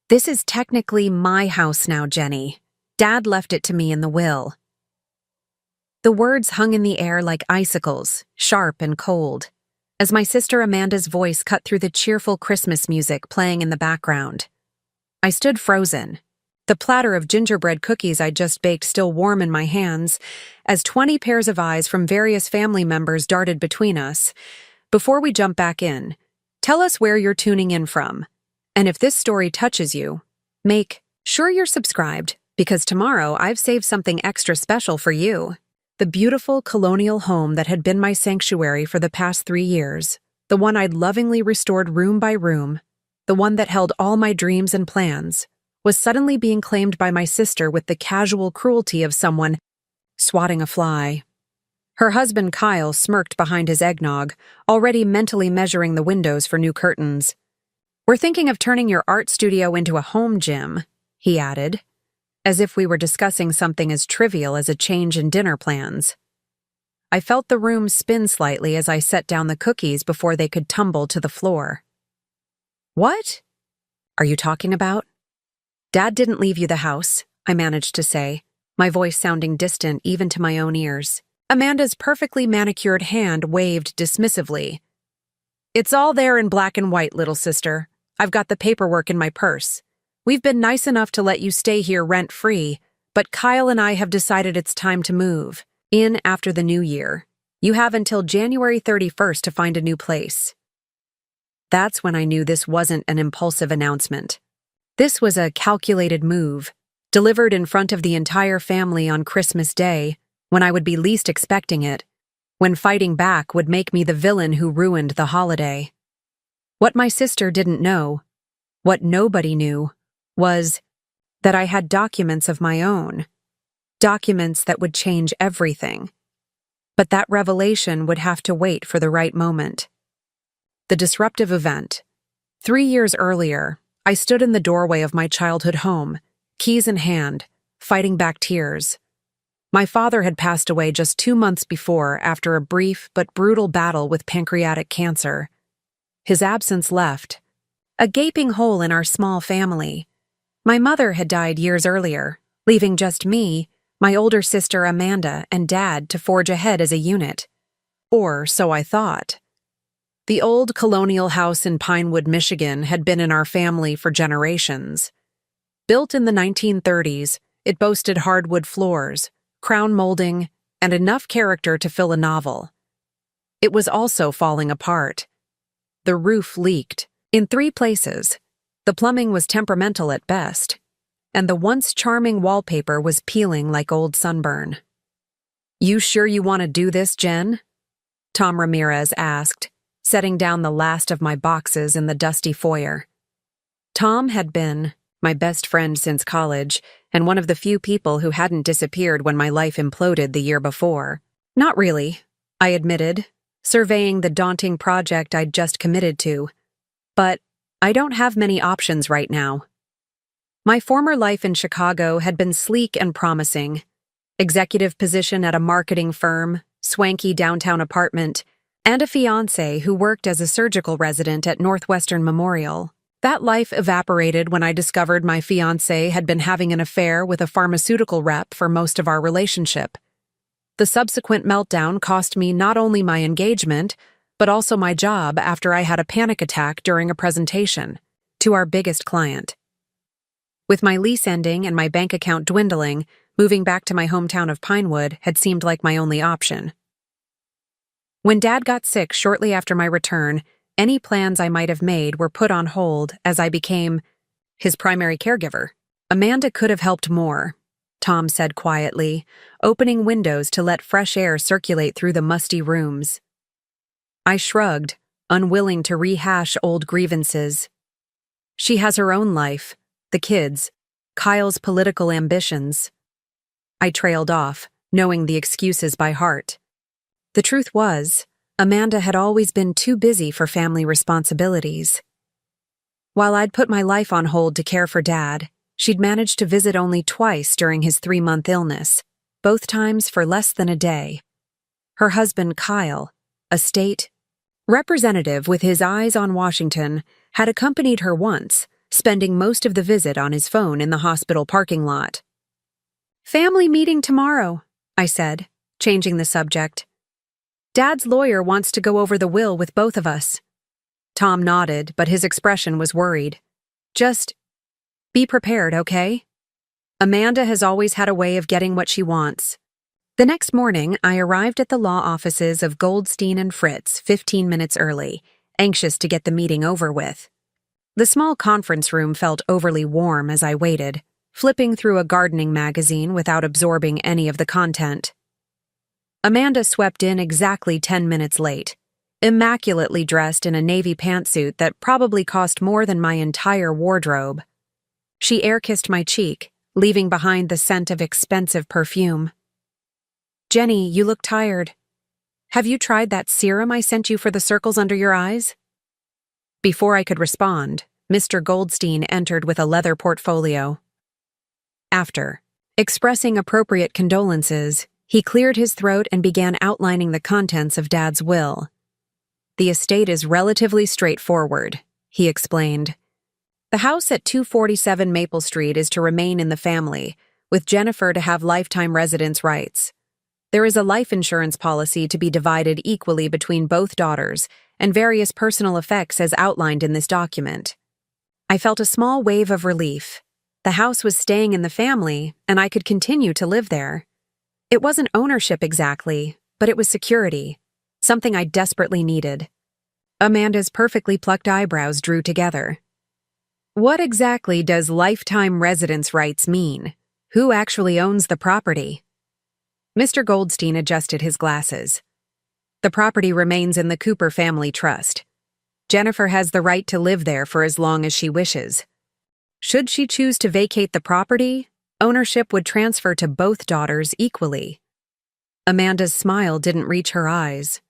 This is technically my house now, Jenny. Dad left it to me in the will. The words hung in the air like icicles, sharp and cold, as my sister Amanda's voice cut through the cheerful Christmas music playing in the background. I stood frozen, the platter of gingerbread cookies I'd just baked still warm in my hands, as 20 pairs of eyes from various family members darted between us. Before we jump back in, tell us where you're tuning in from. And if this story touches you, make sure you're subscribed, because tomorrow I've saved something extra special for you. The beautiful colonial home that had been my sanctuary for the past 3 years, the one I'd lovingly restored room by room, the one that held all my dreams and plans, was suddenly being claimed by my sister with the casual cruelty of someone swatting a fly. Her husband Kyle smirked behind his eggnog, already mentally measuring the windows for new curtains. "We're thinking of turning your art studio into a home gym," he added, as if we were discussing something as trivial as a change in dinner plans. I felt the room spin slightly as I set down the cookies before they could tumble to the floor. "What are you talking about?" "Dad didn't leave you the house," I managed to say, my voice sounding distant even to my own ears. Amanda's perfectly manicured hand waved dismissively. "It's all there in black and white, little sister. I've got the paperwork in my purse. We've been nice enough to let you stay here rent-free, but Kyle and I have decided it's time to move in after the new year. You have until January 31st to find a new place." That's when I knew this wasn't an impulsive announcement. This was a calculated move, delivered in front of the entire family on Christmas Day, when I would be least expecting it, when fighting back would make me the villain who ruined the holiday. What my sister didn't know, what nobody knew, was that I had documents of my own, documents that would change everything. But that revelation would have to wait for the right moment. The disruptive event. 3 years earlier, I stood in the doorway of my childhood home, keys in hand, fighting back tears. My father had passed away just 2 months before after a brief but brutal battle with pancreatic cancer. His absence left a gaping hole in our small family. My mother had died years earlier, leaving just me, my older sister Amanda, and Dad to forge ahead as a unit. Or so I thought. The old colonial house in Pinewood, Michigan had been in our family for generations. Built in the 1930s, it boasted hardwood floors, crown molding, and enough character to fill a novel. It was also falling apart. The roof leaked in 3 places. The plumbing was temperamental at best, and the once charming wallpaper was peeling like old sunburn. "You sure you want to do this, Jen?" Tom Ramirez asked, setting down the last of my boxes in the dusty foyer. Tom had been my best friend since college, and one of the few people who hadn't disappeared when my life imploded the year before. "Not really," I admitted, surveying the daunting project I'd just committed to. "But I don't have many options right now." My former life in Chicago had been sleek and promising. Executive position at a marketing firm, swanky downtown apartment, and a fiancé who worked as a surgical resident at Northwestern Memorial. That life evaporated when I discovered my fiancé had been having an affair with a pharmaceutical rep for most of our relationship. The subsequent meltdown cost me not only my engagement, but also my job after I had a panic attack during a presentation to our biggest client. With my lease ending and my bank account dwindling, moving back to my hometown of Pinewood had seemed like my only option. When Dad got sick shortly after my return, any plans I might have made were put on hold as I became his primary caregiver. "Amanda could have helped more," Tom said quietly, opening windows to let fresh air circulate through the musty rooms. I shrugged, unwilling to rehash old grievances. "She has her own life, the kids, Kyle's political ambitions." I trailed off, knowing the excuses by heart. The truth was, Amanda had always been too busy for family responsibilities. While I'd put my life on hold to care for Dad, she'd managed to visit only twice during his 3-month illness, both times for less than a day. Her husband, Kyle, a state representative with his eyes on Washington, had accompanied her once, spending most of the visit on his phone in the hospital parking lot. "Family meeting tomorrow," I said, changing the subject. "Dad's lawyer wants to go over the will with both of us." Tom nodded, but his expression was worried. "Just be prepared, okay? Amanda has always had a way of getting what she wants." The next morning, I arrived at the law offices of Goldstein and Fritz 15 minutes early, anxious to get the meeting over with. The small conference room felt overly warm as I waited, flipping through a gardening magazine without absorbing any of the content. Amanda swept in exactly 10 minutes late, immaculately dressed in a navy pantsuit that probably cost more than my entire wardrobe. She air-kissed my cheek, leaving behind the scent of expensive perfume. "Jenny, you look tired. Have you tried that serum I sent you for the circles under your eyes?" Before I could respond, Mr. Goldstein entered with a leather portfolio. After expressing appropriate condolences, he cleared his throat and began outlining the contents of Dad's will. "The estate is relatively straightforward," he explained. "The house at 247 Maple Street is to remain in the family, with Jennifer to have lifetime residence rights. There is a life insurance policy to be divided equally between both daughters, and various personal effects as outlined in this document." I felt a small wave of relief. The house was staying in the family, and I could continue to live there. It wasn't ownership exactly, but it was security, something I desperately needed. Amanda's perfectly plucked eyebrows drew together. "What exactly does lifetime residence rights mean? Who actually owns the property?" Mr. Goldstein adjusted his glasses. "The property remains in the Cooper family trust. Jennifer has the right to live there for as long as she wishes. Should she choose to vacate the property, ownership would transfer to both daughters equally." Amanda's smile didn't reach her eyes.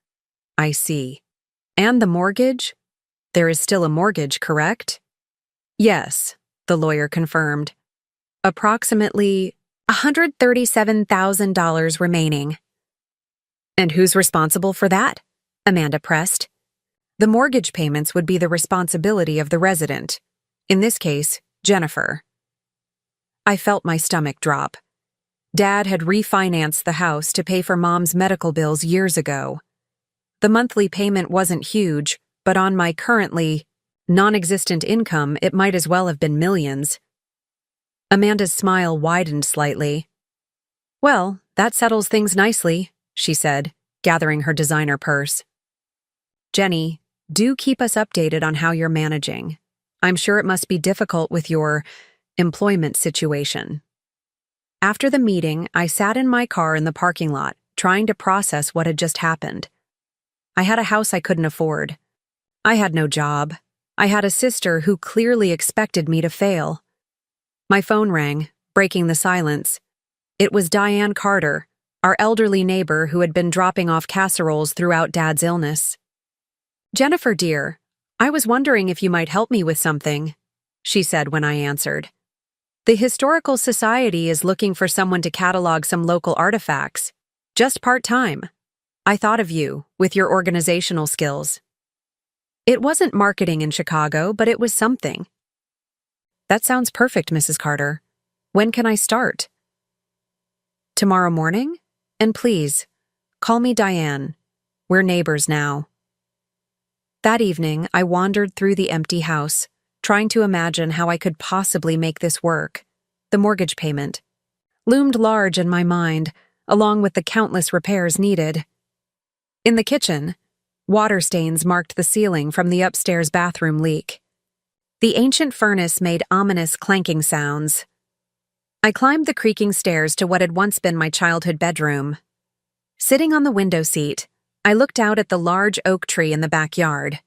"I see. And the mortgage? There is still a mortgage, correct?" "Yes," the lawyer confirmed. "Approximately $137,000 remaining." "And who's responsible for that?" Amanda pressed. "The mortgage payments would be the responsibility of the resident. In this case, Jennifer." I felt my stomach drop. Dad had refinanced the house to pay for Mom's medical bills years ago. The monthly payment wasn't huge, but on my currently non-existent income, it might as well have been millions. Amanda's smile widened slightly. "Well, that settles things nicely," she said, gathering her designer purse. "Jenny, do keep us updated on how you're managing. I'm sure it must be difficult with your employment situation." After the meeting, I sat in my car in the parking lot, trying to process what had just happened. I had a house I couldn't afford. I had no job. I had a sister who clearly expected me to fail. My phone rang, breaking the silence. It was Diane Carter, our elderly neighbor who had been dropping off casseroles throughout Dad's illness. "Jennifer, dear, I was wondering if you might help me with something," she said when I answered. "The Historical Society is looking for someone to catalog some local artifacts. Just part-time. I thought of you, with your organizational skills." It wasn't marketing in Chicago, but it was something. "That sounds perfect, Mrs. Carter. When can I start?" "Tomorrow morning? And please, call me Diane. We're neighbors now." That evening, I wandered through the empty house, trying to imagine how I could possibly make this work. The mortgage payment loomed large in my mind, along with the countless repairs needed. In the kitchen, water stains marked the ceiling from the upstairs bathroom leak. The ancient furnace made ominous clanking sounds. I climbed the creaking stairs to what had once been my childhood bedroom. Sitting on the window seat, I looked out at the large oak tree in the backyard.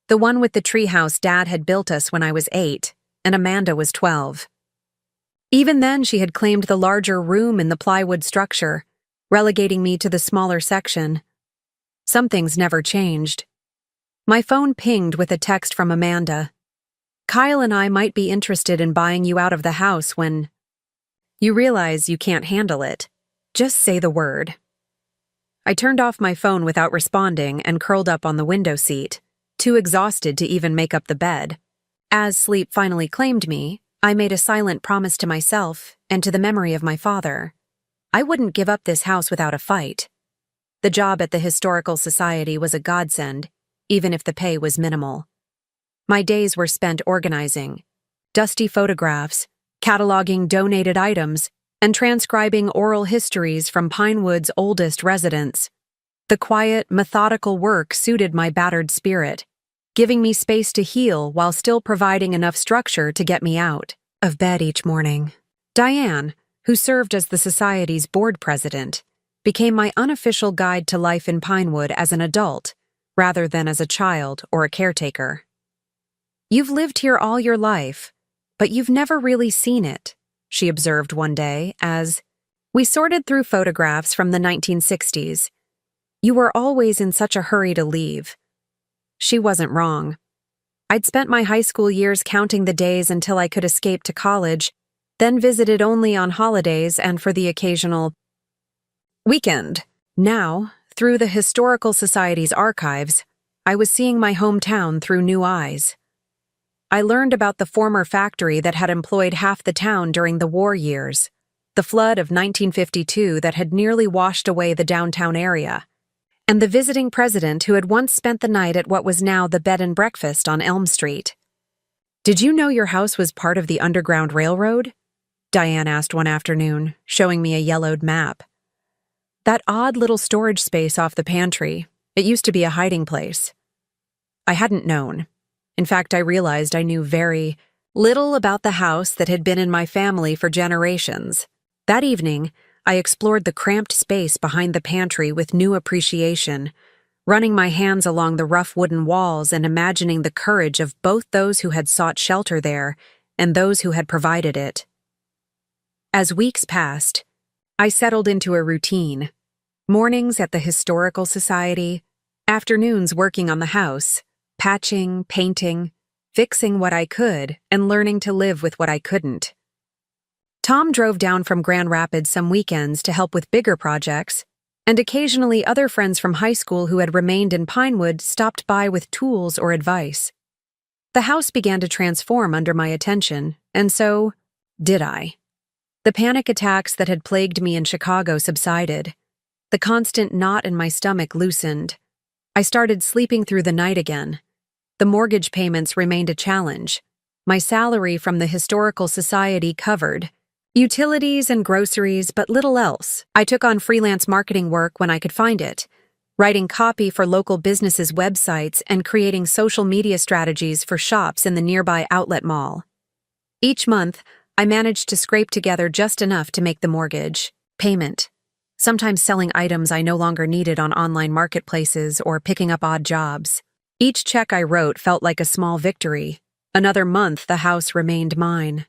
The one with the treehouse Dad had built us when I was 8, and Amanda was 12. Even then, she had claimed the larger room in the plywood structure, relegating me to the smaller section. Some things never changed. My phone pinged with a text from Amanda. "Kyle and I might be interested in buying you out of the house when you realize you can't handle it. Just say the word." I turned off my phone without responding and curled up on the window seat, too exhausted to even make up the bed. As sleep finally claimed me, I made a silent promise to myself and to the memory of my father. I wouldn't give up this house without a fight. The job at the Historical Society was a godsend, even if the pay was minimal. My days were spent organizing dusty photographs, cataloging donated items, and transcribing oral histories from Pinewood's oldest residents. The quiet, methodical work suited my battered spirit, giving me space to heal while still providing enough structure to get me out of bed each morning. Diane, who served as the Society's board president, became my unofficial guide to life in Pinewood as an adult, rather than as a child or a caretaker. "You've lived here all your life, but you've never really seen it," she observed one day as we sorted through photographs from the 1960s. "You were always in such a hurry to leave." She wasn't wrong. I'd spent my high school years counting the days until I could escape to college, then visited only on holidays and for the occasional weekend. Now, through the Historical Society's archives, I was seeing my hometown through new eyes. I learned about the former factory that had employed half the town during the war years, the flood of 1952 that had nearly washed away the downtown area, and the visiting president who had once spent the night at what was now the bed and breakfast on Elm Street. "Did you know your house was part of the Underground Railroad?" Diane asked one afternoon, showing me a yellowed map. "That odd little storage space off the pantry, it used to be a hiding place." I hadn't known. In fact, I realized I knew very little about the house that had been in my family for generations. That evening, I explored the cramped space behind the pantry with new appreciation, running my hands along the rough wooden walls and imagining the courage of both those who had sought shelter there and those who had provided it. As weeks passed, I settled into a routine. Mornings at the Historical Society, afternoons working on the house, patching, painting, fixing what I could, and learning to live with what I couldn't. Tom drove down from Grand Rapids some weekends to help with bigger projects, and occasionally other friends from high school who had remained in Pinewood stopped by with tools or advice. The house began to transform under my attention, and so did I. The panic attacks that had plagued me in Chicago subsided. The constant knot in my stomach loosened. I started sleeping through the night again. The mortgage payments remained a challenge. My salary from the Historical Society covered utilities and groceries, but little else. I took on freelance marketing work when I could find it, writing copy for local businesses' websites and creating social media strategies for shops in the nearby outlet mall. Each month, I managed to scrape together just enough to make the mortgage payment, sometimes selling items I no longer needed on online marketplaces or picking up odd jobs. Each check I wrote felt like a small victory. Another month, the house remained mine.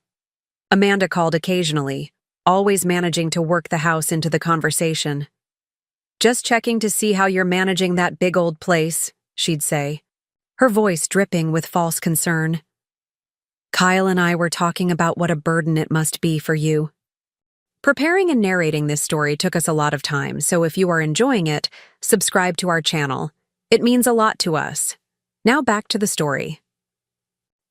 Amanda called occasionally, always managing to work the house into the conversation. "Just checking to see how you're managing that big old place," she'd say, her voice dripping with false concern. "Kyle and I were talking about what a burden it must be for you." Preparing and narrating this story took us a lot of time, so if you are enjoying it, subscribe to our channel. It means a lot to us. Now back to the story.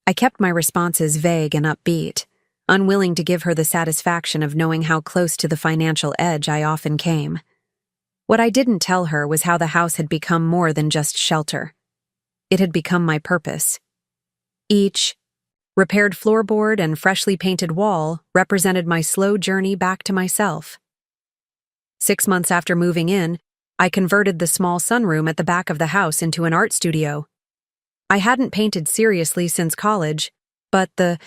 I kept my responses vague and upbeat, unwilling to give her the satisfaction of knowing how close to the financial edge I often came. What I didn't tell her was how the house had become more than just shelter. It had become my purpose. Each repaired floorboard and freshly painted wall represented my slow journey back to myself. 6 months after moving in, I converted the small sunroom at the back of the house into an art studio. I hadn't painted seriously since college, but the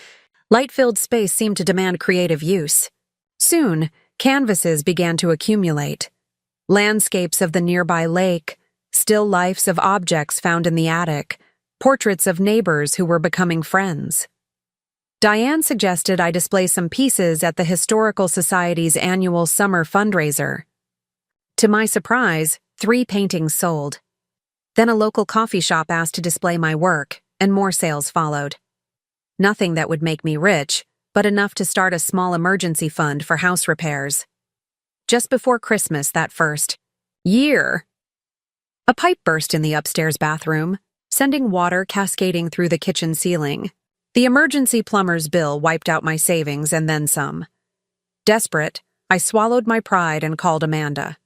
light-filled space seemed to demand creative use. Soon, canvases began to accumulate. Landscapes of the nearby lake, still lifes of objects found in the attic, portraits of neighbors who were becoming friends. Diane suggested I display some pieces at the Historical Society's annual summer fundraiser. To my surprise, 3 paintings sold. Then a local coffee shop asked to display my work, and more sales followed. Nothing that would make me rich, but enough to start a small emergency fund for house repairs. Just before Christmas that first year, a pipe burst in the upstairs bathroom, sending water cascading through the kitchen ceiling. The emergency plumber's bill wiped out my savings and then some. Desperate, I swallowed my pride and called Amanda.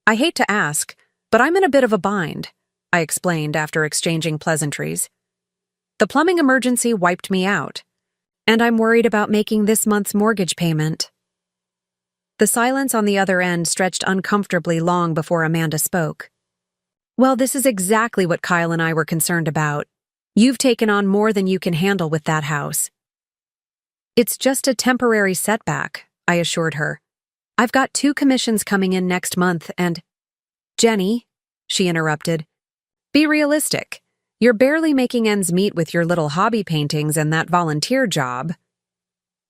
"I hate to ask, but I'm in a bit of a bind," I explained after exchanging pleasantries. "The plumbing emergency wiped me out, and I'm worried about making this month's mortgage payment." The silence on the other end stretched uncomfortably long before Amanda spoke. "Well, this is exactly what Kyle and I were concerned about. You've taken on more than you can handle with that house." "It's just a temporary setback," I assured her. "I've got 2 commissions coming in next month and—" "Jenny," she interrupted, "be realistic. You're barely making ends meet with your little hobby paintings and that volunteer job."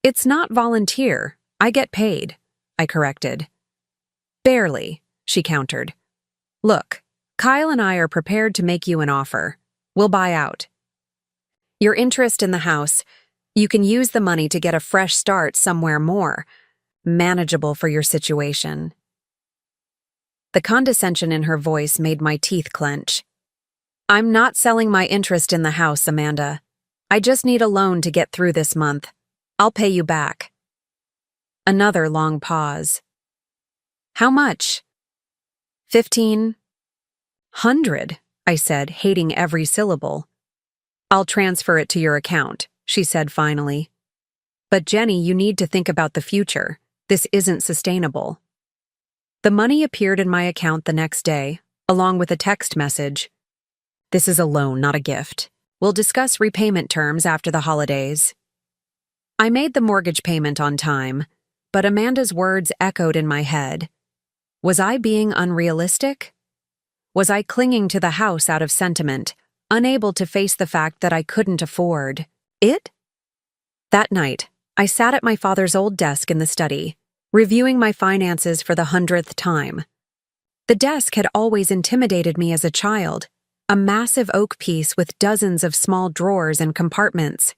"It's not volunteer. I get paid," I corrected. "Barely," she countered. "Look, Kyle and I are prepared to make you an offer. We'll buy out. Your interest in the house, you can use the money to get a fresh start somewhere more manageable for your situation." The condescension in her voice made my teeth clench. "I'm not selling my interest in the house, Amanda. I just need a loan to get through this month. I'll pay you back." Another long pause. "How much?" "1,500, I said, hating every syllable. "I'll transfer it to your account," she said finally. "But Jenny, you need to think about the future. This isn't sustainable." The money appeared in my account the next day, along with a text message. "This is a loan, not a gift. We'll discuss repayment terms after the holidays." I made the mortgage payment on time, but Amanda's words echoed in my head. Was I being unrealistic? Was I clinging to the house out of sentiment, unable to face the fact that I couldn't afford it? That night, I sat at my father's old desk in the study, reviewing my finances for the 100th time. The desk had always intimidated me as a child, a massive oak piece with dozens of small drawers and compartments.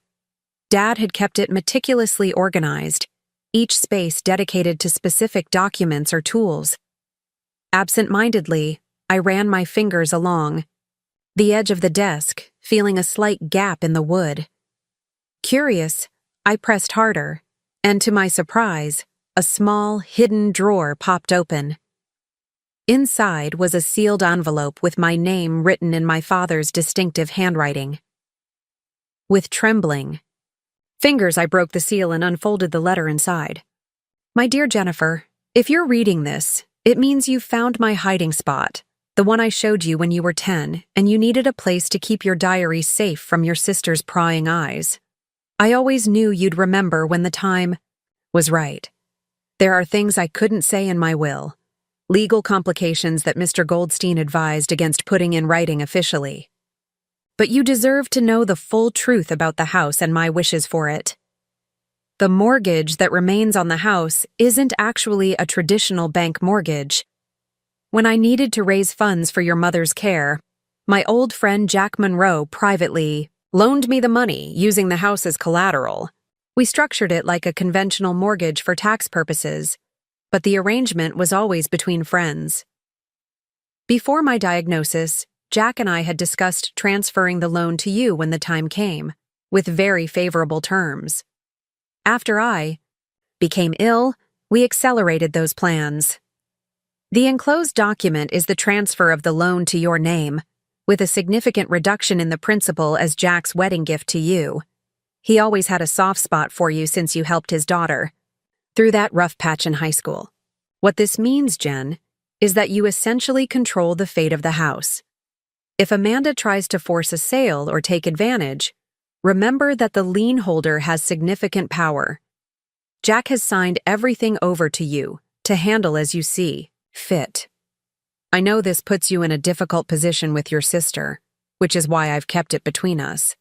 Dad had kept it meticulously organized, each space dedicated to specific documents or tools. Absent-mindedly, I ran my fingers along the edge of the desk, feeling a slight gap in the wood. Curious, I pressed harder, and to my surprise, a small, hidden drawer popped open. Inside was a sealed envelope with my name written in my father's distinctive handwriting. With trembling fingers, I broke the seal and unfolded the letter inside. "My dear Jennifer, if you're reading this, it means you've found my hiding spot, the one I showed you when you were 10, and you needed a place to keep your diary safe from your sister's prying eyes. I always knew you'd remember when the time was right. There are things I couldn't say in my will, legal complications that Mr. Goldstein advised against putting in writing officially. But you deserve to know the full truth about the house and my wishes for it. The mortgage that remains on the house isn't actually a traditional bank mortgage. When I needed to raise funds for your mother's care, my old friend Jack Monroe privately loaned me the money using the house as collateral. We structured it like a conventional mortgage for tax purposes, but the arrangement was always between friends. Before my diagnosis, Jack and I had discussed transferring the loan to you when the time came, with very favorable terms. After I became ill, we accelerated those plans. The enclosed document is the transfer of the loan to your name, with a significant reduction in the principal as Jack's wedding gift to you. He always had a soft spot for you since you helped his daughter through that rough patch in high school. What this means, Jen, is that you essentially control the fate of the house. If Amanda tries to force a sale or take advantage, remember that the lien holder has significant power. Jack has signed everything over to you to handle as you see fit. I know this puts you in a difficult position with your sister, which is why I've kept it between us.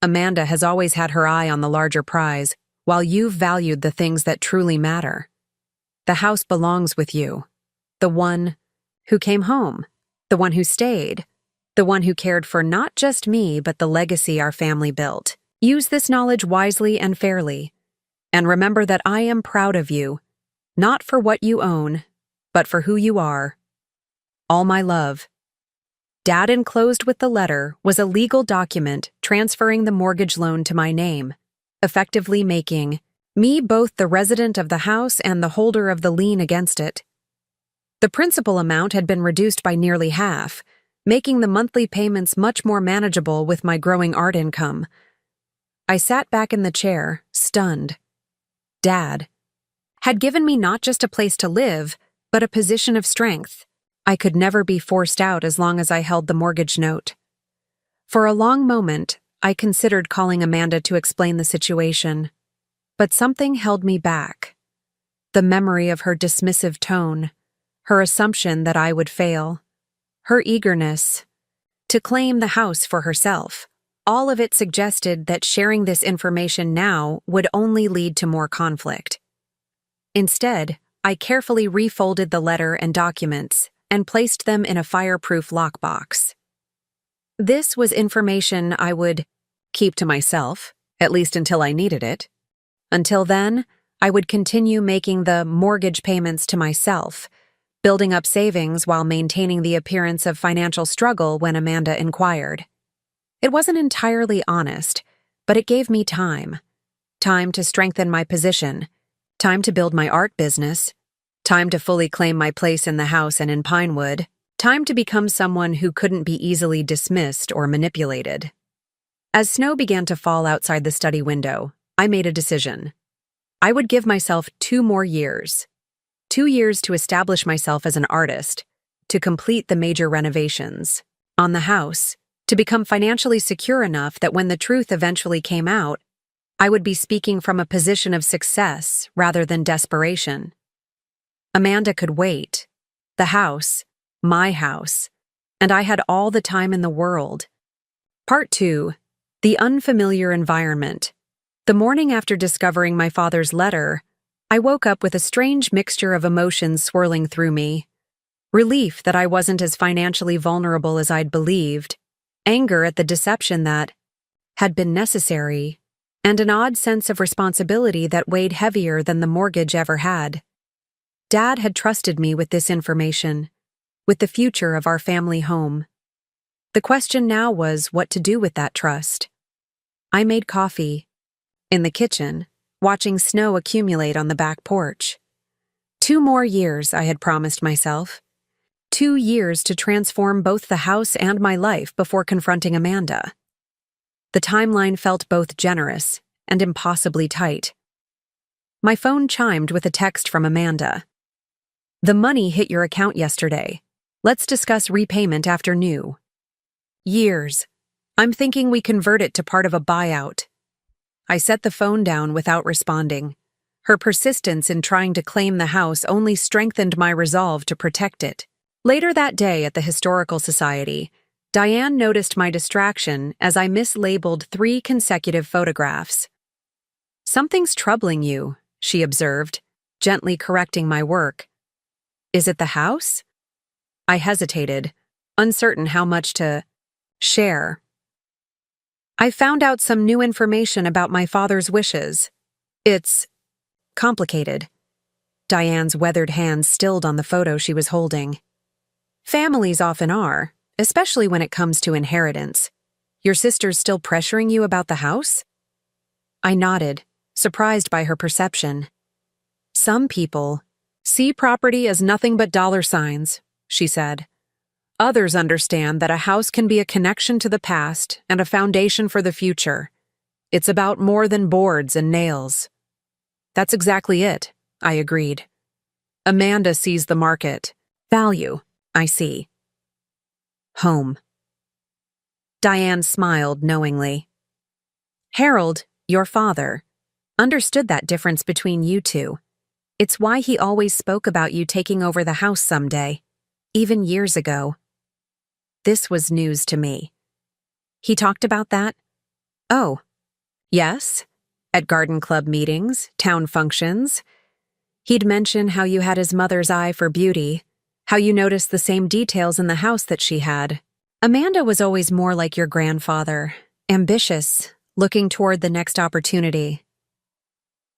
Amanda has always had her eye on the larger prize, while you've valued the things that truly matter. The house belongs with you. The one who came home, the one who stayed, the one who cared for not just me but the legacy our family built. Use this knowledge wisely and fairly. And remember that I am proud of you, not for what you own, but for who you are. All my love, Dad enclosed with the letter was a legal document transferring the mortgage loan to my name, effectively making me both the resident of the house and the holder of the lien against it. The principal amount had been reduced by nearly half, making the monthly payments much more manageable with my growing art income. I sat back in the chair, stunned. Dad had given me not just a place to live, but a position of strength. I could never be forced out as long as I held the mortgage note. For a long moment, I considered calling Amanda to explain the situation, but something held me back. The memory of her dismissive tone, her assumption that I would fail, her eagerness to claim the house for herself. All of it suggested that sharing this information now would only lead to more conflict. Instead, I carefully refolded the letter and documents and placed them in a fireproof lockbox. This was information I would keep to myself, at least until I needed it. Until then, I would continue making the mortgage payments to myself, building up savings while maintaining the appearance of financial struggle when Amanda inquired. It wasn't entirely honest, but it gave me time. Time to strengthen my position, time to build my art business, time to fully claim my place in the house and in Pinewood, time to become someone who couldn't be easily dismissed or manipulated. As snow began to fall outside the study window, I made a decision. I would give myself 2 more years. 2 years to establish myself as an artist, to complete the major renovations on the house, to become financially secure enough that when the truth eventually came out, I would be speaking from a position of success rather than desperation. Amanda could wait. The house, my house, and I had all the time in the world. Part 2. The unfamiliar environment. The morning after discovering my father's letter, I woke up with a strange mixture of emotions swirling through me. Relief that I wasn't as financially vulnerable as I'd believed, anger at the deception that had been necessary, and an odd sense of responsibility that weighed heavier than the mortgage ever had. Dad had trusted me with this information, with the future of our family home. The question now was what to do with that trust. I made coffee. In the kitchen, watching snow accumulate on the back porch. 2 more years, I had promised myself. 2 years to transform both the house and my life before confronting Amanda. The timeline felt both generous and impossibly tight. My phone chimed with a text from Amanda. "The money hit your account yesterday. Let's discuss repayment after new." Years. I'm thinking we convert it to part of a buyout. I set the phone down without responding. Her persistence in trying to claim the house only strengthened my resolve to protect it. Later that day at the Historical Society, Diane noticed my distraction as I mislabeled 3 consecutive photographs. "Something's troubling you," she observed, gently correcting my work. "Is it the house?" I hesitated, uncertain how much to share. "I found out some new information about my father's wishes. It's complicated." Diane's weathered hands stilled on the photo she was holding. "Families often are, especially when it comes to inheritance. Your sister's still pressuring you about the house?" I nodded, surprised by her perception. "Some people see property as nothing but dollar signs," she said. "Others understand that a house can be a connection to the past and a foundation for the future. It's about more than boards and nails." "That's exactly it," I agreed. "Amanda sees the market. Value, I see. Home." Diane smiled knowingly. "Harold, your father, understood that difference between you two. It's why he always spoke about you taking over the house someday, even years ago." This was news to me. "He talked about that?" "Oh, yes. At garden club meetings, town functions. He'd mention how you had his mother's eye for beauty, how you noticed the same details in the house that she had. Amanda was always more like your grandfather, ambitious, looking toward the next opportunity."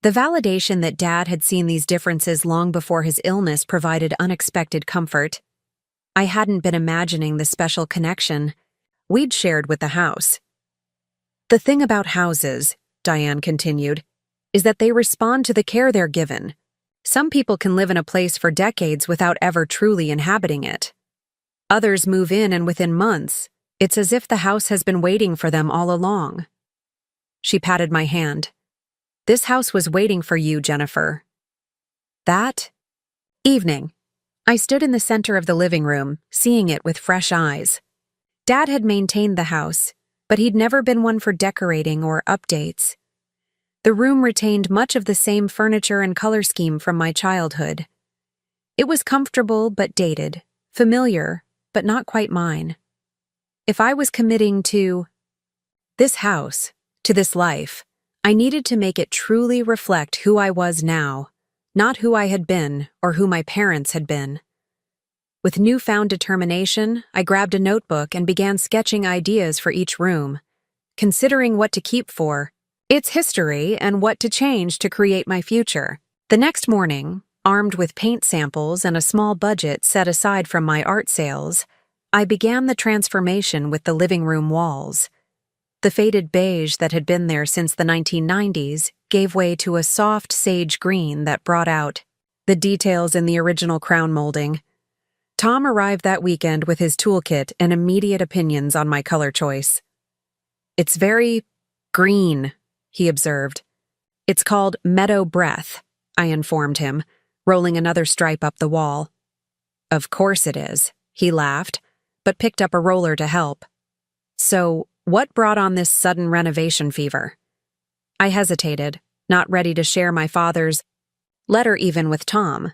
The validation that Dad had seen these differences long before his illness provided unexpected comfort. I hadn't been imagining the special connection we'd shared with the house. The thing about houses, Diane continued, is that they respond to the care they're given. Some people can live in a place for decades without ever truly inhabiting it. Others move in and within months, it's as if the house has been waiting for them all along. She patted my hand. This house was waiting for you, Jennifer. That evening, I stood in the center of the living room, seeing it with fresh eyes. Dad had maintained the house, but he'd never been one for decorating or updates. The room retained much of the same furniture and color scheme from my childhood. It was comfortable but dated, familiar but not quite mine. If I was committing to this house, to this life, I needed to make it truly reflect who I was now, not who I had been or who my parents had been. With newfound determination, I grabbed a notebook and began sketching ideas for each room, considering what to keep for its history and what to change to create my future. The next morning, armed with paint samples and a small budget set aside from my art sales, I began the transformation with the living room walls. The faded beige that had been there since the 1990s gave way to a soft sage green that brought out the details in the original crown molding. Tom arrived that weekend with his toolkit and immediate opinions on my color choice. "It's very green," he observed. "It's called Meadow Breath," I informed him, rolling another stripe up the wall. "Of course it is," he laughed, but picked up a roller to help. "So, what brought on this sudden renovation fever?" I hesitated, not ready to share my father's letter even with Tom.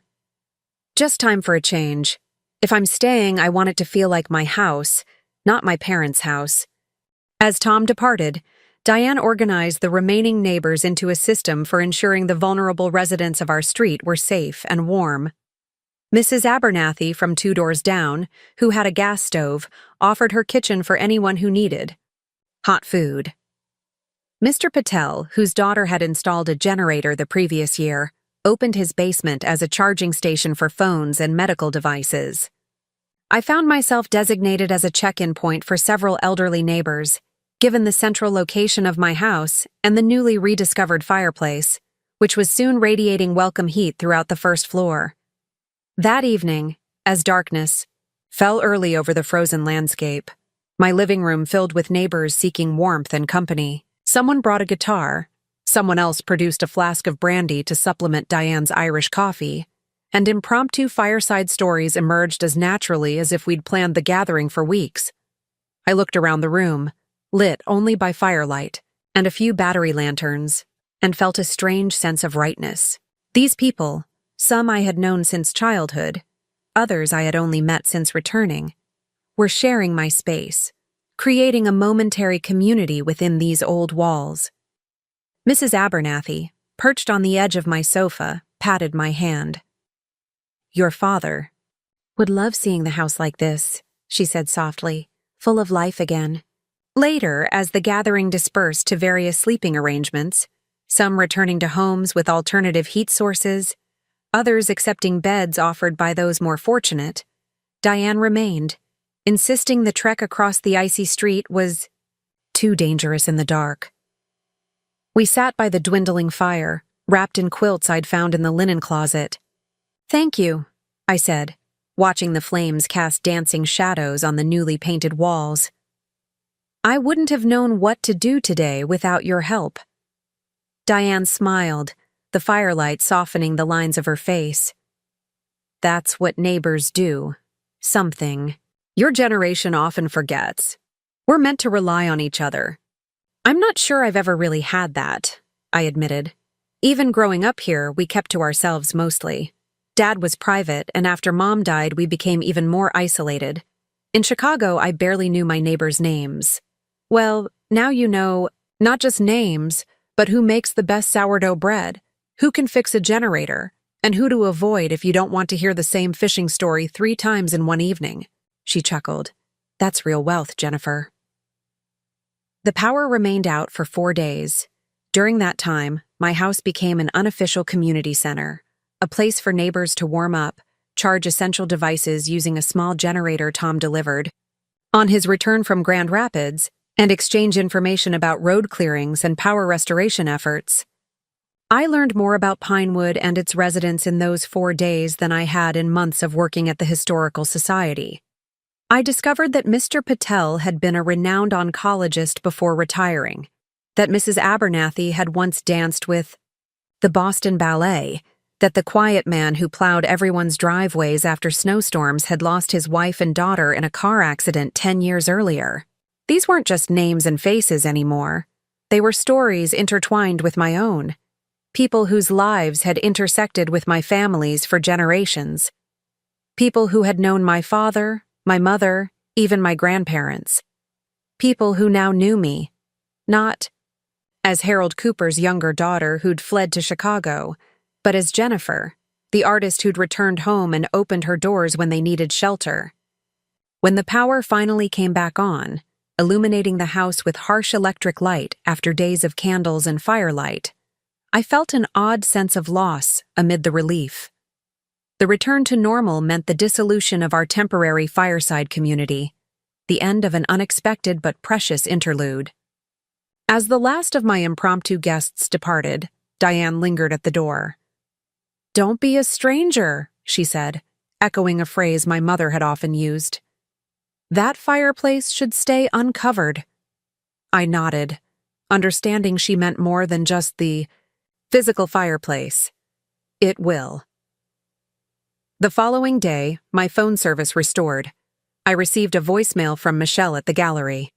"Just time for a change. If I'm staying, I want it to feel like my house, not my parents' house." As Tom departed, Diane organized the remaining neighbors into a system for ensuring the vulnerable residents of our street were safe and warm. Mrs. Abernathy from 2 doors down, who had a gas stove, offered her kitchen for anyone who needed hot food. Mr. Patel, whose daughter had installed a generator the previous year, opened his basement as a charging station for phones and medical devices. I found myself designated as a check-in point for several elderly neighbors, given the central location of my house and the newly rediscovered fireplace, which was soon radiating welcome heat throughout the first floor. That evening, as darkness fell early over the frozen landscape, my living room filled with neighbors seeking warmth and company. Someone brought a guitar, someone else produced a flask of brandy to supplement Diane's Irish coffee, and impromptu fireside stories emerged as naturally as if we'd planned the gathering for weeks. I looked around the room, lit only by firelight and a few battery lanterns, and felt a strange sense of rightness. These people, some I had known since childhood, others I had only met since returning, were sharing my space, creating a momentary community within these old walls. Mrs. Abernathy, perched on the edge of my sofa, patted my hand. "Your father would love seeing the house like this," she said softly, full of life again. Later, as the gathering dispersed to various sleeping arrangements, some returning to homes with alternative heat sources, others accepting beds offered by those more fortunate, Diane remained, insisting the trek across the icy street was too dangerous in the dark. We sat by the dwindling fire, wrapped in quilts I'd found in the linen closet. "Thank you," I said, watching the flames cast dancing shadows on the newly painted walls. "I wouldn't have known what to do today without your help." Diane smiled, the firelight softening the lines of her face. "That's what neighbors do. Something your generation often forgets. We're meant to rely on each other." "I'm not sure I've ever really had that," I admitted. "Even growing up here, we kept to ourselves mostly. Dad was private, and after Mom died, we became even more isolated. In Chicago, I barely knew my neighbors' names. Well, now you know, not just names, but who makes the best sourdough bread, who can fix a generator, and who to avoid if you don't want to hear the same fishing story 3 times in one evening." She chuckled. "That's real wealth, Jennifer." The power remained out for 4 days. During that time, my house became an unofficial community center, a place for neighbors to warm up, charge essential devices using a small generator Tom delivered. On his return from Grand Rapids, and exchange information about road clearings and power restoration efforts. I learned more about Pinewood and its residents in those 4 days than I had in months of working at the Historical Society. I discovered that Mr. Patel had been a renowned oncologist before retiring, that Mrs. Abernathy had once danced with the Boston Ballet, that the quiet man who plowed everyone's driveways after snowstorms had lost his wife and daughter in a car accident 10 years earlier. These weren't just names and faces anymore. They were stories intertwined with my own. People whose lives had intersected with my family's for generations. People who had known my father, my mother, even my grandparents. People who now knew me, not as Harold Cooper's younger daughter who'd fled to Chicago, but as Jennifer, the artist who'd returned home and opened her doors when they needed shelter. When the power finally came back on, illuminating the house with harsh electric light after days of candles and firelight, I felt an odd sense of loss amid the relief. The return to normal meant the dissolution of our temporary fireside community, the end of an unexpected but precious interlude. As the last of my impromptu guests departed, Diane lingered at the door. "Don't be a stranger," she said, echoing a phrase my mother had often used. "That fireplace should stay uncovered." I nodded, understanding she meant more than just the physical fireplace. It will. The following day, my phone service restored. I received a voicemail from Michelle at the gallery.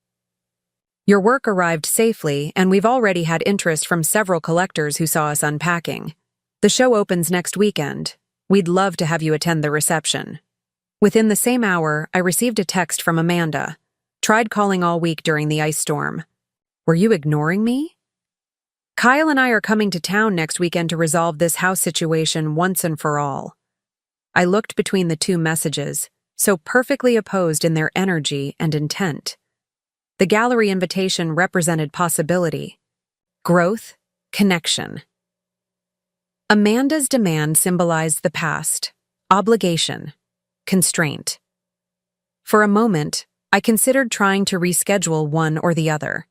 "Your work arrived safely, and we've already had interest from several collectors who saw us unpacking. The show opens next weekend. We'd love to have you attend the reception." Within the same hour, I received a text from Amanda. "Tried calling all week during the ice storm. Were you ignoring me? Kyle and I are coming to town next weekend to resolve this house situation once and for all." I looked between the two messages, so perfectly opposed in their energy and intent. The gallery invitation represented possibility, growth, connection. Amanda's demand symbolized the past, obligation, constraint. For a moment, I considered trying to reschedule one or the other.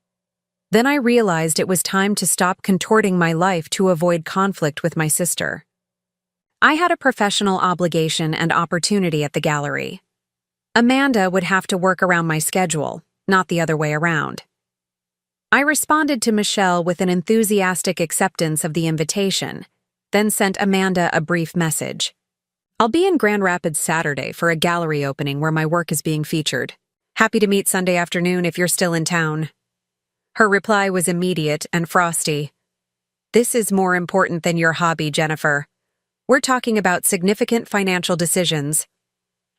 Then I realized it was time to stop contorting my life to avoid conflict with my sister. I had a professional obligation and opportunity at the gallery. Amanda would have to work around my schedule, not the other way around. I responded to Michelle with an enthusiastic acceptance of the invitation, then sent Amanda a brief message. "I'll be in Grand Rapids Saturday for a gallery opening where my work is being featured. Happy to meet Sunday afternoon if you're still in town." Her reply was immediate and frosty. "This is more important than your hobby, Jennifer. We're talking about significant financial decisions."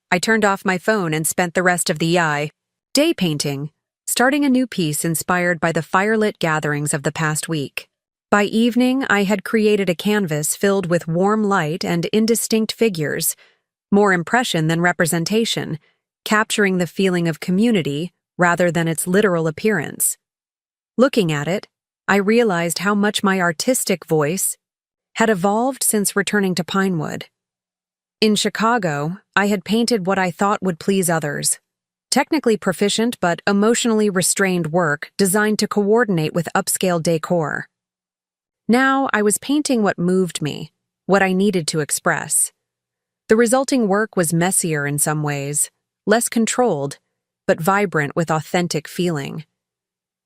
I turned off my phone and spent the rest of the day painting, starting a new piece inspired by the firelit gatherings of the past week. By evening, I had created a canvas filled with warm light and indistinct figures, more impression than representation, capturing the feeling of community rather than its literal appearance. Looking at it, I realized how much my artistic voice had evolved since returning to Pinewood. In Chicago, I had painted what I thought would please others. Technically proficient but emotionally restrained work designed to coordinate with upscale decor. Now I was painting what moved me, what I needed to express. The resulting work was messier in some ways, less controlled, but vibrant with authentic feeling.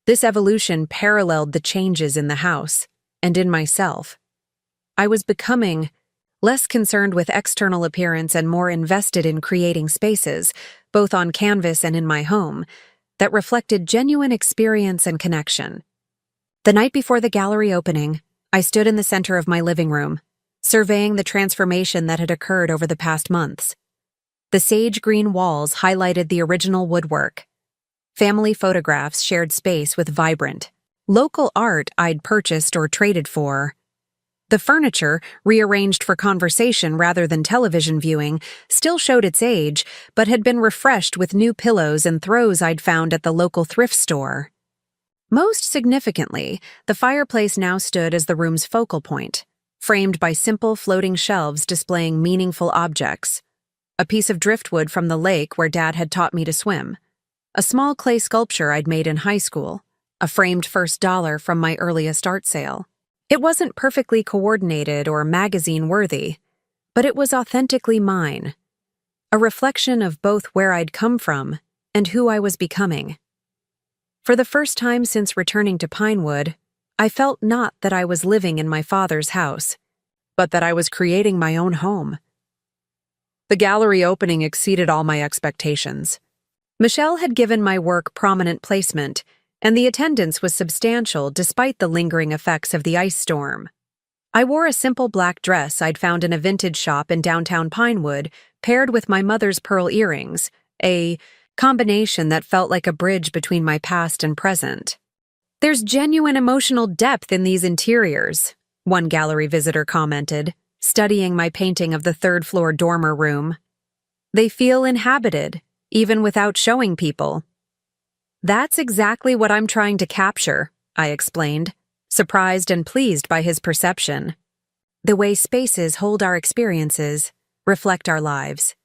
This evolution paralleled the changes in the house and in myself. I was becoming less concerned with external appearance and more invested in creating spaces, both on canvas and in my home, that reflected genuine experience and connection. The night before the gallery opening, I stood in the center of my living room, surveying the transformation that had occurred over the past months. The sage green walls highlighted the original woodwork. Family photographs shared space with vibrant, local art I'd purchased or traded for. The furniture, rearranged for conversation rather than television viewing, still showed its age, but had been refreshed with new pillows and throws I'd found at the local thrift store. Most significantly, the fireplace now stood as the room's focal point, framed by simple floating shelves displaying meaningful objects, a piece of driftwood from the lake where Dad had taught me to swim, a small clay sculpture I'd made in high school, a framed first dollar from my earliest art sale. It wasn't perfectly coordinated or magazine-worthy, but it was authentically mine, a reflection of both where I'd come from and who I was becoming. For the first time since returning to Pinewood, I felt not that I was living in my father's house, but that I was creating my own home. The gallery opening exceeded all my expectations. Michelle had given my work prominent placement, and the attendance was substantial despite the lingering effects of the ice storm. I wore a simple black dress I'd found in a vintage shop in downtown Pinewood, paired with my mother's pearl earrings, a combination that felt like a bridge between my past and present. "There's genuine emotional depth in these interiors," one gallery visitor commented, studying my painting of the third-floor dormer room. "They feel inhabited, even without showing people." "That's exactly what I'm trying to capture," I explained, surprised and pleased by his perception. The way spaces hold our experiences, reflect our lives.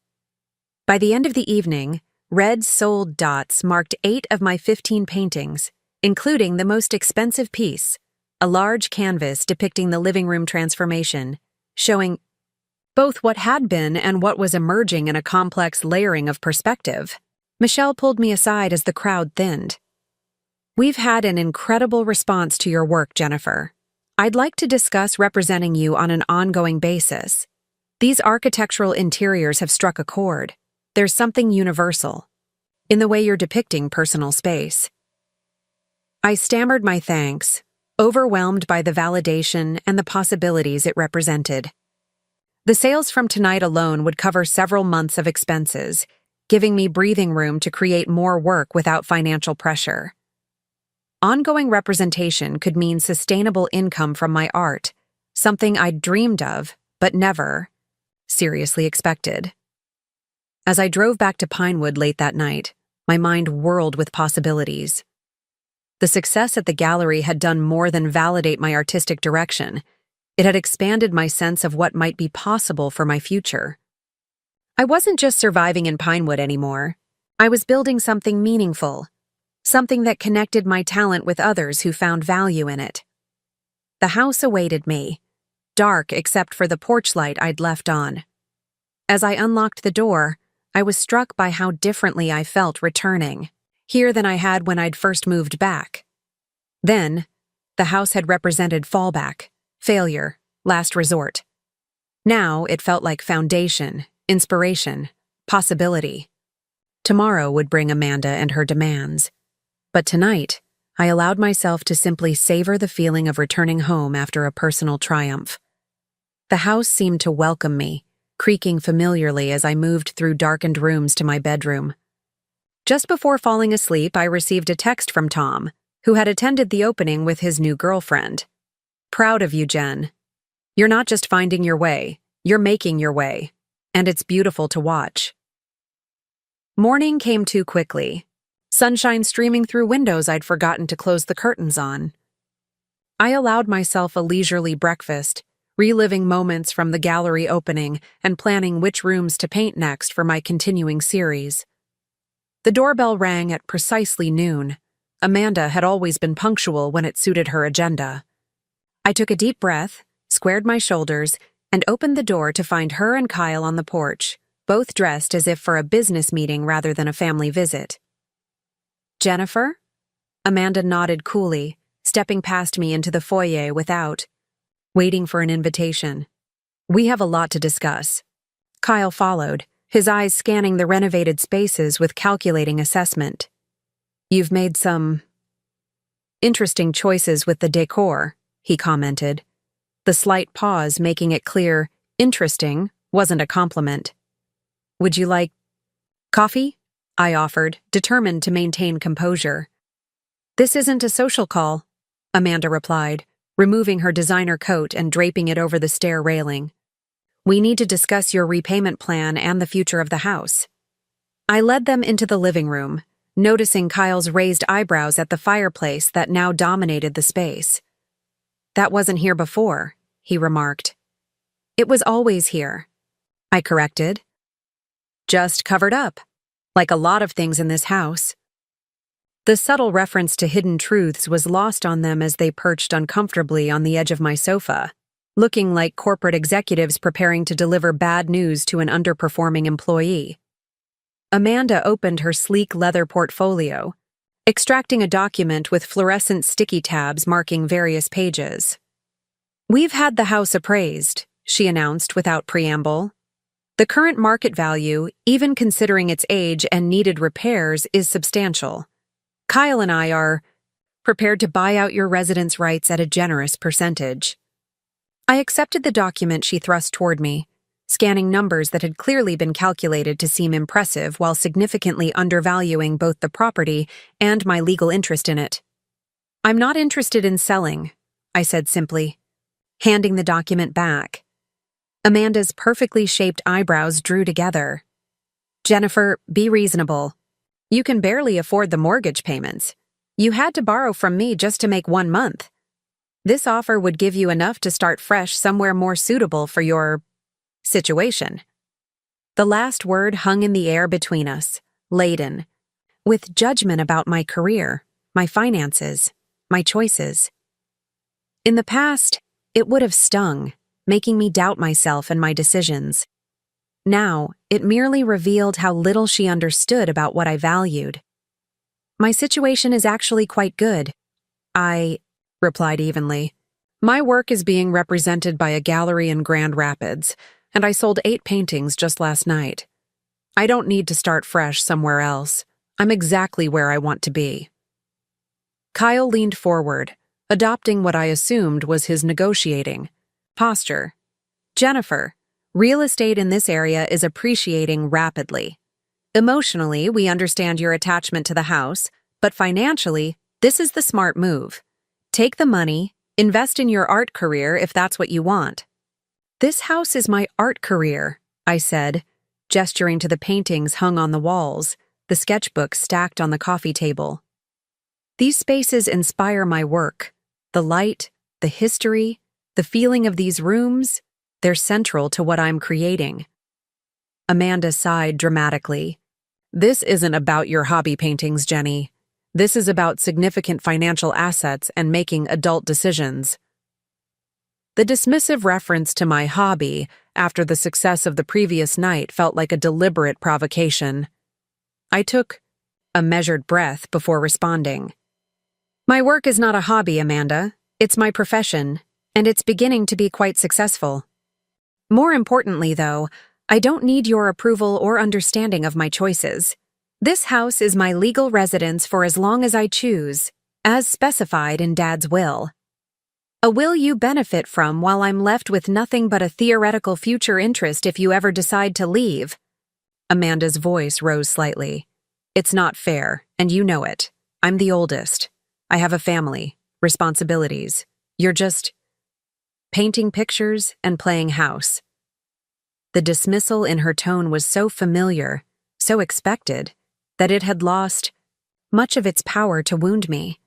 By the end of the evening, red sold dots marked 8 of my 15 paintings, including the most expensive piece, a large canvas depicting the living room transformation, showing both what had been and what was emerging in a complex layering of perspective. Michelle pulled me aside as the crowd thinned. "We've had an incredible response to your work, Jennifer. I'd like to discuss representing you on an ongoing basis. These architectural interiors have struck a chord. There's something universal in the way you're depicting personal space." I stammered my thanks, overwhelmed by the validation and the possibilities it represented. The sales from tonight alone would cover several months of expenses, giving me breathing room to create more work without financial pressure. Ongoing representation could mean sustainable income from my art, something I'd dreamed of, but never seriously expected. As I drove back to Pinewood late that night, my mind whirled with possibilities. The success at the gallery had done more than validate my artistic direction. It had expanded my sense of what might be possible for my future. I wasn't just surviving in Pinewood anymore. I was building something meaningful, something that connected my talent with others who found value in it. The house awaited me, dark except for the porch light I'd left on. As I unlocked the door, I was struck by how differently I felt returning here than I had when I'd first moved back. Then, the house had represented fallback, failure, last resort. Now it felt like foundation, inspiration, possibility. Tomorrow would bring Amanda and her demands. But tonight, I allowed myself to simply savor the feeling of returning home after a personal triumph. The house seemed to welcome me, creaking familiarly as I moved through darkened rooms to my bedroom. Just before falling asleep, I received a text from Tom, who had attended the opening with his new girlfriend. "Proud of you, Jen. You're not just finding your way, you're making your way, and it's beautiful to watch." Morning came too quickly, sunshine streaming through windows I'd forgotten to close the curtains on. I allowed myself a leisurely breakfast, reliving moments from the gallery opening and planning which rooms to paint next for my continuing series. The doorbell rang at precisely noon. Amanda had always been punctual when it suited her agenda. I took a deep breath, squared my shoulders, and opened the door to find her and Kyle on the porch, both dressed as if for a business meeting rather than a family visit. "Jennifer?" Amanda nodded coolly, stepping past me into the foyer without waiting for an invitation. "We have a lot to discuss." Kyle followed, his eyes scanning the renovated spaces with calculating assessment. "You've made some interesting choices with the decor," he commented. The slight pause making it clear interesting wasn't a compliment. "Would you like coffee?" I offered, determined to maintain composure. "This isn't a social call," Amanda replied, removing her designer coat and draping it over the stair railing. "We need to discuss your repayment plan and the future of the house." I led them into the living room, noticing Kyle's raised eyebrows at the fireplace that now dominated the space. "That wasn't here before," he remarked. "It was always here," I corrected. just covered up, like a lot of things in this house. The subtle reference to hidden truths was lost on them as they perched uncomfortably on the edge of my sofa, looking like corporate executives preparing to deliver bad news to an underperforming employee. Amanda opened her sleek leather portfolio, extracting a document with fluorescent sticky tabs marking various pages. "We've had the house appraised," she announced without preamble. "The current market value, even considering its age and needed repairs, is substantial. Kyle and I are prepared to buy out your residence rights at a generous percentage." I accepted the document she thrust toward me, scanning numbers that had clearly been calculated to seem impressive while significantly undervaluing both the property and my legal interest in it. "I'm not interested in selling," I said simply, handing the document back. Amanda's perfectly shaped eyebrows drew together. "Jennifer, be reasonable. You can barely afford the mortgage payments. You had to borrow from me just to make 1 month. This offer would give you enough to start fresh somewhere more suitable for your situation." The last word hung in the air between us, laden with judgment about my career, my finances, my choices. In the past, it would have stung, making me doubt myself and my decisions. Now, it merely revealed how little she understood about what I valued. "My situation is actually quite good," I replied evenly. "My work is being represented by a gallery in Grand Rapids, and I sold 8 paintings just last night. I don't need to start fresh somewhere else. I'm exactly where I want to be." Kyle leaned forward, adopting what I assumed was his negotiating posture. "Jennifer, real estate in this area is appreciating rapidly. Emotionally, we understand your attachment to the house, but financially, this is the smart move. Take the money, invest in your art career if that's what you want." "This house is my art career," I said, gesturing to the paintings hung on the walls, the sketchbook stacked on the coffee table. "These spaces inspire my work. The light, the history, the feeling of these rooms, they're central to what I'm creating." Amanda sighed dramatically. "This isn't about your hobby paintings, Jenny. This is about significant financial assets and making adult decisions." The dismissive reference to my hobby after the success of the previous night felt like a deliberate provocation. I took a measured breath before responding. "My work is not a hobby, Amanda. It's my profession, and it's beginning to be quite successful. More importantly, though, I don't need your approval or understanding of my choices. This house is my legal residence for as long as I choose, as specified in Dad's will. A will you benefit from while I'm left with nothing but a theoretical future interest if you ever decide to leave." Amanda's voice rose slightly. "It's not fair, and you know it. I'm the oldest. I have a family, responsibilities. You're just painting pictures and playing house." The dismissal in her tone was so familiar, so expected, that it had lost much of its power to wound me.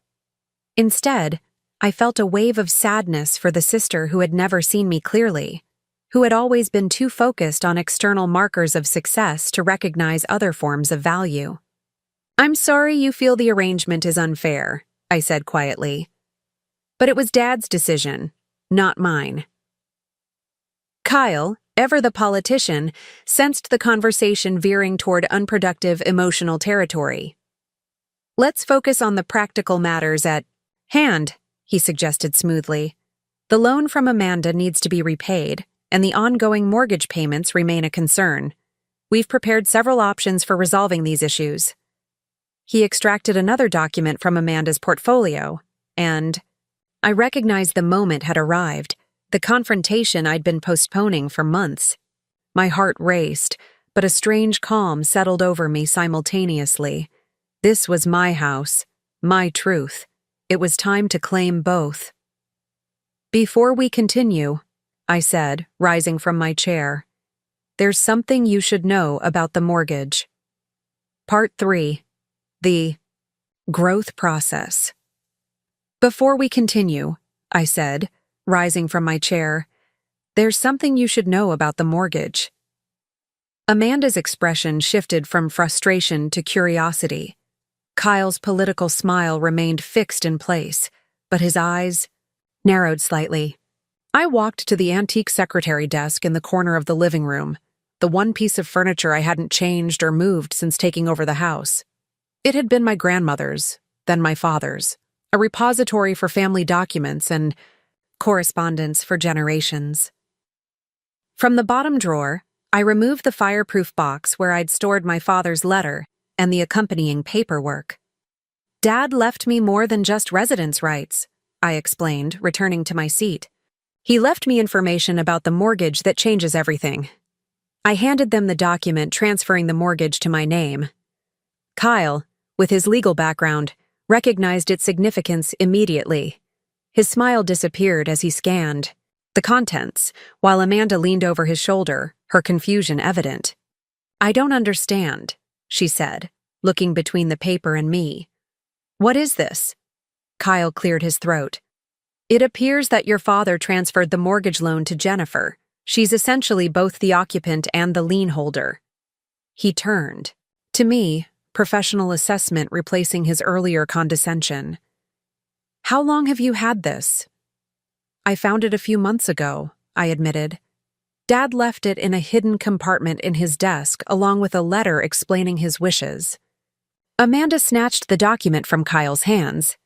Instead, I felt a wave of sadness for the sister who had never seen me clearly, who had always been too focused on external markers of success to recognize other forms of value. "I'm sorry you feel the arrangement is unfair," I said quietly. "But it was Dad's decision, not mine." Kyle, ever the politician, sensed the conversation veering toward unproductive emotional territory. "Let's focus on the practical matters at hand," he suggested smoothly. "The loan from Amanda needs to be repaid, and the ongoing mortgage payments remain a concern. We've prepared several options for resolving these issues." He extracted another document from Amanda's portfolio, and I recognized the moment had arrived, the confrontation I'd been postponing for months. My heart raced, but a strange calm settled over me simultaneously. This was my house, my truth. It was time to claim both. "Before we continue," I said, rising from my chair, "there's something you should know about the mortgage." Part 3. The growth process. "Before we continue," I said, rising from my chair, "there's something you should know about the mortgage." Amanda's expression shifted from frustration to curiosity. Kyle's political smile remained fixed in place, but his eyes narrowed slightly. I walked to the antique secretary desk in the corner of the living room, the one piece of furniture I hadn't changed or moved since taking over the house. It had been my grandmother's, then my father's, a repository for family documents and correspondence for generations. From the bottom drawer, I removed the fireproof box where I'd stored my father's letter and the accompanying paperwork. Dad left me more than just residence rights, I explained, returning to my seat. He left me information about the mortgage that changes everything. I handed them the document transferring the mortgage to my name. Kyle, with his legal background, recognized its significance immediately. His smile disappeared as he scanned the contents, while Amanda leaned over his shoulder, her confusion evident. "I don't understand," she said, looking between the paper and me. "What is this?" Kyle cleared his throat. "It appears that your father transferred the mortgage loan to Jennifer. She's essentially both the occupant and the lien holder." He turned. To me, professional assessment replacing his earlier condescension. "How long have you had this?" "I found it a few months ago," I admitted. Dad left it in a hidden compartment in his desk along with a letter explaining his wishes. Amanda snatched the document from Kyle's hands.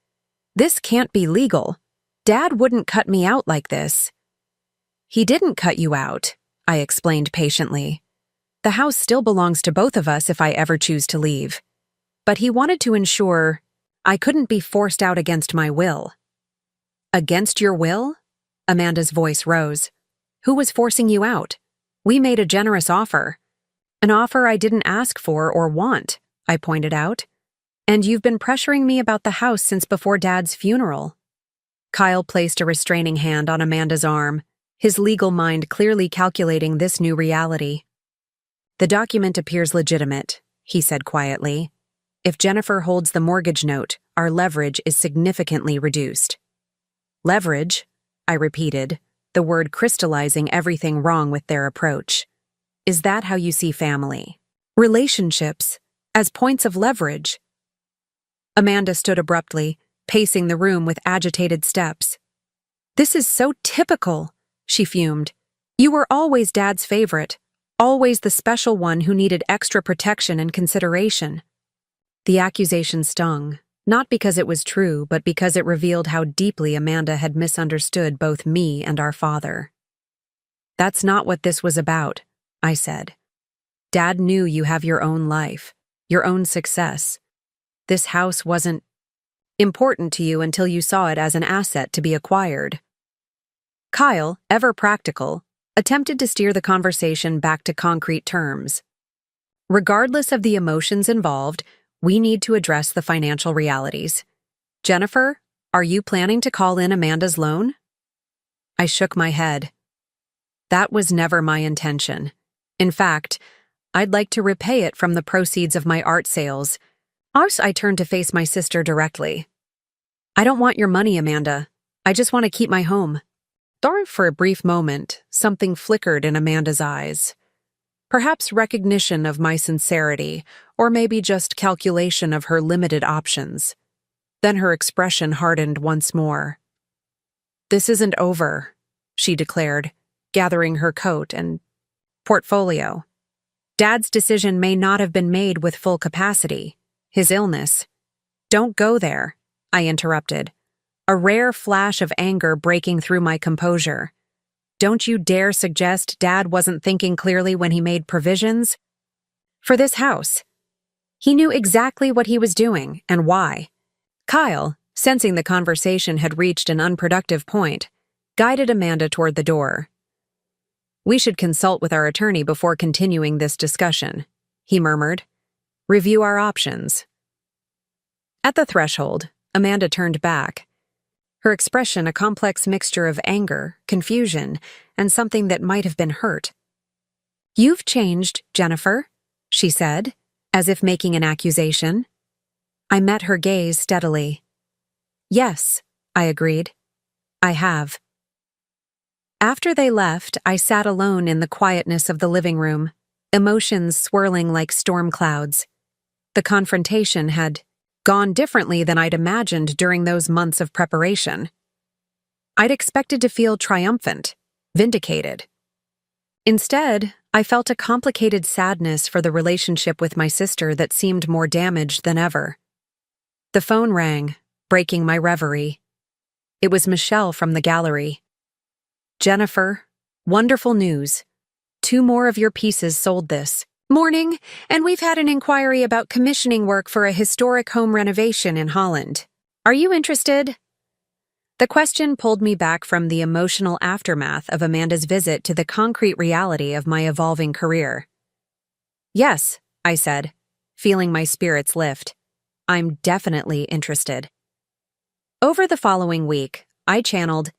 "This can't be legal. Dad wouldn't cut me out like this." "He didn't cut you out," I explained patiently. "The house still belongs to both of us if I ever choose to leave. But he wanted to ensure I couldn't be forced out against my will." "Against your will?" Amanda's voice rose. "Who was forcing you out? We made a generous offer." "An offer I didn't ask for or want," I pointed out. "And you've been pressuring me about the house since before Dad's funeral." Kyle placed a restraining hand on Amanda's arm, his legal mind clearly calculating this new reality. "The document appears legitimate," he said quietly. "If Jennifer holds the mortgage note, our leverage is significantly reduced." "Leverage?" I repeated, the word crystallizing everything wrong with their approach. "Is that how you see family? Relationships as points of leverage?" Amanda stood abruptly, pacing the room with agitated steps. "This is so typical," she fumed. "You were always Dad's favorite, always the special one who needed extra protection and consideration." The accusation stung, not because it was true, but because it revealed how deeply Amanda had misunderstood both me and our father. "That's not what this was about," I said. "Dad knew you have your own life, your own success. This house wasn't important to you until you saw it as an asset to be acquired." Kyle, ever practical, attempted to steer the conversation back to concrete terms. "Regardless of the emotions involved, we need to address the financial realities. Jennifer, are you planning to call in Amanda's loan?" I shook my head. "That was never my intention. In fact, I'd like to repay it from the proceeds of my art sales." I turned to face my sister directly. "I don't want your money, Amanda. I just want to keep my home." For a brief moment, something flickered in Amanda's eyes. Perhaps recognition of my sincerity, or maybe just calculation of her limited options. Then her expression hardened once more. "This isn't over," she declared, gathering her coat and portfolio. "Dad's decision may not have been made with full capacity. His illness." "Don't go there," I interrupted, a rare flash of anger breaking through my composure. "Don't you dare suggest Dad wasn't thinking clearly when he made provisions for this house. He knew exactly what he was doing and why." Kyle, sensing the conversation had reached an unproductive point, guided Amanda toward the door. "We should consult with our attorney before continuing this discussion," he murmured. "Review our options." At the threshold, Amanda turned back, her expression a complex mixture of anger, confusion, and something that might have been hurt. "You've changed, Jennifer," she said, as if making an accusation. I met her gaze steadily. "Yes," I agreed. "I have." After they left, I sat alone in the quietness of the living room, emotions swirling like storm clouds. The confrontation had gone differently than I'd imagined during those months of preparation. I'd expected to feel triumphant, vindicated. Instead, I felt a complicated sadness for the relationship with my sister that seemed more damaged than ever. The phone rang, breaking my reverie. It was Michelle from the gallery. "Jennifer, wonderful news. 2 more of your pieces sold this morning, and we've had an inquiry about commissioning work for a historic home renovation in Holland. Are you interested?" The question pulled me back from the emotional aftermath of Amanda's visit to the concrete reality of my evolving career. "Yes," I said, feeling my spirits lift. "I'm definitely interested." Over the following week, I channeled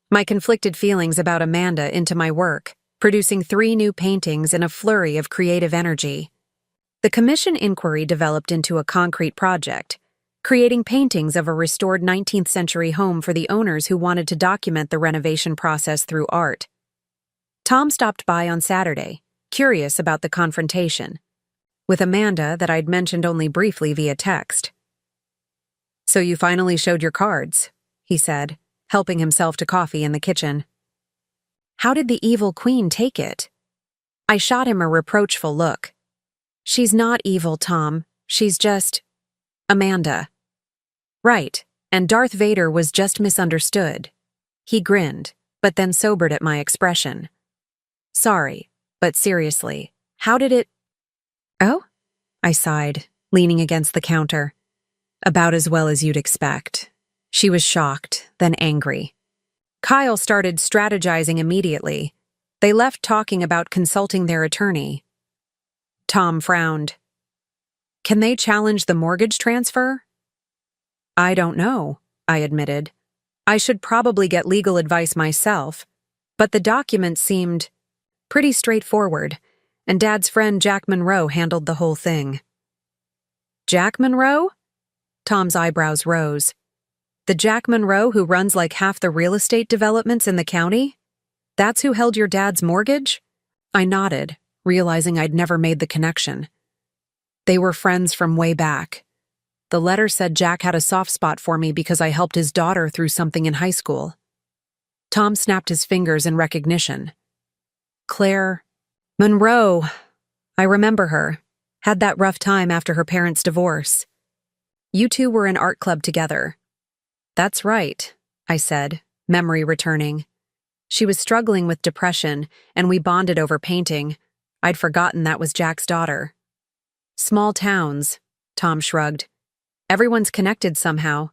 my conflicted feelings about Amanda into my work, producing 3 new paintings in a flurry of creative energy. The commission inquiry developed into a concrete project, creating paintings of a restored 19th century home for the owners who wanted to document the renovation process through art. Tom stopped by on Saturday, curious about the confrontation with Amanda that I'd mentioned only briefly via text. "So you finally showed your cards," he said, helping himself to coffee in the kitchen. "How did the evil queen take it?" I shot him a reproachful look. "She's not evil, Tom. She's just Amanda." "Right, and Darth Vader was just misunderstood." He grinned, but then sobered at my expression. "Sorry, but seriously, how did it—" "Oh?" I sighed, leaning against the counter. "About as well as you'd expect." She was shocked, then angry. Kyle started strategizing immediately. They left talking about consulting their attorney. Tom frowned. "Can they challenge the mortgage transfer?" "I don't know," I admitted. "I should probably get legal advice myself, but the document seemed pretty straightforward, and Dad's friend Jack Monroe handled the whole thing." "Jack Monroe?" Tom's eyebrows rose. "The Jack Monroe who runs like half the real estate developments in the county? That's who held your dad's mortgage?" I nodded, realizing I'd never made the connection. "They were friends from way back. The letter said Jack had a soft spot for me because I helped his daughter through something in high school." Tom snapped his fingers in recognition. "Claire Monroe. I remember her. Had that rough time after her parents' divorce. You two were in art club together." "That's right," I said, memory returning. "She was struggling with depression, and we bonded over painting. I'd forgotten that was Jack's daughter." "Small towns," Tom shrugged. "Everyone's connected somehow."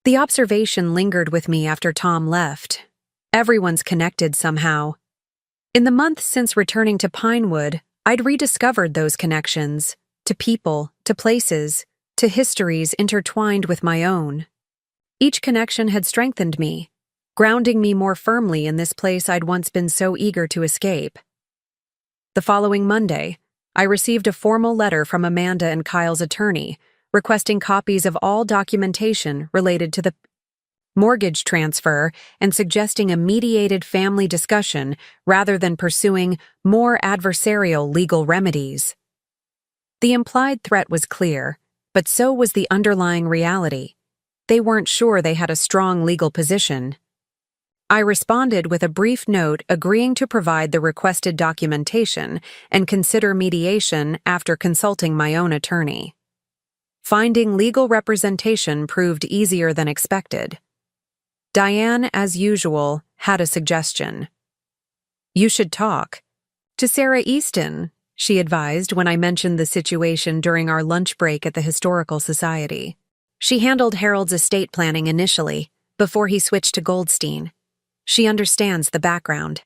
The observation lingered with me after Tom left. Everyone's connected somehow. In the months since returning to Pinewood, I'd rediscovered those connections, to people, to places, to histories intertwined with my own. Each connection had strengthened me, grounding me more firmly in this place I'd once been so eager to escape. The following Monday, I received a formal letter from Amanda and Kyle's attorney, requesting copies of all documentation related to the mortgage transfer and suggesting a mediated family discussion rather than pursuing more adversarial legal remedies. The implied threat was clear, but so was the underlying reality. They weren't sure they had a strong legal position. I responded with a brief note agreeing to provide the requested documentation and consider mediation after consulting my own attorney. Finding legal representation proved easier than expected. Diane, as usual, had a suggestion. "You should talk to Sarah Easton," she advised when I mentioned the situation during our lunch break at the Historical Society. "She handled Harold's estate planning initially, before he switched to Goldstein. She understands the background."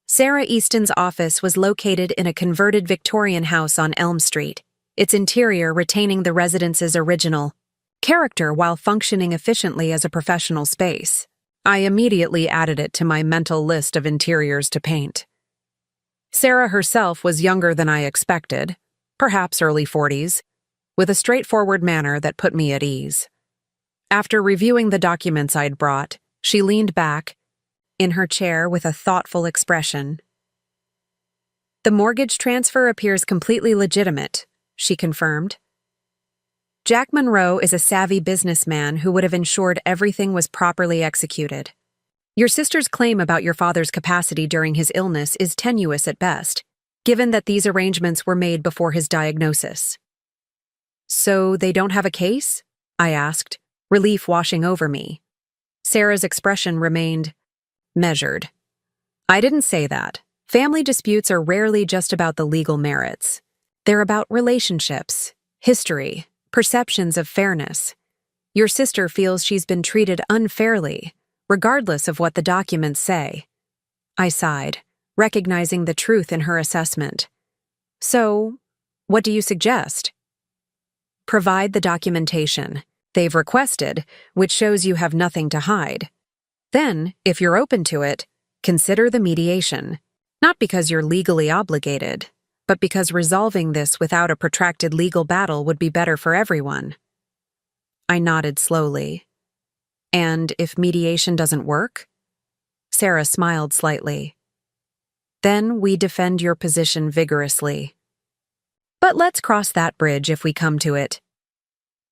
Sarah Easton's office was located in a converted Victorian house on Elm Street, its interior retaining the residence's original character while functioning efficiently as a professional space. I immediately added it to my mental list of interiors to paint. Sarah herself was younger than I expected, perhaps early 40s, with a straightforward manner that put me at ease. After reviewing the documents I'd brought, she leaned back in her chair with a thoughtful expression. The mortgage transfer appears completely legitimate, she confirmed. Jack Monroe is a savvy businessman who would have ensured everything was properly executed. Your sister's claim about your father's capacity during his illness is tenuous at best, given that these arrangements were made before his diagnosis. So they don't have a case? I asked, relief washing over me. Sarah's expression remained measured. I didn't say that. Family disputes are rarely just about the legal merits. They're about relationships, history, perceptions of fairness. Your sister feels she's been treated unfairly, regardless of what the documents say. I sighed, recognizing the truth in her assessment. So, what do you suggest? Provide the documentation they've requested, which shows you have nothing to hide. Then, if you're open to it, consider the mediation. Not because you're legally obligated, but because resolving this without a protracted legal battle would be better for everyone. I nodded slowly. And if mediation doesn't work? Sarah smiled slightly. Then we defend your position vigorously. But let's cross that bridge if we come to it.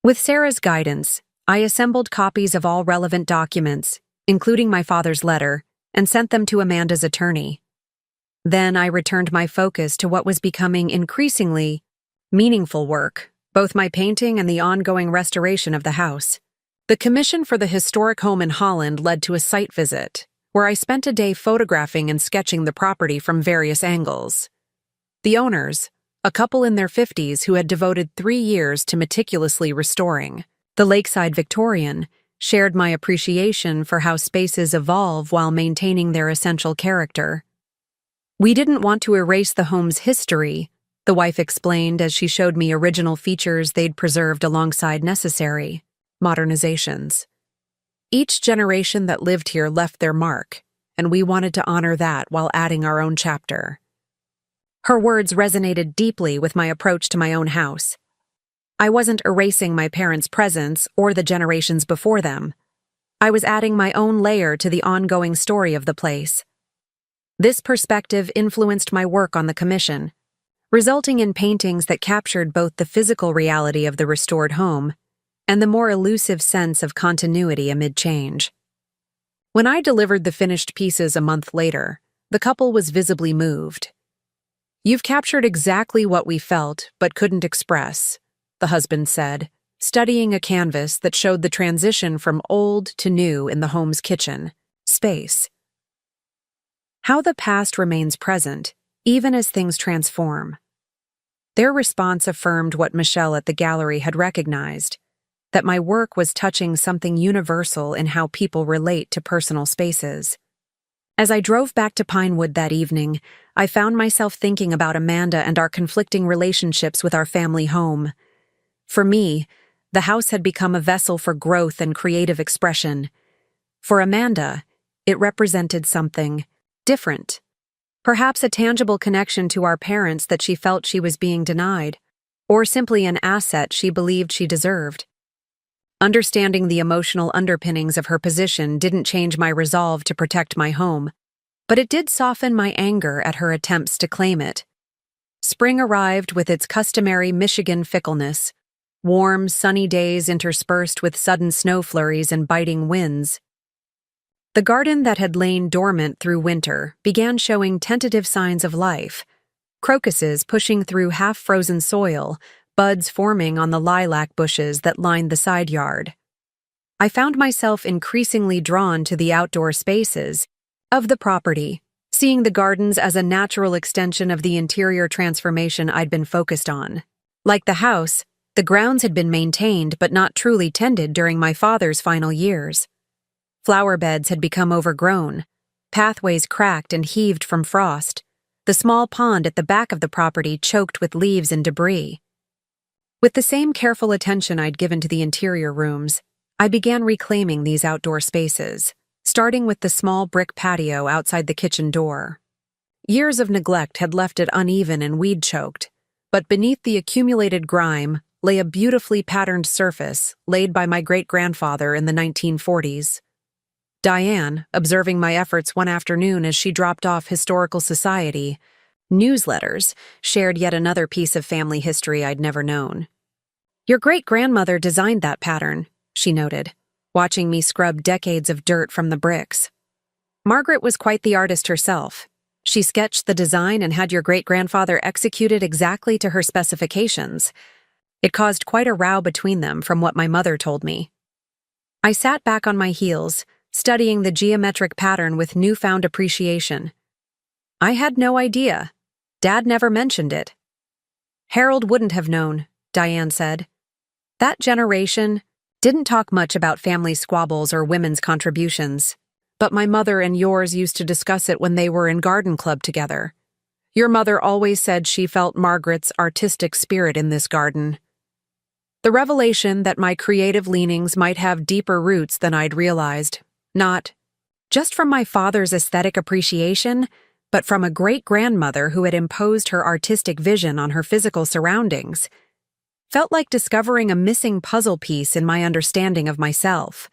With Sarah's guidance, I assembled copies of all relevant documents, including my father's letter, and sent them to Amanda's attorney. Then I returned my focus to what was becoming increasingly meaningful work, both my painting and the ongoing restoration of the house. The commission for the historic home in Holland led to a site visit, where I spent a day photographing and sketching the property from various angles. The owners, a couple in their 50s who had devoted 3 years to meticulously restoring the lakeside Victorian, shared my appreciation for how spaces evolve while maintaining their essential character. We didn't want to erase the home's history, the wife explained as she showed me original features they'd preserved alongside necessary modernizations. Each generation that lived here left their mark, and we wanted to honor that while adding our own chapter. Her words resonated deeply with my approach to my own house. I wasn't erasing my parents' presence or the generations before them. I was adding my own layer to the ongoing story of the place. This perspective influenced my work on the commission, resulting in paintings that captured both the physical reality of the restored home and the more elusive sense of continuity amid change. When I delivered the finished pieces a month later, the couple was visibly moved. "You've captured exactly what we felt but couldn't express," the husband said, studying a canvas that showed the transition from old to new in the home's kitchen space. How the past remains present, even as things transform. Their response affirmed what Michelle at the gallery had recognized, that my work was touching something universal in how people relate to personal spaces. As I drove back to Pinewood that evening, I found myself thinking about Amanda and our conflicting relationships with our family home. For me, the house had become a vessel for growth and creative expression. For Amanda, it represented something different. Perhaps a tangible connection to our parents that she felt she was being denied, or simply an asset she believed she deserved. Understanding the emotional underpinnings of her position didn't change my resolve to protect my home, but it did soften my anger at her attempts to claim it. Spring arrived with its customary Michigan fickleness, warm, sunny days interspersed with sudden snow flurries and biting winds. The garden that had lain dormant through winter began showing tentative signs of life, crocuses pushing through half-frozen soil, buds forming on the lilac bushes that lined the side yard. I found myself increasingly drawn to the outdoor spaces of the property, seeing the gardens as a natural extension of the interior transformation I'd been focused on. Like the house, the grounds had been maintained but not truly tended during my father's final years. Flower beds had become overgrown, pathways cracked and heaved from frost, the small pond at the back of the property choked with leaves and debris. With the same careful attention I'd given to the interior rooms, I began reclaiming these outdoor spaces, starting with the small brick patio outside the kitchen door. Years of neglect had left it uneven and weed-choked, but beneath the accumulated grime lay a beautifully patterned surface laid by my great-grandfather in the 1940s. Diane, observing my efforts one afternoon as she dropped off Historical Society, Newsletters shared yet another piece of family history I'd never known. "Your great-grandmother designed that pattern," she noted, watching me scrub decades of dirt from the bricks. "Margaret was quite the artist herself. She sketched the design and had your great-grandfather execute it exactly to her specifications. It caused quite a row between them, from what my mother told me." I sat back on my heels, studying the geometric pattern with newfound appreciation. I had no idea. Dad never mentioned it. "Harold wouldn't have known," Diane said. "That generation didn't talk much about family squabbles or women's contributions. But my mother and yours used to discuss it when they were in garden club together. Your mother always said she felt Margaret's artistic spirit in this garden. The revelation that my creative leanings might have deeper roots than I'd realized, not just from my father's aesthetic appreciation, but from a great-grandmother who had imposed her artistic vision on her physical surroundings, felt like discovering a missing puzzle piece in my understanding of myself.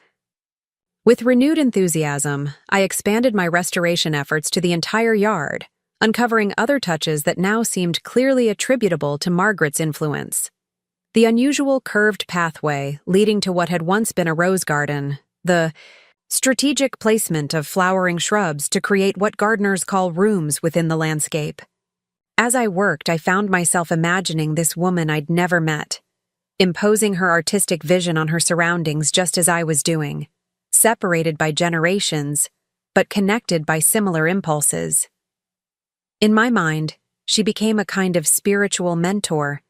With renewed enthusiasm, I expanded my restoration efforts to the entire yard, uncovering other touches that now seemed clearly attributable to Margaret's influence. The unusual curved pathway leading to what had once been a rose garden, the strategic placement of flowering shrubs to create what gardeners call rooms within the landscape. As I worked, I found myself imagining this woman I'd never met, imposing her artistic vision on her surroundings just as I was doing, separated by generations, but connected by similar impulses. In my mind, she became a kind of spiritual mentor,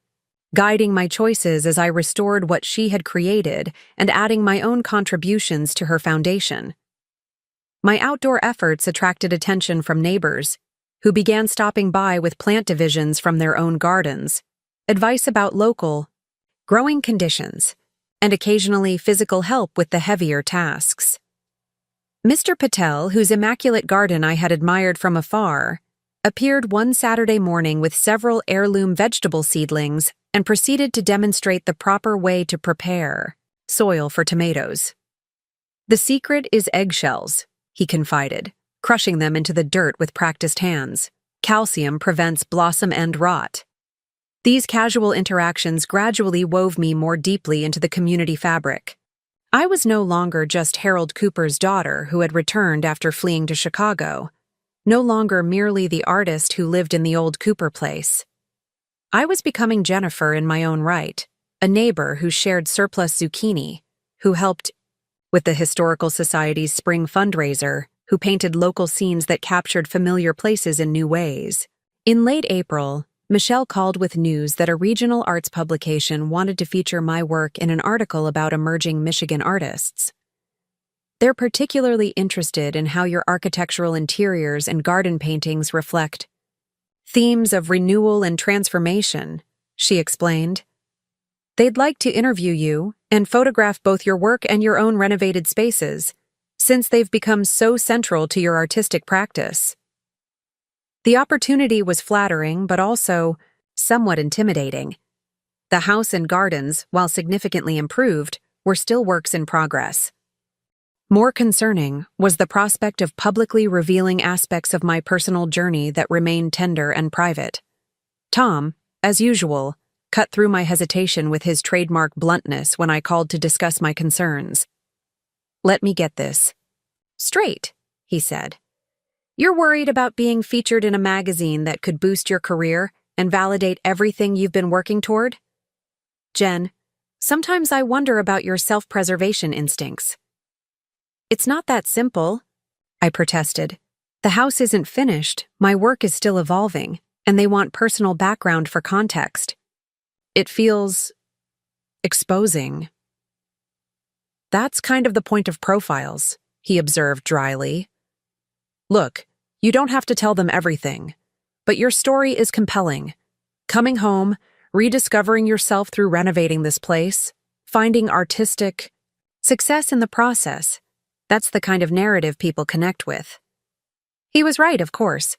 guiding my choices as I restored what she had created and adding my own contributions to her foundation. My outdoor efforts attracted attention from neighbors, who began stopping by with plant divisions from their own gardens, advice about local growing conditions, and occasionally physical help with the heavier tasks. Mr. Patel, whose immaculate garden I had admired from afar, appeared one Saturday morning with several heirloom vegetable seedlings and proceeded to demonstrate the proper way to prepare soil for tomatoes. "The secret is eggshells," he confided, crushing them into the dirt with practiced hands. "Calcium prevents blossom end rot." These casual interactions gradually wove me more deeply into the community fabric. I was no longer just Harold Cooper's daughter who had returned after fleeing to Chicago, no longer merely the artist who lived in the old Cooper place. I was becoming Jennifer in my own right, a neighbor who shared surplus zucchini, who helped with the Historical Society's spring fundraiser, who painted local scenes that captured familiar places in new ways. In late April, Michelle called with news that a regional arts publication wanted to feature my work in an article about emerging Michigan artists. "They're particularly interested in how your architectural interiors and garden paintings reflect themes of renewal and transformation," she explained. "They'd like to interview you and photograph both your work and your own renovated spaces, since they've become so central to your artistic practice." The opportunity was flattering, but also somewhat intimidating. The house and gardens, while significantly improved, were still works in progress. More concerning was the prospect of publicly revealing aspects of my personal journey that remained tender and private. Tom, as usual, cut through my hesitation with his trademark bluntness when I called to discuss my concerns. "Let me get this straight," he said. "You're worried about being featured in a magazine that could boost your career and validate everything you've been working toward? Jen, sometimes I wonder about your self-preservation instincts." "It's not that simple," I protested. "The house isn't finished, my work is still evolving, and they want personal background for context. It feels exposing." "That's kind of the point of profiles," he observed dryly. "Look, you don't have to tell them everything, but your story is compelling. Coming home, rediscovering yourself through renovating this place, finding artistic success in the process. That's the kind of narrative people connect with." He was right, of course.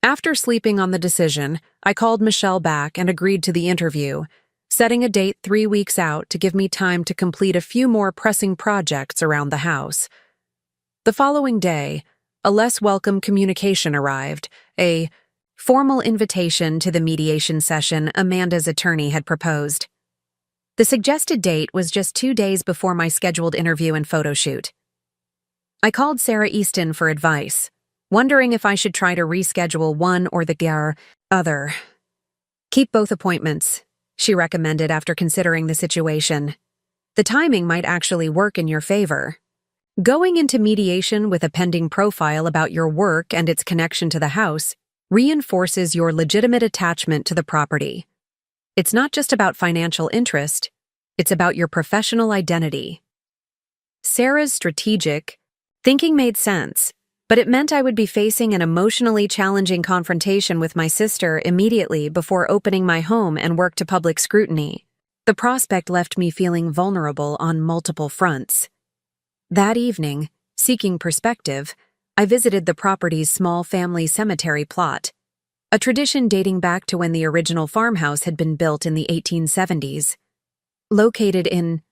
After sleeping on the decision, I called Michelle back and agreed to the interview, setting a date 3 weeks out to give me time to complete a few more pressing projects around the house. The following day, a less welcome communication arrived, a formal invitation to the mediation session Amanda's attorney had proposed. The suggested date was just 2 days before my scheduled interview and photo shoot. I called Sarah Easton for advice, wondering if I should try to reschedule one or the other. Keep both appointments, she recommended after considering the situation. The timing might actually work in your favor. Going into mediation with a pending profile about your work and its connection to the house reinforces your legitimate attachment to the property. It's not just about financial interest, it's about your professional identity. Sarah's strategic thinking made sense, but it meant I would be facing an emotionally challenging confrontation with my sister immediately before opening my home and work to public scrutiny. The prospect left me feeling vulnerable on multiple fronts. That evening, seeking perspective, I visited the property's small family cemetery plot, a tradition dating back to when the original farmhouse had been built in the 1870s. Located in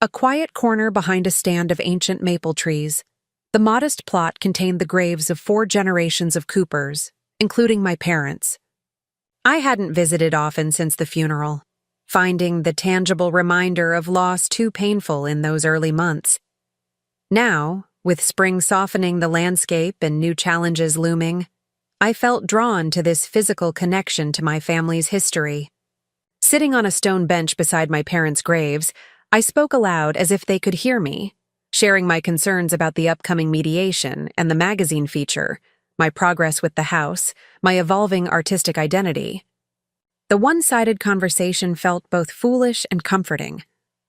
a quiet corner behind a stand of ancient maple trees, the modest plot contained the graves of 4 generations of Coopers, including my parents. I hadn't visited often since the funeral, finding the tangible reminder of loss too painful in those early months. Now, with spring softening the landscape and new challenges looming, I felt drawn to this physical connection to my family's history. Sitting on a stone bench beside my parents' graves, I spoke aloud as if they could hear me, sharing my concerns about the upcoming mediation and the magazine feature, my progress with the house, my evolving artistic identity. The one-sided conversation felt both foolish and comforting,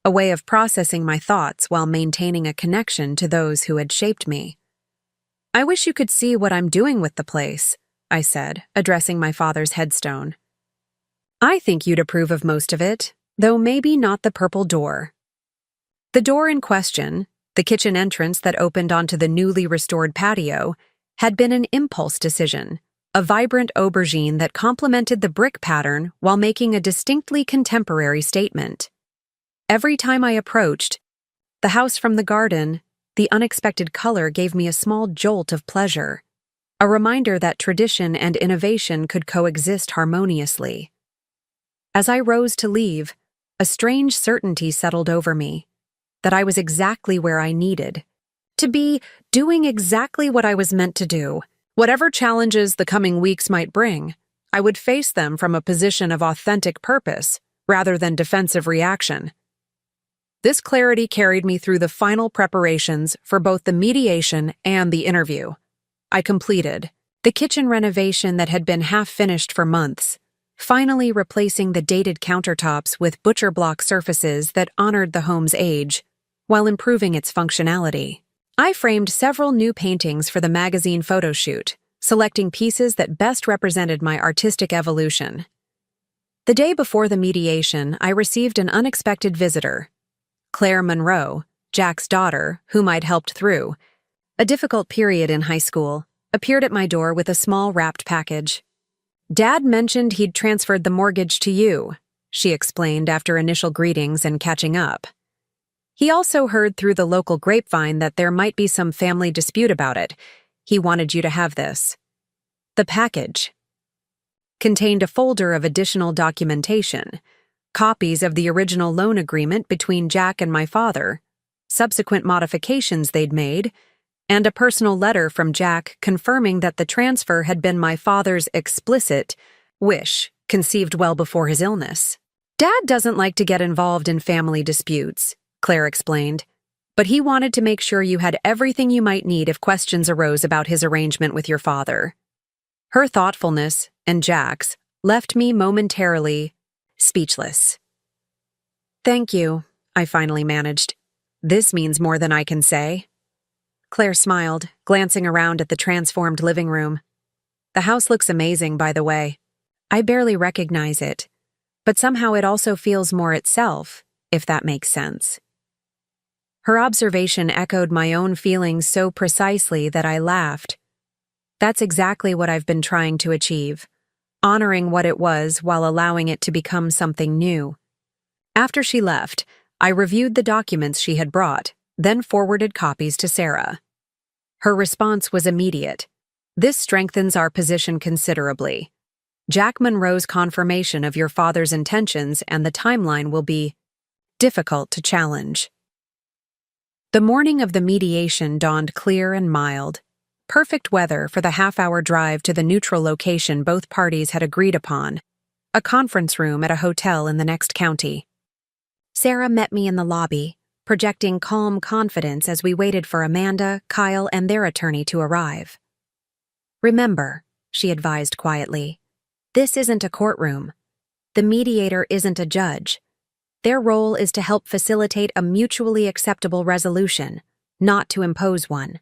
a way of processing my thoughts while maintaining a connection to those who had shaped me. "I wish you could see what I'm doing with the place," I said, addressing my father's headstone. "I think you'd approve of most of it, though maybe not the purple door." The door in question, the kitchen entrance that opened onto the newly restored patio, had been an impulse decision, a vibrant aubergine that complemented the brick pattern while making a distinctly contemporary statement. Every time I approached the house from the garden, the unexpected color gave me a small jolt of pleasure, a reminder that tradition and innovation could coexist harmoniously. As I rose to leave, a strange certainty settled over me, that I was exactly where I needed to be, doing exactly what I was meant to do. Whatever challenges the coming weeks might bring, I would face them from a position of authentic purpose rather than defensive reaction. This clarity carried me through the final preparations for both the mediation and the interview. I completed the kitchen renovation that had been half-finished for months, finally replacing the dated countertops with butcher block surfaces that honored the home's age, while improving its functionality. I framed several new paintings for the magazine photo shoot, selecting pieces that best represented my artistic evolution. The day before the mediation, I received an unexpected visitor. Claire Monroe, Jack's daughter, whom I'd helped through a difficult period in high school, appeared at my door with a small wrapped package. "Dad mentioned he'd transferred the mortgage to you," she explained after initial greetings and catching up. "He also heard through the local grapevine that there might be some family dispute about it. He wanted you to have this." The package contained a folder of additional documentation, copies of the original loan agreement between Jack and my father, subsequent modifications they'd made, and a personal letter from Jack confirming that the transfer had been my father's explicit wish, conceived well before his illness. "Dad doesn't like to get involved in family disputes," Claire explained, "but he wanted to make sure you had everything you might need if questions arose about his arrangement with your father." Her thoughtfulness, and Jack's, left me momentarily speechless. "Thank you," I finally managed. "This means more than I can say." Claire smiled, glancing around at the transformed living room. "The house looks amazing, by the way. I barely recognize it, but somehow it also feels more itself, if that makes sense." Her observation echoed my own feelings so precisely that I laughed. That's exactly what I've been trying to achieve, honoring what it was while allowing it to become something new. After she left, I reviewed the documents she had brought, then forwarded copies to Sarah. Her response was immediate. This strengthens our position considerably. Jack Monroe's confirmation of your father's intentions and the timeline will be difficult to challenge. The morning of the mediation dawned clear and mild. Perfect weather for the half-hour drive to the neutral location both parties had agreed upon, a conference room at a hotel in the next county. Sarah met me in the lobby, projecting calm confidence as we waited for Amanda, Kyle, and their attorney to arrive. "Remember," she advised quietly, "this isn't a courtroom. The mediator isn't a judge. Their role is to help facilitate a mutually acceptable resolution, not to impose one.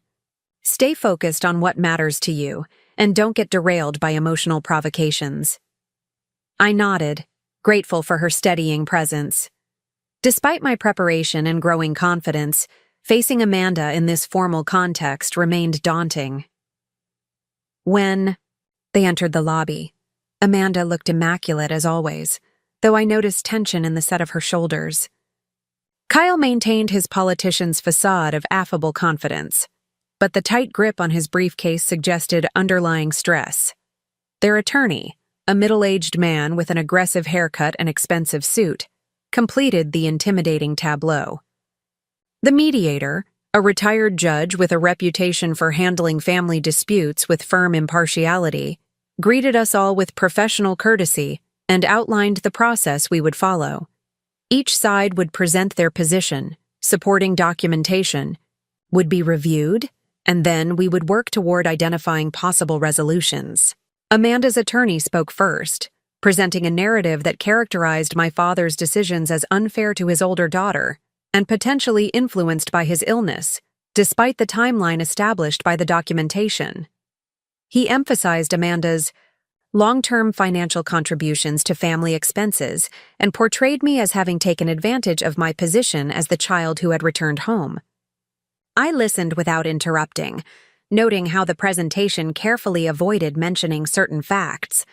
Stay focused on what matters to you, and don't get derailed by emotional provocations." I nodded, grateful for her steadying presence. Despite my preparation and growing confidence, facing Amanda in this formal context remained daunting. When they entered the lobby, Amanda looked immaculate as always, though I noticed tension in the set of her shoulders. Kyle maintained his politician's facade of affable confidence, but the tight grip on his briefcase suggested underlying stress. Their attorney, a middle-aged man with an aggressive haircut and expensive suit, completed the intimidating tableau. The mediator, a retired judge with a reputation for handling family disputes with firm impartiality, greeted us all with professional courtesy and outlined the process we would follow. Each side would present their position, supporting documentation, would be reviewed, and then we would work toward identifying possible resolutions. Amanda's attorney spoke first, presenting a narrative that characterized my father's decisions as unfair to his older daughter and potentially influenced by his illness, despite the timeline established by the documentation. He emphasized Amanda's long-term financial contributions to family expenses and portrayed me as having taken advantage of my position as the child who had returned home. I listened without interrupting, noting how the presentation carefully avoided mentioning certain facts: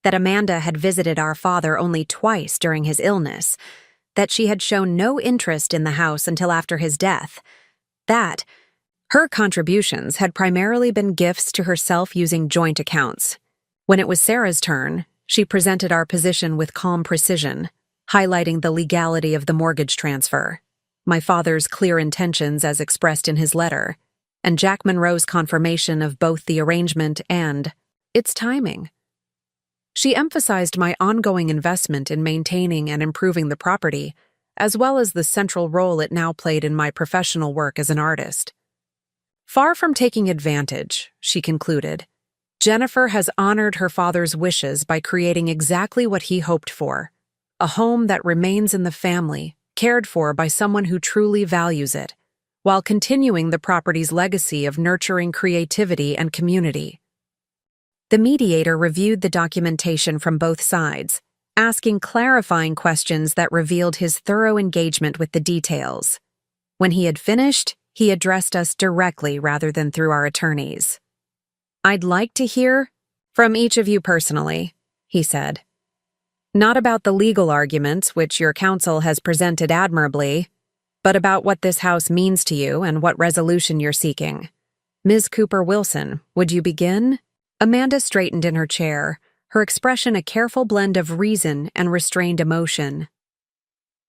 that Amanda had visited our father only twice during his illness, that she had shown no interest in the house until after his death, that her contributions had primarily been gifts to herself using joint accounts. When it was Sarah's turn, she presented our position with calm precision, highlighting the legality of the mortgage transfer, my father's clear intentions as expressed in his letter, and Jack Monroe's confirmation of both the arrangement and its timing. She emphasized my ongoing investment in maintaining and improving the property, as well as the central role it now played in my professional work as an artist. Far from taking advantage, she concluded, Jennifer has honored her father's wishes by creating exactly what he hoped for: a home that remains in the family, cared for by someone who truly values it, while continuing the property's legacy of nurturing creativity and community. The mediator reviewed the documentation from both sides, asking clarifying questions that revealed his thorough engagement with the details. When he had finished, he addressed us directly rather than through our attorneys. "I'd like to hear from each of you personally," he said. "Not about the legal arguments, which your counsel has presented admirably, but about what this house means to you and what resolution you're seeking. Ms. Cooper-Wilson, would you begin?" Amanda straightened in her chair, her expression a careful blend of reason and restrained emotion.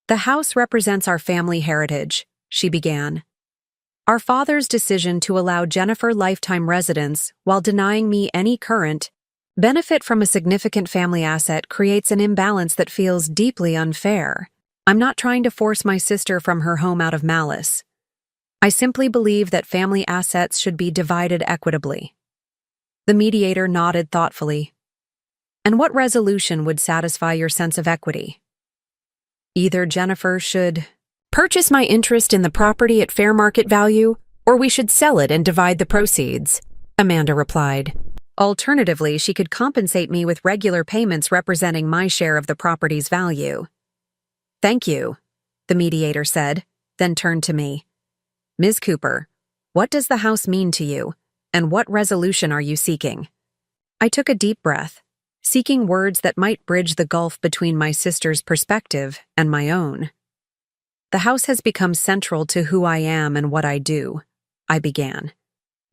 "The house represents our family heritage," she began. "Our father's decision to allow Jennifer lifetime residence while denying me any current benefit from a significant family asset creates an imbalance that feels deeply unfair. I'm not trying to force my sister from her home out of malice. I simply believe that family assets should be divided equitably." The mediator nodded thoughtfully. "And what resolution would satisfy your sense of equity?" "Either Jennifer should purchase my interest in the property at fair market value, or we should sell it and divide the proceeds," Amanda replied. "Alternatively, she could compensate me with regular payments representing my share of the property's value." "Thank you," the mediator said, then turned to me. "Ms. Cooper, what does the house mean to you, and what resolution are you seeking?" I took a deep breath, seeking words that might bridge the gulf between my sister's perspective and my own. "The house has become central to who I am and what I do," I began.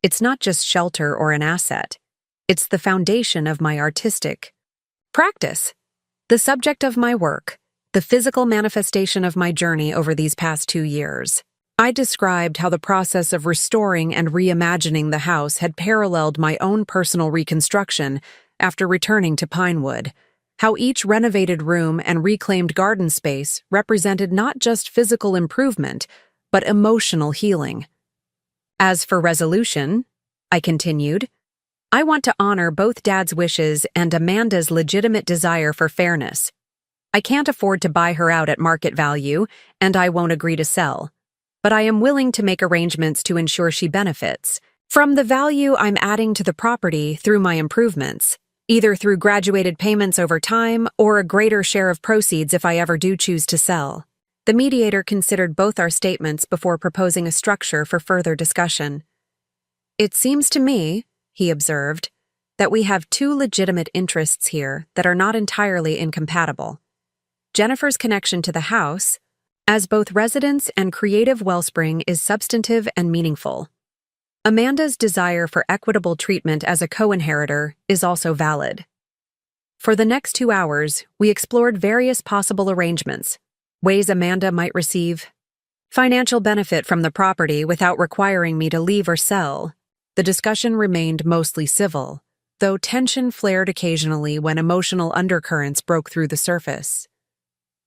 It's not just shelter or an asset. It's the foundation of my artistic practice, the subject of my work, the physical manifestation of my journey over these past 2 years. I described how the process of restoring and reimagining the house had paralleled my own personal reconstruction after returning to Pinewood, how each renovated room and reclaimed garden space represented not just physical improvement, but emotional healing. As for resolution, I continued, I want to honor both Dad's wishes and Amanda's legitimate desire for fairness. I can't afford to buy her out at market value, and I won't agree to sell. But I am willing to make arrangements to ensure she benefits from the value I'm adding to the property through my improvements, either through graduated payments over time or a greater share of proceeds if I ever do choose to sell. The mediator considered both our statements before proposing a structure for further discussion. It seems to me, he observed, that we have two legitimate interests here that are not entirely incompatible. Jennifer's connection to the house, as both residence and creative wellspring, is substantive and meaningful. Amanda's desire for equitable treatment as a co-inheritor is also valid. For the next 2 hours, we explored various possible arrangements, ways Amanda might receive financial benefit from the property without requiring me to leave or sell. The discussion remained mostly civil, though tension flared occasionally when emotional undercurrents broke through the surface.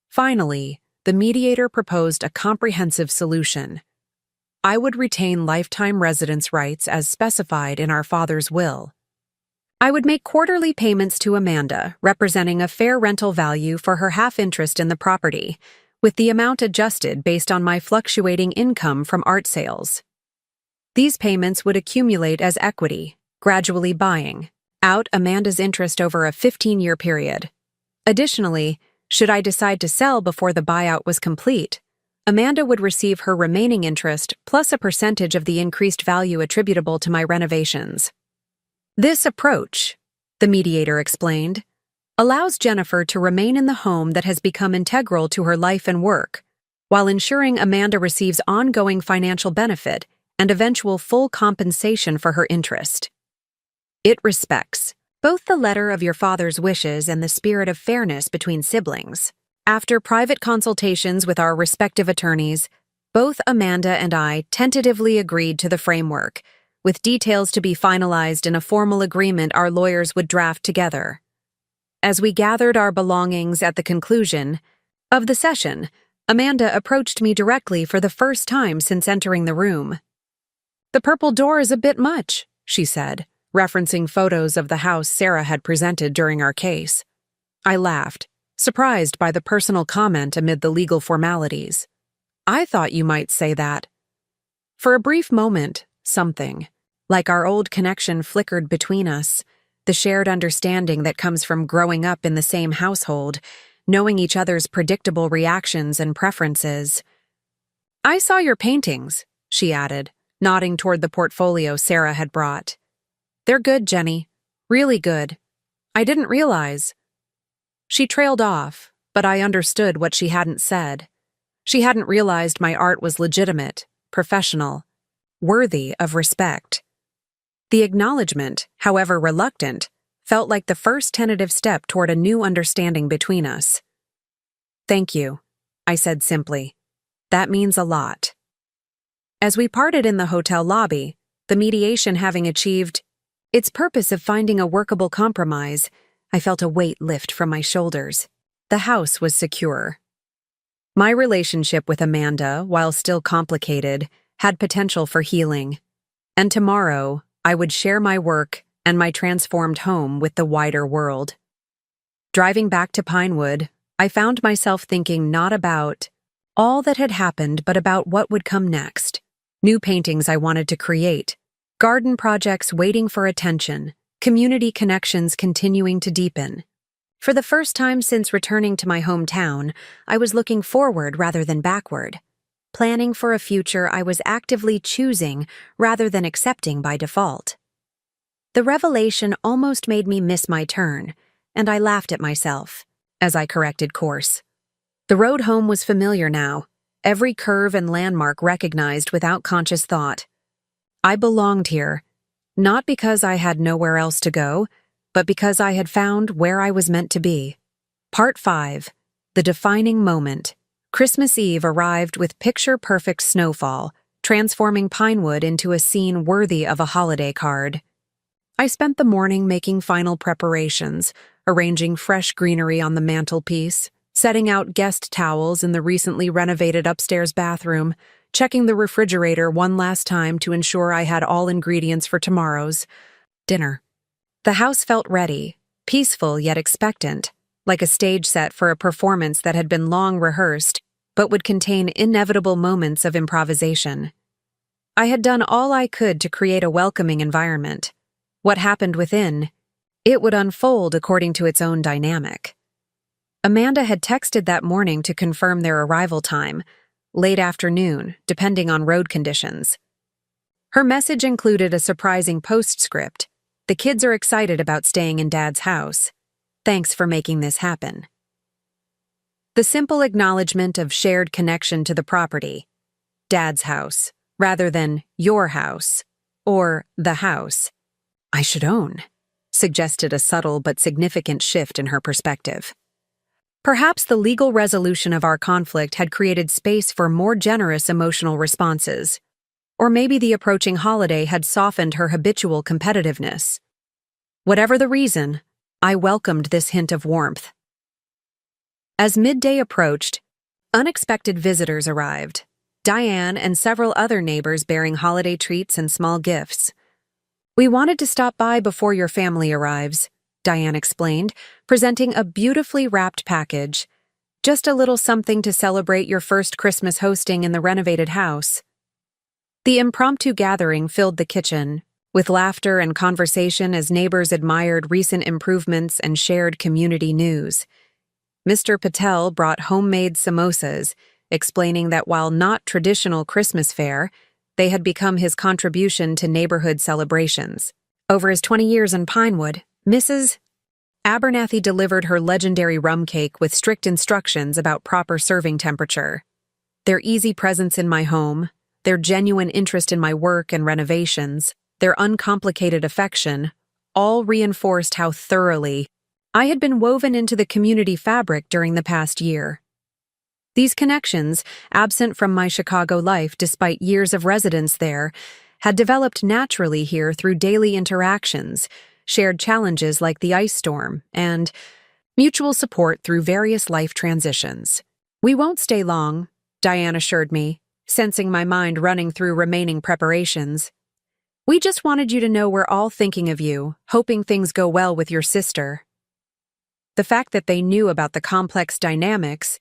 Finally, the mediator proposed a comprehensive solution. I would retain lifetime residence rights as specified in our father's will. I would make quarterly payments to Amanda, representing a fair rental value for her half interest in the property, with the amount adjusted based on my fluctuating income from art sales. These payments would accumulate as equity, gradually buying out Amanda's interest over a 15-year period. Additionally, should I decide to sell before the buyout was complete, Amanda would receive her remaining interest plus a percentage of the increased value attributable to my renovations. This approach, the mediator explained, allows Jennifer to remain in the home that has become integral to her life and work, while ensuring Amanda receives ongoing financial benefit and eventual full compensation for her interest. It respects both the letter of your father's wishes and the spirit of fairness between siblings. After private consultations with our respective attorneys, both Amanda and I tentatively agreed to the framework, with details to be finalized in a formal agreement our lawyers would draft together. As we gathered our belongings at the conclusion of the session, Amanda approached me directly for the first time since entering the room. "The purple door is a bit much," she said, referencing photos of the house Sarah had presented during our case. I laughed, surprised by the personal comment amid the legal formalities. "I thought you might say that." For a brief moment, something, like our old connection, flickered between us, the shared understanding that comes from growing up in the same household, knowing each other's predictable reactions and preferences. "I saw your paintings," she added, nodding toward the portfolio Sarah had brought. "They're good, Jenny. Really good. I didn't realize." She trailed off, but I understood what she hadn't said. She hadn't realized my art was legitimate, professional, worthy of respect. The acknowledgement, however reluctant, felt like the first tentative step toward a new understanding between us. "Thank you," I said simply. "That means a lot." As we parted in the hotel lobby, the mediation having achieved its purpose of finding a workable compromise, I felt a weight lift from my shoulders. The house was secure. My relationship with Amanda, while still complicated, had potential for healing. And tomorrow, I would share my work and my transformed home with the wider world. Driving back to Pinewood, I found myself thinking not about all that had happened, but about what would come next. New paintings I wanted to create, garden projects waiting for attention, community connections continuing to deepen. For the first time since returning to my hometown, I was looking forward rather than backward, planning for a future I was actively choosing rather than accepting by default. The revelation almost made me miss my turn, and I laughed at myself as I corrected course. The road home was familiar now, every curve and landmark recognized without conscious thought. I belonged here, Not because I had nowhere else to go, but because I had found where I was meant to be. Part 5. The Defining Moment. Christmas Eve arrived with picture-perfect snowfall, transforming Pinewood into a scene worthy of a holiday card. I spent the morning making final preparations, arranging fresh greenery on the mantelpiece, setting out guest towels in the recently renovated upstairs bathroom, checking the refrigerator one last time to ensure I had all ingredients for tomorrow's dinner. The house felt ready, peaceful yet expectant, like a stage set for a performance that had been long rehearsed, but would contain inevitable moments of improvisation. I had done all I could to create a welcoming environment. What happened within, it would unfold according to its own dynamic. Amanda had texted that morning to confirm their arrival time, late afternoon, depending on road conditions. Her message included a surprising postscript. The kids are excited about staying in Dad's house. Thanks for making this happen. The simple acknowledgement of shared connection to the property. Dad's house, rather than your house, or the house I should own, suggested a subtle but significant shift in her perspective. Perhaps the legal resolution of our conflict had created space for more generous emotional responses. Or maybe the approaching holiday had softened her habitual competitiveness. Whatever the reason, I welcomed this hint of warmth. As midday approached, unexpected visitors arrived. Diane and several other neighbors bearing holiday treats and small gifts. We wanted to stop by before your family arrives, Diane explained, presenting a beautifully wrapped package. Just a little something to celebrate your first Christmas hosting in the renovated house. The impromptu gathering filled the kitchen, with laughter and conversation as neighbors admired recent improvements and shared community news. Mr. Patel brought homemade samosas, explaining that while not traditional Christmas fare, they had become his contribution to neighborhood celebrations. Over his 20 years in Pinewood, Mrs. Abernathy delivered her legendary rum cake with strict instructions about proper serving temperature. Their easy presence in my home, their genuine interest in my work and renovations, their uncomplicated affection, all reinforced how thoroughly I had been woven into the community fabric during the past year. These connections, absent from my Chicago life despite years of residence there, had developed naturally here through daily interactions, shared challenges like the ice storm, and mutual support through various life transitions. We won't stay long, Diane assured me, sensing my mind running through remaining preparations. We just wanted you to know we're all thinking of you, hoping things go well with your sister. The fact that they knew about the complex dynamics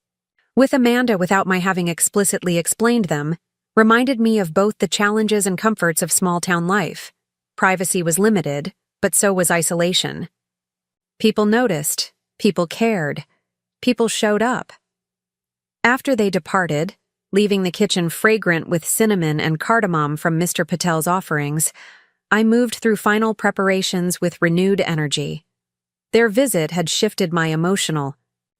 with Amanda without my having explicitly explained them, reminded me of both the challenges and comforts of small-town life. Privacy was limited, but so was isolation. People noticed, people cared, people showed up. After they departed, leaving the kitchen fragrant with cinnamon and cardamom from Mr. Patel's offerings, I moved through final preparations with renewed energy. Their visit had shifted my emotional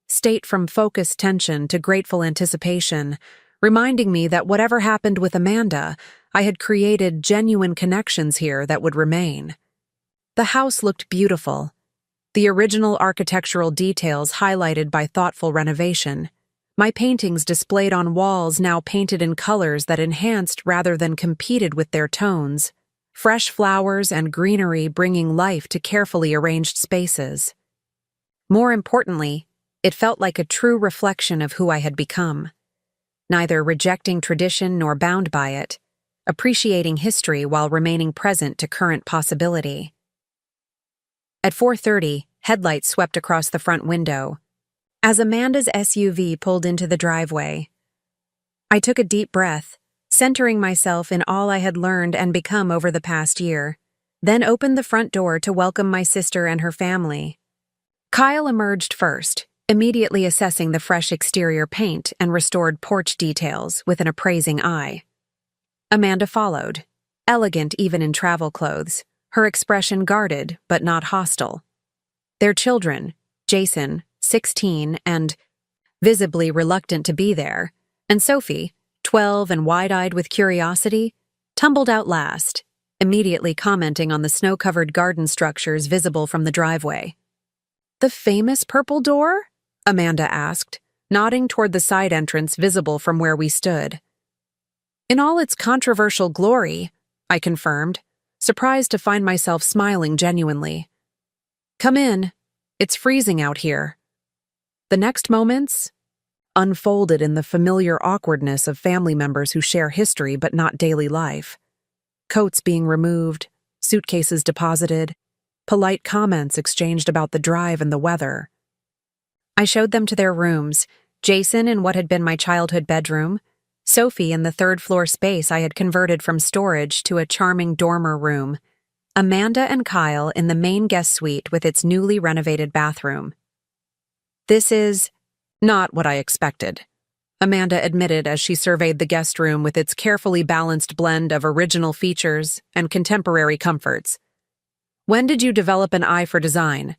state from focused tension to grateful anticipation, reminding me that whatever happened with Amanda, I had created genuine connections here that would remain. The house looked beautiful, the original architectural details highlighted by thoughtful renovation. My paintings displayed on walls now painted in colors that enhanced rather than competed with their tones, fresh flowers and greenery bringing life to carefully arranged spaces. More importantly, it felt like a true reflection of who I had become, neither rejecting tradition nor bound by it, appreciating history while remaining present to current possibility. At 4:30, headlights swept across the front window. As Amanda's SUV pulled into the driveway, I took a deep breath, centering myself in all I had learned and become over the past year, then opened the front door to welcome my sister and her family. Kyle emerged first, immediately assessing the fresh exterior paint and restored porch details with an appraising eye. Amanda followed, elegant even in travel clothes, her expression guarded but not hostile. Their children, Jason, 16, and visibly reluctant to be there, and Sophie, 12 and wide-eyed with curiosity, tumbled out last, immediately commenting on the snow-covered garden structures visible from the driveway. "The famous purple door?" Amanda asked, nodding toward the side entrance visible from where we stood. "In all its controversial glory," I confirmed, surprised to find myself smiling genuinely. "Come in. It's freezing out here." The next moments unfolded in the familiar awkwardness of family members who share history but not daily life. Coats being removed, suitcases deposited, polite comments exchanged about the drive and the weather. I showed them to their rooms, Jason in what had been my childhood bedroom, Sophie in the third-floor space I had converted from storage to a charming dormer room, Amanda and Kyle in the main guest suite with its newly renovated bathroom. "This is not what I expected," Amanda admitted as she surveyed the guest room with its carefully balanced blend of original features and contemporary comforts. "When did you develop an eye for design?"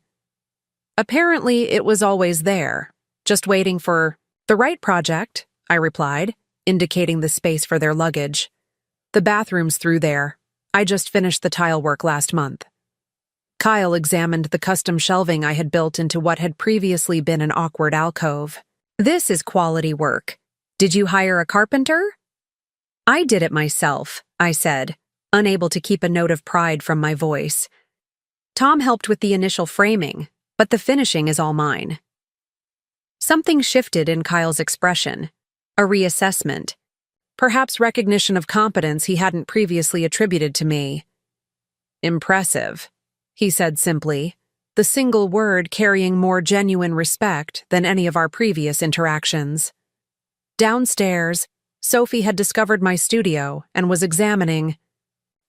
"Apparently, it was always there, just waiting for the right project," I replied, indicating the space for their luggage. "The bathroom's through there. I just finished the tile work last month." Kyle examined the custom shelving I had built into what had previously been an awkward alcove. "This is quality work. Did you hire a carpenter?" "I did it myself," I said, unable to keep a note of pride from my voice. "Tom helped with the initial framing, but the finishing is all mine." Something shifted in Kyle's expression, a reassessment, perhaps recognition of competence he hadn't previously attributed to me. "Impressive," he said simply, the single word carrying more genuine respect than any of our previous interactions. Downstairs, Sophie had discovered my studio and was examining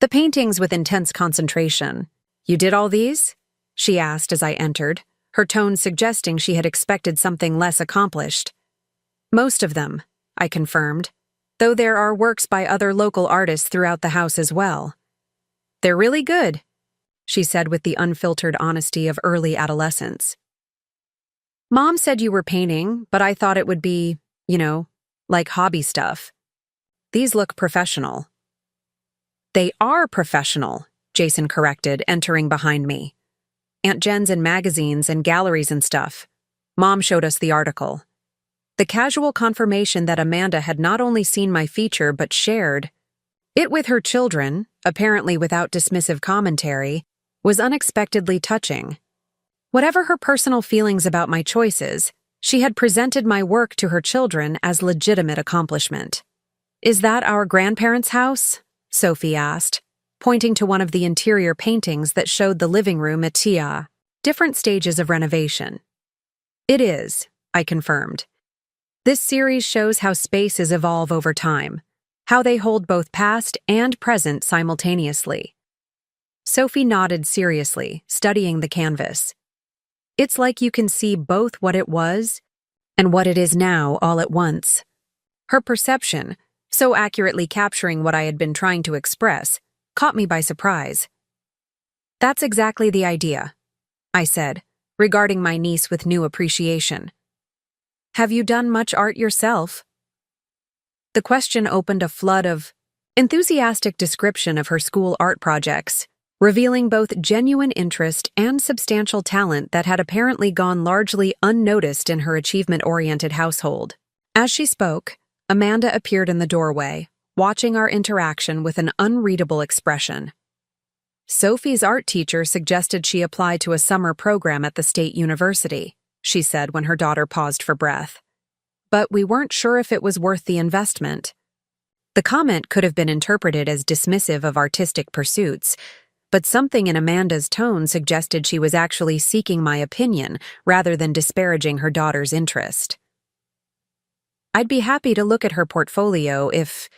the paintings with intense concentration. "You did all these?" she asked as I entered, her tone suggesting she had expected something less accomplished. "Most of them," I confirmed, though there are works by other local artists throughout the house as well. "They're really good," she said with the unfiltered honesty of early adolescence. "Mom said you were painting, but I thought it would be, like hobby stuff. These look professional." "They are professional," Jason corrected, entering behind me. "Aunt Jen's in magazines and galleries and stuff. Mom showed us the article." The casual confirmation that Amanda had not only seen my feature but shared it with her children, apparently without dismissive commentary, was unexpectedly touching. Whatever her personal feelings about my choices, she had presented my work to her children as legitimate accomplishment. "Is that our grandparents' house?" Sophie asked, pointing to one of the interior paintings that showed the living room at Tia, different stages of renovation. "It is," I confirmed. This series shows how spaces evolve over time, how they hold both past and present simultaneously. Sophie nodded seriously, studying the canvas. "It's like you can see both what it was and what it is now all at once." Her perception, so accurately capturing what I had been trying to express, caught me by surprise. "That's exactly the idea," I said, regarding my niece with new appreciation. "Have you done much art yourself?" The question opened a flood of enthusiastic description of her school art projects, revealing both genuine interest and substantial talent that had apparently gone largely unnoticed in her achievement-oriented household. As she spoke, Amanda appeared in the doorway, watching our interaction with an unreadable expression. "Sophie's art teacher suggested she apply to a summer program at the state university," she said when her daughter paused for breath. "But we weren't sure if it was worth the investment." The comment could have been interpreted as dismissive of artistic pursuits, but something in Amanda's tone suggested she was actually seeking my opinion rather than disparaging her daughter's interest. "I'd be happy to look at her portfolio if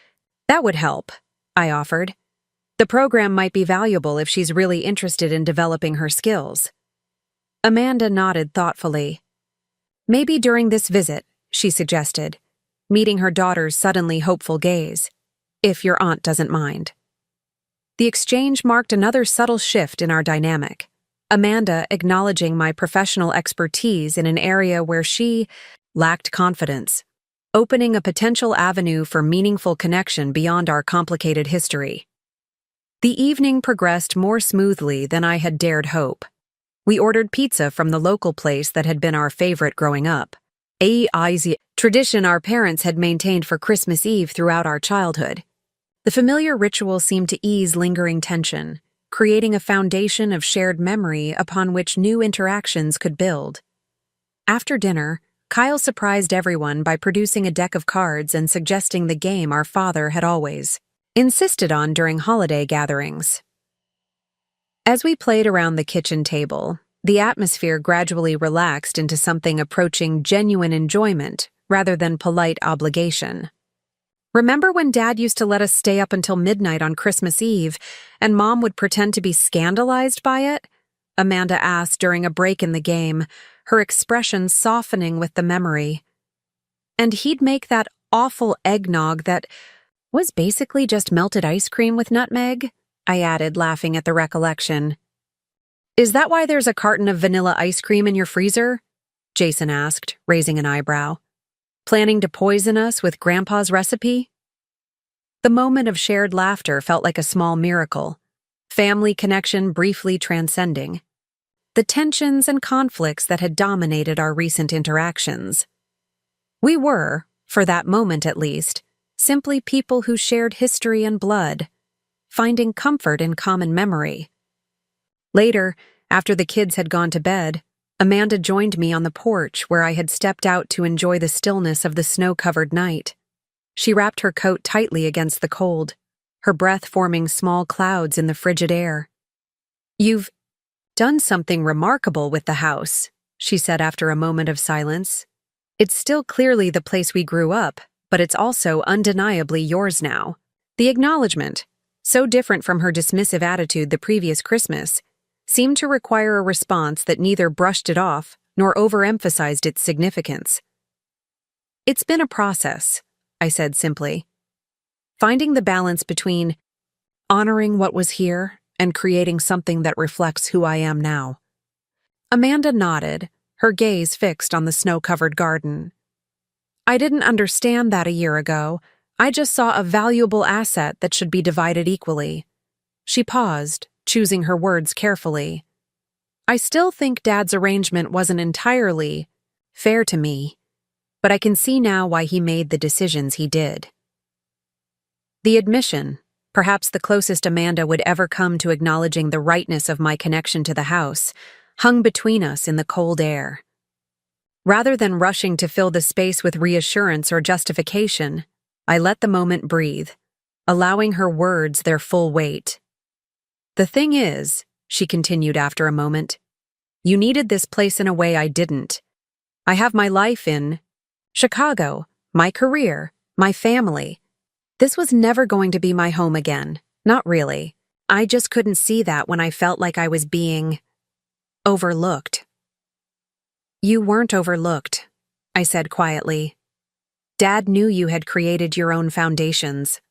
that would help," I offered. "The program might be valuable if she's really interested in developing her skills." Amanda nodded thoughtfully. "Maybe during this visit," she suggested, meeting her daughter's suddenly hopeful gaze, "if your aunt doesn't mind." The exchange marked another subtle shift in our dynamic, Amanda acknowledging my professional expertise in an area where she lacked confidence, opening a potential avenue for meaningful connection beyond our complicated history. The evening progressed more smoothly than I had dared hope. We ordered pizza from the local place that had been our favorite growing up. A easy tradition our parents had maintained for Christmas Eve throughout our childhood. The familiar ritual seemed to ease lingering tension, creating a foundation of shared memory upon which new interactions could build. After dinner, Kyle surprised everyone by producing a deck of cards and suggesting the game our father had always insisted on during holiday gatherings. As we played around the kitchen table, the atmosphere gradually relaxed into something approaching genuine enjoyment rather than polite obligation. Remember when Dad used to let us stay up until midnight on Christmas Eve, and Mom would pretend to be scandalized by it? Amanda asked during a break in the game, her expression softening with the memory. And he'd make that awful eggnog that was basically just melted ice cream with nutmeg, I added, laughing at the recollection. Is that why there's a carton of vanilla ice cream in your freezer? Jason asked, raising an eyebrow. Planning to poison us with Grandpa's recipe? The moment of shared laughter felt like a small miracle, family connection briefly transcending the tensions and conflicts that had dominated our recent interactions. We were, for that moment at least, simply people who shared history and blood, finding comfort in common memory. Later, after the kids had gone to bed, Amanda joined me on the porch where I had stepped out to enjoy the stillness of the snow-covered night. She wrapped her coat tightly against the cold, her breath forming small clouds in the frigid air. You've done something remarkable with the house, she said after a moment of silence. It's still clearly the place we grew up, but it's also undeniably yours now. The acknowledgement, so different from her dismissive attitude the previous Christmas, seemed to require a response that neither brushed it off nor overemphasized its significance. It's been a process, I said simply. Finding the balance between honoring what was here and creating something that reflects who I am now. Amanda nodded, her gaze fixed on the snow-covered garden. I didn't understand that a year ago. I just saw a valuable asset that should be divided equally. She paused, choosing her words carefully. I still think Dad's arrangement wasn't entirely fair to me, but I can see now why he made the decisions he did. The admission, perhaps the closest Amanda would ever come to acknowledging the rightness of my connection to the house, hung between us in the cold air. Rather than rushing to fill the space with reassurance or justification, I let the moment breathe, allowing her words their full weight. The thing is, she continued after a moment, you needed this place in a way I didn't. I have my life in Chicago, my career, my family. This was never going to be my home again. Not really. I just couldn't see that when I felt like I was being overlooked. You weren't overlooked, I said quietly. Dad knew you had created your own foundations.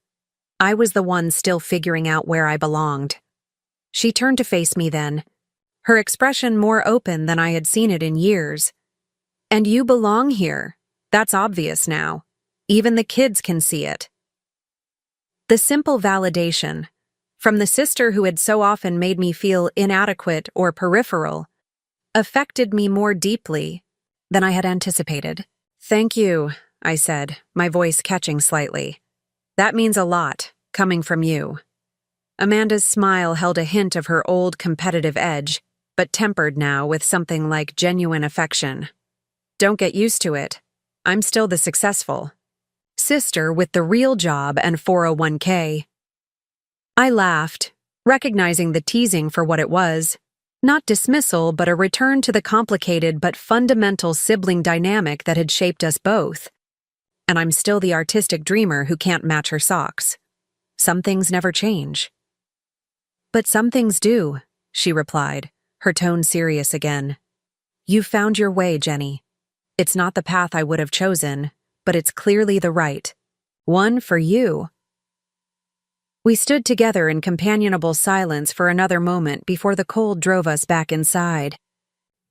I was the one still figuring out where I belonged. She turned to face me then, her expression more open than I had seen it in years. And you belong here. That's obvious now. Even the kids can see it. The simple validation, from the sister who had so often made me feel inadequate or peripheral, affected me more deeply than I had anticipated. Thank you, I said, my voice catching slightly. That means a lot, coming from you. Amanda's smile held a hint of her old competitive edge, but tempered now with something like genuine affection. Don't get used to it. I'm still the successful sister with the real job and 401k. I laughed, recognizing the teasing for what it was. Not dismissal, but a return to the complicated but fundamental sibling dynamic that had shaped us both. And I'm still the artistic dreamer who can't match her socks. Some things never change. But some things do, she replied, her tone serious again. You've found your way, Jenny. It's not the path I would have chosen, but it's clearly the right one for you. We stood together in companionable silence for another moment before the cold drove us back inside.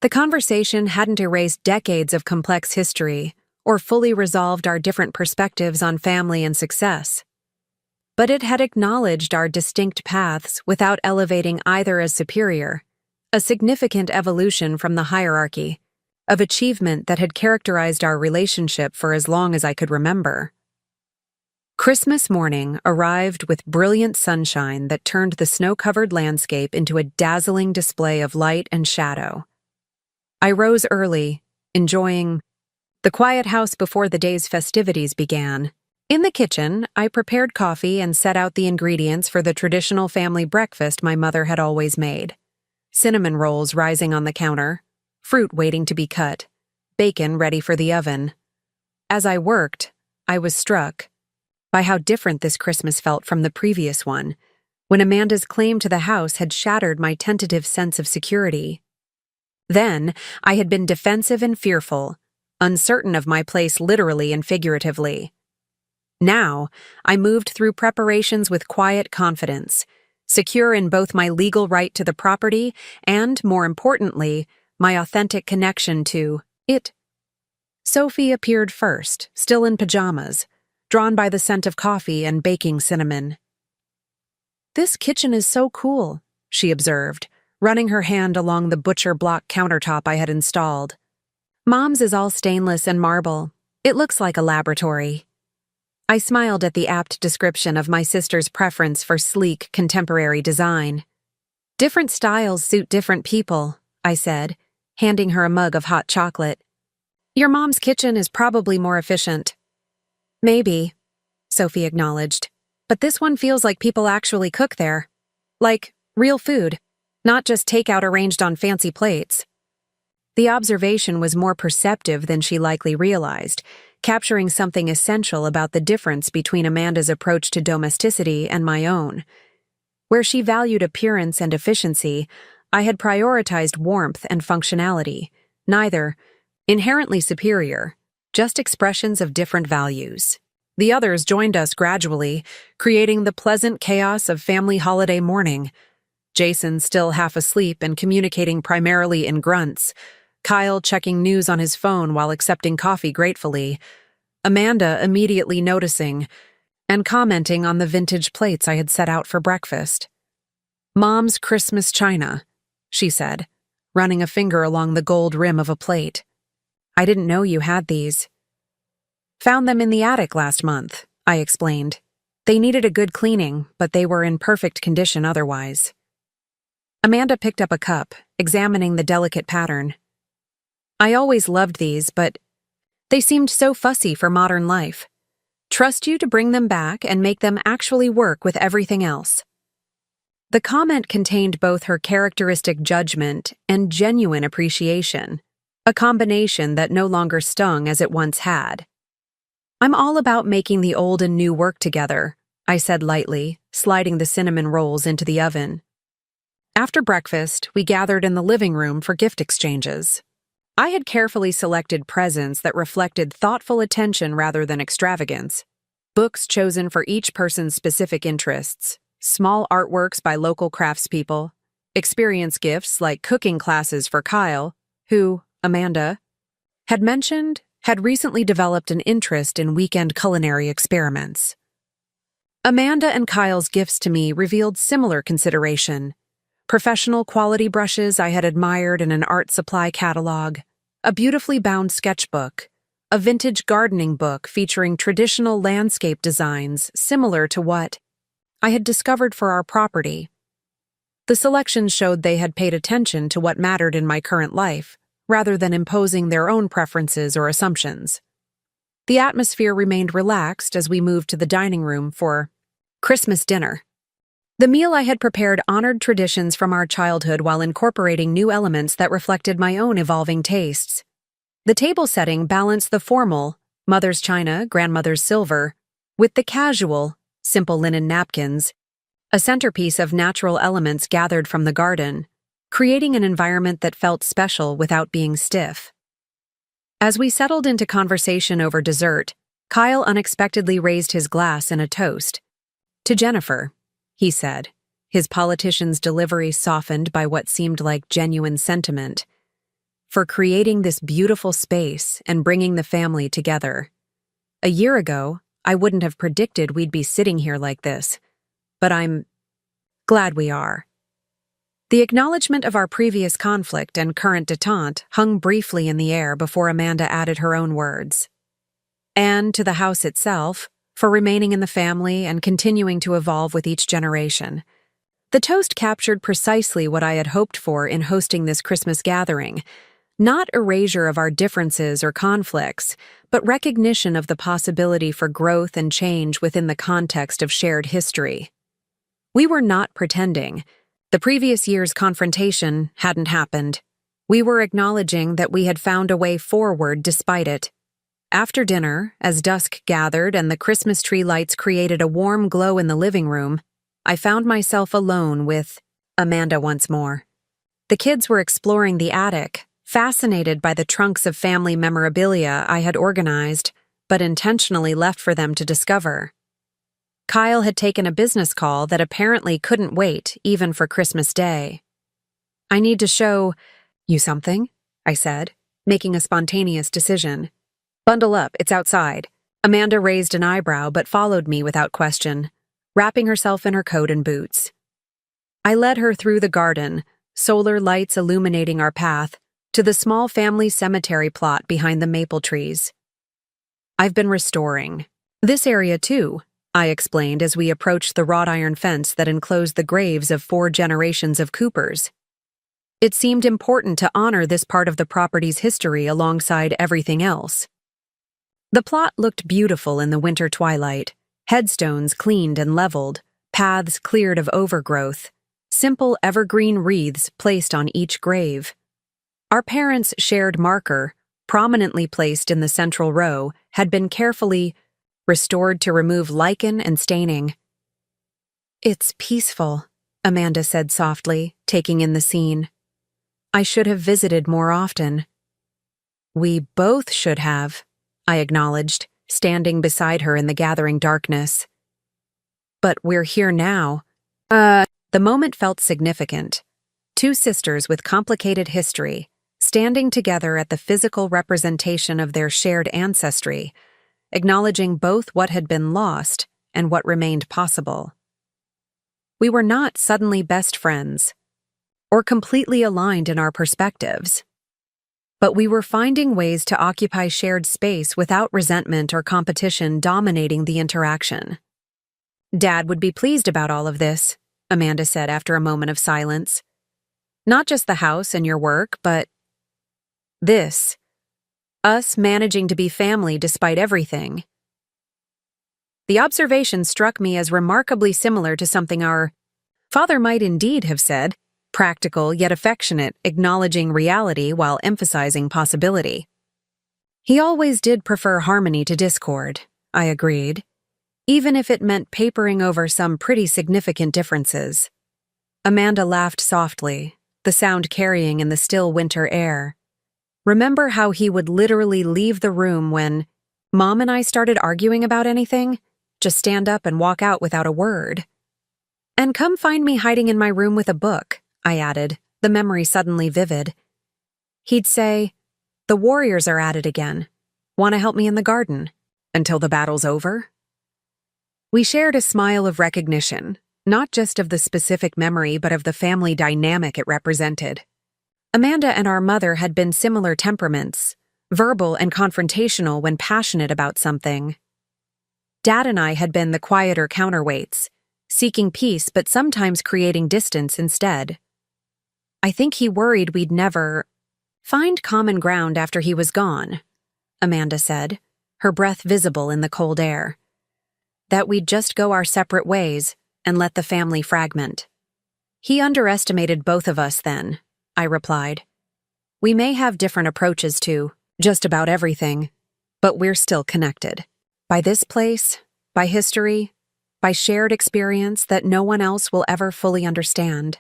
The conversation hadn't erased decades of complex history or fully resolved our different perspectives on family and success. but it had acknowledged our distinct paths without elevating either as superior, a significant evolution from the hierarchy of achievement that had characterized our relationship for as long as I could remember. Christmas morning arrived with brilliant sunshine that turned the snow-covered landscape into a dazzling display of light and shadow. I rose early, enjoying the quiet house before the day's festivities began. In the kitchen, I prepared coffee and set out the ingredients for the traditional family breakfast my mother had always made. Cinnamon rolls rising on the counter, fruit waiting to be cut, bacon ready for the oven. As I worked, I was struck by how different this Christmas felt from the previous one, when Amanda's claim to the house had shattered my tentative sense of security. Then, I had been defensive and fearful, uncertain of my place literally and figuratively. Now, I moved through preparations with quiet confidence, secure in both my legal right to the property and, more importantly, my authentic connection to it. Sophie appeared first, still in pajamas, drawn by the scent of coffee and baking cinnamon. "This kitchen is so cool," she observed, running her hand along the butcher block countertop I had installed. "Mom's is all stainless and marble. It looks like a laboratory." I smiled at the apt description of my sister's preference for sleek, contemporary design. "Different styles suit different people," I said, handing her a mug of hot chocolate. "Your mom's kitchen is probably more efficient." "Maybe," Sophie acknowledged, "but this one feels like people actually cook there. Like real food, not just takeout arranged on fancy plates." The observation was more perceptive than she likely realized, capturing something essential about the difference between Amanda's approach to domesticity and my own. Where she valued appearance and efficiency, I had prioritized warmth and functionality, neither inherently superior, just expressions of different values. The others joined us gradually, creating the pleasant chaos of family holiday morning. Jason still half asleep and communicating primarily in grunts, Kyle checking news on his phone while accepting coffee gratefully, Amanda immediately noticing and commenting on the vintage plates I had set out for breakfast. "Mom's Christmas china," she said, running a finger along the gold rim of a plate. "I didn't know you had these." "Found them in the attic last month," I explained. "They needed a good cleaning, but they were in perfect condition otherwise." Amanda picked up a cup, examining the delicate pattern. "I always loved these, but they seemed so fussy for modern life. Trust you to bring them back and make them actually work with everything else." The comment contained both her characteristic judgment and genuine appreciation, a combination that no longer stung as it once had. "I'm all about making the old and new work together," I said lightly, sliding the cinnamon rolls into the oven. After breakfast, we gathered in the living room for gift exchanges. I had carefully selected presents that reflected thoughtful attention rather than extravagance. Books chosen for each person's specific interests, small artworks by local craftspeople, experience gifts like cooking classes for Kyle, who, Amanda had mentioned, had recently developed an interest in weekend culinary experiments. Amanda and Kyle's gifts to me revealed similar consideration. Professional quality brushes I had admired in an art supply catalog, a beautifully bound sketchbook, a vintage gardening book featuring traditional landscape designs similar to what I had discovered for our property. The selections showed they had paid attention to what mattered in my current life, rather than imposing their own preferences or assumptions. The atmosphere remained relaxed as we moved to the dining room for Christmas dinner. The meal I had prepared honored traditions from our childhood while incorporating new elements that reflected my own evolving tastes. The table setting balanced the formal, mother's china, grandmother's silver, with the casual, simple linen napkins, a centerpiece of natural elements gathered from the garden, creating an environment that felt special without being stiff. As we settled into conversation over dessert, Kyle unexpectedly raised his glass in a toast. "To Jennifer," he said, his politician's delivery softened by what seemed like genuine sentiment, "for creating this beautiful space and bringing the family together. A year ago, I wouldn't have predicted we'd be sitting here like this. But I'm glad we are. The acknowledgement of our previous conflict and current detente hung briefly in the air before Amanda added her own words. And to the house itself, for remaining in the family and continuing to evolve with each generation. The toast captured precisely what I had hoped for in hosting this Christmas gathering. Not erasure of our differences or conflicts, but recognition of the possibility for growth and change within the context of shared history. We were not pretending. The previous year's confrontation hadn't happened. We were acknowledging that we had found a way forward despite it. After dinner, as dusk gathered and the Christmas tree lights created a warm glow in the living room, I found myself alone with Amanda once more. The kids were exploring the attic, fascinated by the trunks of family memorabilia I had organized, but intentionally left for them to discover. Kyle had taken a business call that apparently couldn't wait, even for Christmas Day. "I need to show you something," I said, making a spontaneous decision. "Bundle up, it's outside." Amanda raised an eyebrow but followed me without question, wrapping herself in her coat and boots. I led her through the garden, solar lights illuminating our path, to the small family cemetery plot behind the maple trees. "I've been restoring this area too," I explained as we approached the wrought iron fence that enclosed the graves of 4 generations of Coopers. It seemed important to honor this part of the property's history alongside everything else. The plot looked beautiful in the winter twilight, headstones cleaned and leveled, paths cleared of overgrowth, simple evergreen wreaths placed on each grave. Our parents' shared marker, prominently placed in the central row, had been carefully restored to remove lichen and staining. "It's peaceful," Amanda said softly, taking in the scene. "I should have visited more often." "We both should have," I acknowledged, standing beside her in the gathering darkness. "But we're here now." The moment felt significant. 2 sisters with complicated history, standing together at the physical representation of their shared ancestry, acknowledging both what had been lost and what remained possible. We were not suddenly best friends, or completely aligned in our perspectives, but we were finding ways to occupy shared space without resentment or competition dominating the interaction. "Dad would be pleased about all of this," Amanda said after a moment of silence. "Not just the house and your work, but this. Us managing to be family despite everything." The observation struck me as remarkably similar to something our father might indeed have said, practical yet affectionate, acknowledging reality while emphasizing possibility. "He always did prefer harmony to discord," I agreed, even if it meant papering over some pretty significant differences. Amanda laughed softly, the sound carrying in the still winter air. "Remember how he would literally leave the room when Mom and I started arguing about anything? Just stand up and walk out without a word. And come find me hiding in my room with a book," I added, the memory suddenly vivid. He'd say, "The Warriors are at it again. Want to help me in the garden? Until the battle's over?" We shared a smile of recognition, not just of the specific memory but of the family dynamic it represented. Amanda and our mother had been similar temperaments, verbal and confrontational when passionate about something. Dad and I had been the quieter counterweights, seeking peace but sometimes creating distance instead. "I think he worried we'd never find common ground after he was gone," Amanda said, her breath visible in the cold air. "That we'd just go our separate ways and let the family fragment." "He underestimated both of us then," I replied. "We may have different approaches to just about everything, but we're still connected. By this place, by history, by shared experience that no one else will ever fully understand."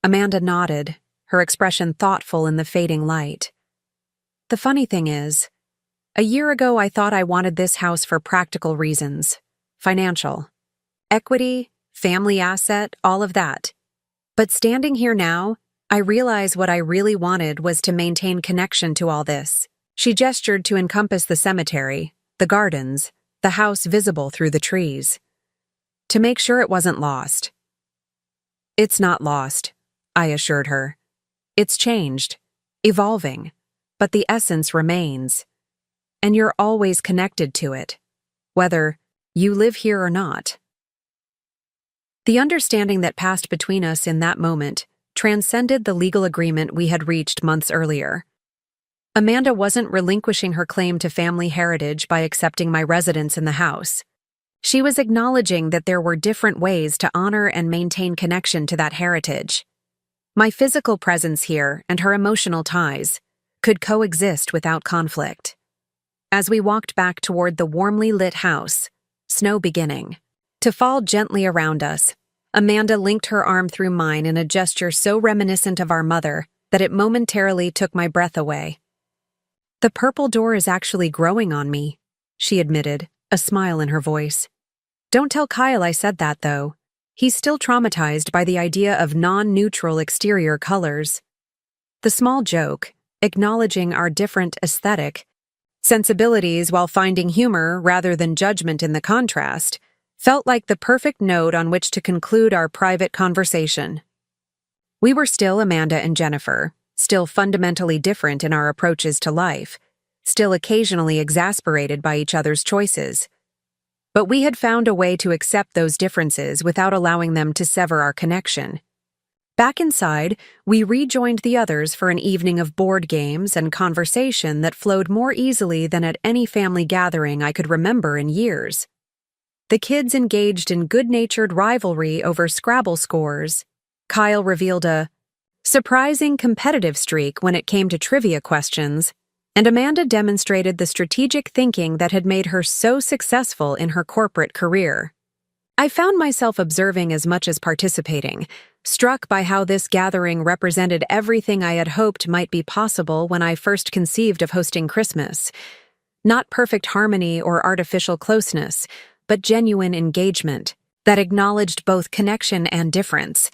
Amanda nodded, her expression thoughtful in the fading light. "The funny thing is, a year ago I thought I wanted this house for practical reasons. Financial. Equity, family asset, all of that. But standing here now, I realize what I really wanted was to maintain connection to all this." She gestured to encompass the cemetery, the gardens, the house visible through the trees, to make sure it wasn't lost. "It's not lost," I assured her. "It's changed, evolving, but the essence remains. And you're always connected to it, whether you live here or not." The understanding that passed between us in that moment transcended the legal agreement we had reached months earlier. Amanda wasn't relinquishing her claim to family heritage by accepting my residence in the house. She was acknowledging that there were different ways to honor and maintain connection to that heritage. My physical presence here and her emotional ties could coexist without conflict. As we walked back toward the warmly lit house, snow beginning to fall gently around us, Amanda linked her arm through mine in a gesture so reminiscent of our mother that it momentarily took my breath away. "The purple door is actually growing on me," she admitted, a smile in her voice. "Don't tell Kyle I said that, though. He's still traumatized by the idea of non-neutral exterior colors." The small joke, acknowledging our different aesthetic sensibilities while finding humor rather than judgment in the contrast, felt like the perfect note on which to conclude our private conversation. We were still Amanda and Jennifer, still fundamentally different in our approaches to life, still occasionally exasperated by each other's choices. But we had found a way to accept those differences without allowing them to sever our connection. Back inside, we rejoined the others for an evening of board games and conversation that flowed more easily than at any family gathering I could remember in years. The kids engaged in good-natured rivalry over Scrabble scores. Kyle revealed a surprising competitive streak when it came to trivia questions, and Amanda demonstrated the strategic thinking that had made her so successful in her corporate career. I found myself observing as much as participating, struck by how this gathering represented everything I had hoped might be possible when I first conceived of hosting Christmas. Not perfect harmony or artificial closeness, but genuine engagement that acknowledged both connection and difference,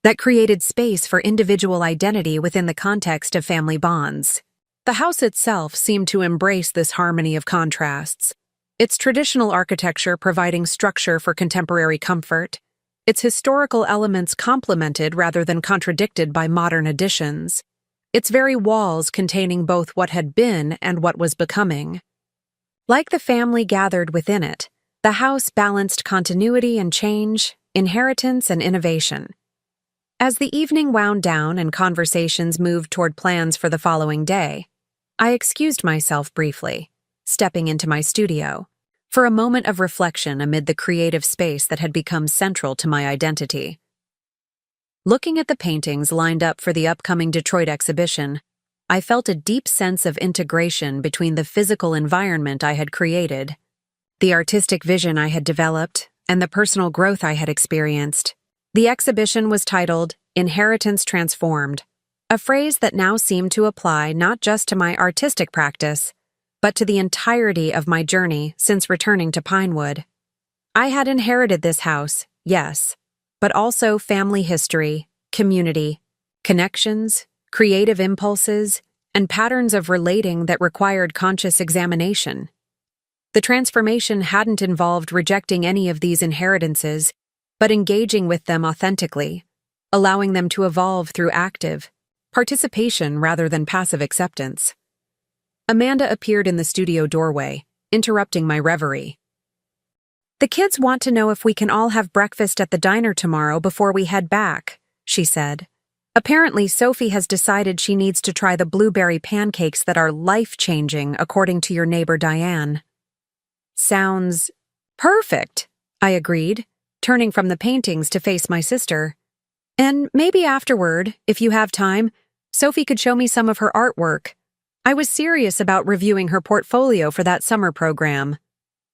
that created space for individual identity within the context of family bonds. The house itself seemed to embrace this harmony of contrasts, its traditional architecture providing structure for contemporary comfort, its historical elements complemented rather than contradicted by modern additions, its very walls containing both what had been and what was becoming. Like the family gathered within it, the house balanced continuity and change, inheritance and innovation. As the evening wound down and conversations moved toward plans for the following day, I excused myself briefly, stepping into my studio, for a moment of reflection amid the creative space that had become central to my identity. Looking at the paintings lined up for the upcoming Detroit exhibition, I felt a deep sense of integration between the physical environment I had created, the artistic vision I had developed, and the personal growth I had experienced. The exhibition was titled Inheritance Transformed, a phrase that now seemed to apply not just to my artistic practice, but to the entirety of my journey since returning to Pinewood. I had inherited this house, yes, but also family history, community, connections, creative impulses, and patterns of relating that required conscious examination. The transformation hadn't involved rejecting any of these inheritances, but engaging with them authentically, allowing them to evolve through active participation rather than passive acceptance. Amanda appeared in the studio doorway, interrupting my reverie. "The kids want to know if we can all have breakfast at the diner tomorrow before we head back," she said. "Apparently, Sophie has decided she needs to try the blueberry pancakes that are life-changing, according to your neighbor Diane." "Sounds perfect," I agreed, turning from the paintings to face my sister. "And maybe afterward, if you have time, Sophie could show me some of her artwork. I was serious about reviewing her portfolio for that summer program."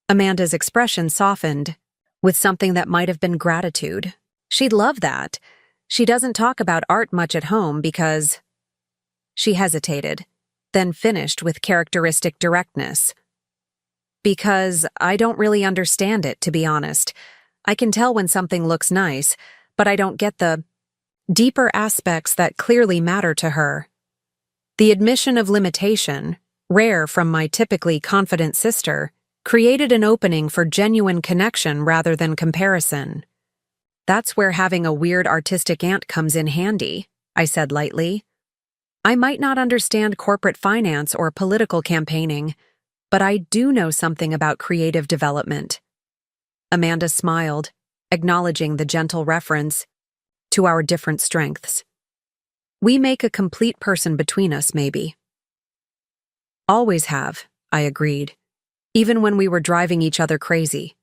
Amanda's expression softened, with something that might have been gratitude. She'd love that. She doesn't talk about art much at home because... She hesitated, then finished with characteristic directness. "Because I don't really understand it, to be honest. I can tell when something looks nice, but I don't get the deeper aspects that clearly matter to her." The admission of limitation, rare from my typically confident sister, created an opening for genuine connection rather than comparison. That's where having a weird artistic aunt comes in handy, I said lightly. I might not understand corporate finance or political campaigning, but I do know something about creative development. Amanda smiled, acknowledging the gentle reference to our different strengths. We make a complete person between us, maybe. Always have, I agreed, even when we were driving each other crazy.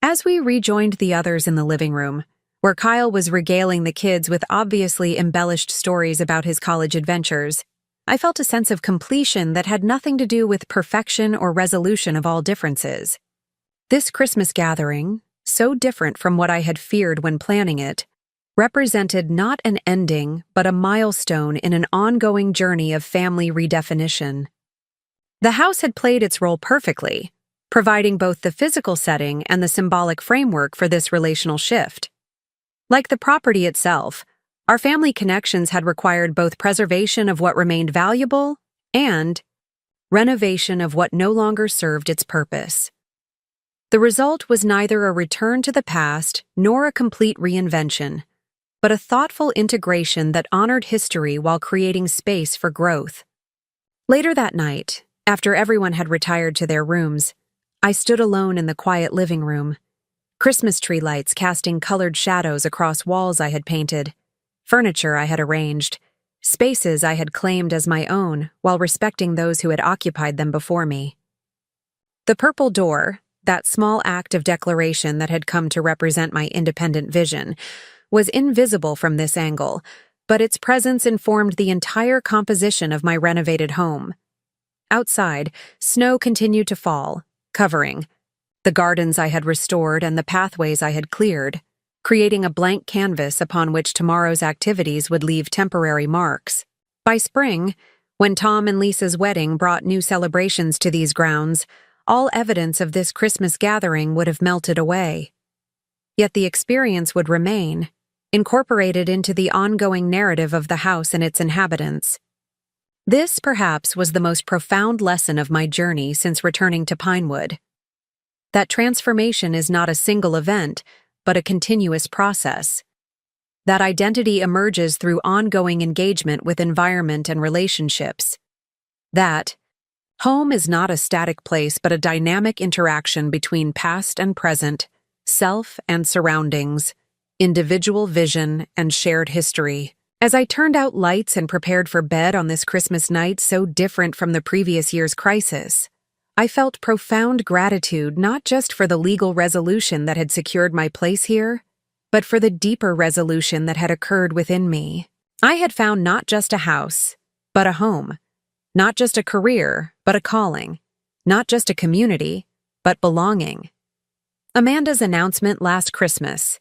As we rejoined the others in the living room, where Kyle was regaling the kids with obviously embellished stories about his college adventures, I felt a sense of completion that had nothing to do with perfection or resolution of all differences. This Christmas gathering, so different from what I had feared when planning it, represented not an ending but a milestone in an ongoing journey of family redefinition. The house had played its role perfectly, providing both the physical setting and the symbolic framework for this relational shift. Like the property itself, our family connections had required both preservation of what remained valuable and renovation of what no longer served its purpose. The result was neither a return to the past nor a complete reinvention, but a thoughtful integration that honored history while creating space for growth. Later that night, after everyone had retired to their rooms, I stood alone in the quiet living room, Christmas tree lights casting colored shadows across walls I had painted, furniture I had arranged, spaces I had claimed as my own while respecting those who had occupied them before me. The purple door, that small act of declaration that had come to represent my independent vision, was invisible from this angle, but its presence informed the entire composition of my renovated home. Outside, snow continued to fall, covering the gardens I had restored and the pathways I had cleared, creating a blank canvas upon which tomorrow's activities would leave temporary marks. By spring, when Tom and Lisa's wedding brought new celebrations to these grounds, all evidence of this Christmas gathering would have melted away. Yet the experience would remain, incorporated into the ongoing narrative of the house and its inhabitants. This, perhaps, was the most profound lesson of my journey since returning to Pinewood. That transformation is not a single event, but a continuous process. That identity emerges through ongoing engagement with environment and relationships. That home is not a static place but a dynamic interaction between past and present, self and surroundings, individual vision and shared history. As I turned out lights and prepared for bed on this Christmas night so different from the previous year's crisis, I felt profound gratitude not just for the legal resolution that had secured my place here, but for the deeper resolution that had occurred within me. I had found not just a house, but a home. Not just a career, but a calling. Not just a community, but belonging. Amanda's announcement last Christmas,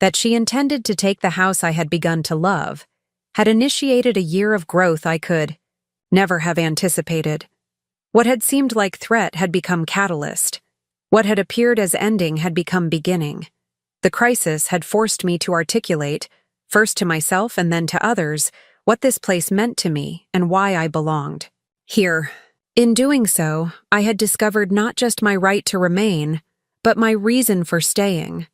that she intended to take the house I had begun to love, had initiated a year of growth I could never have anticipated. What had seemed like threat had become catalyst. What had appeared as ending had become beginning. The crisis had forced me to articulate, first to myself and then to others, what this place meant to me and why I belonged here. In doing so, I had discovered not just my right to remain, but my reason for staying.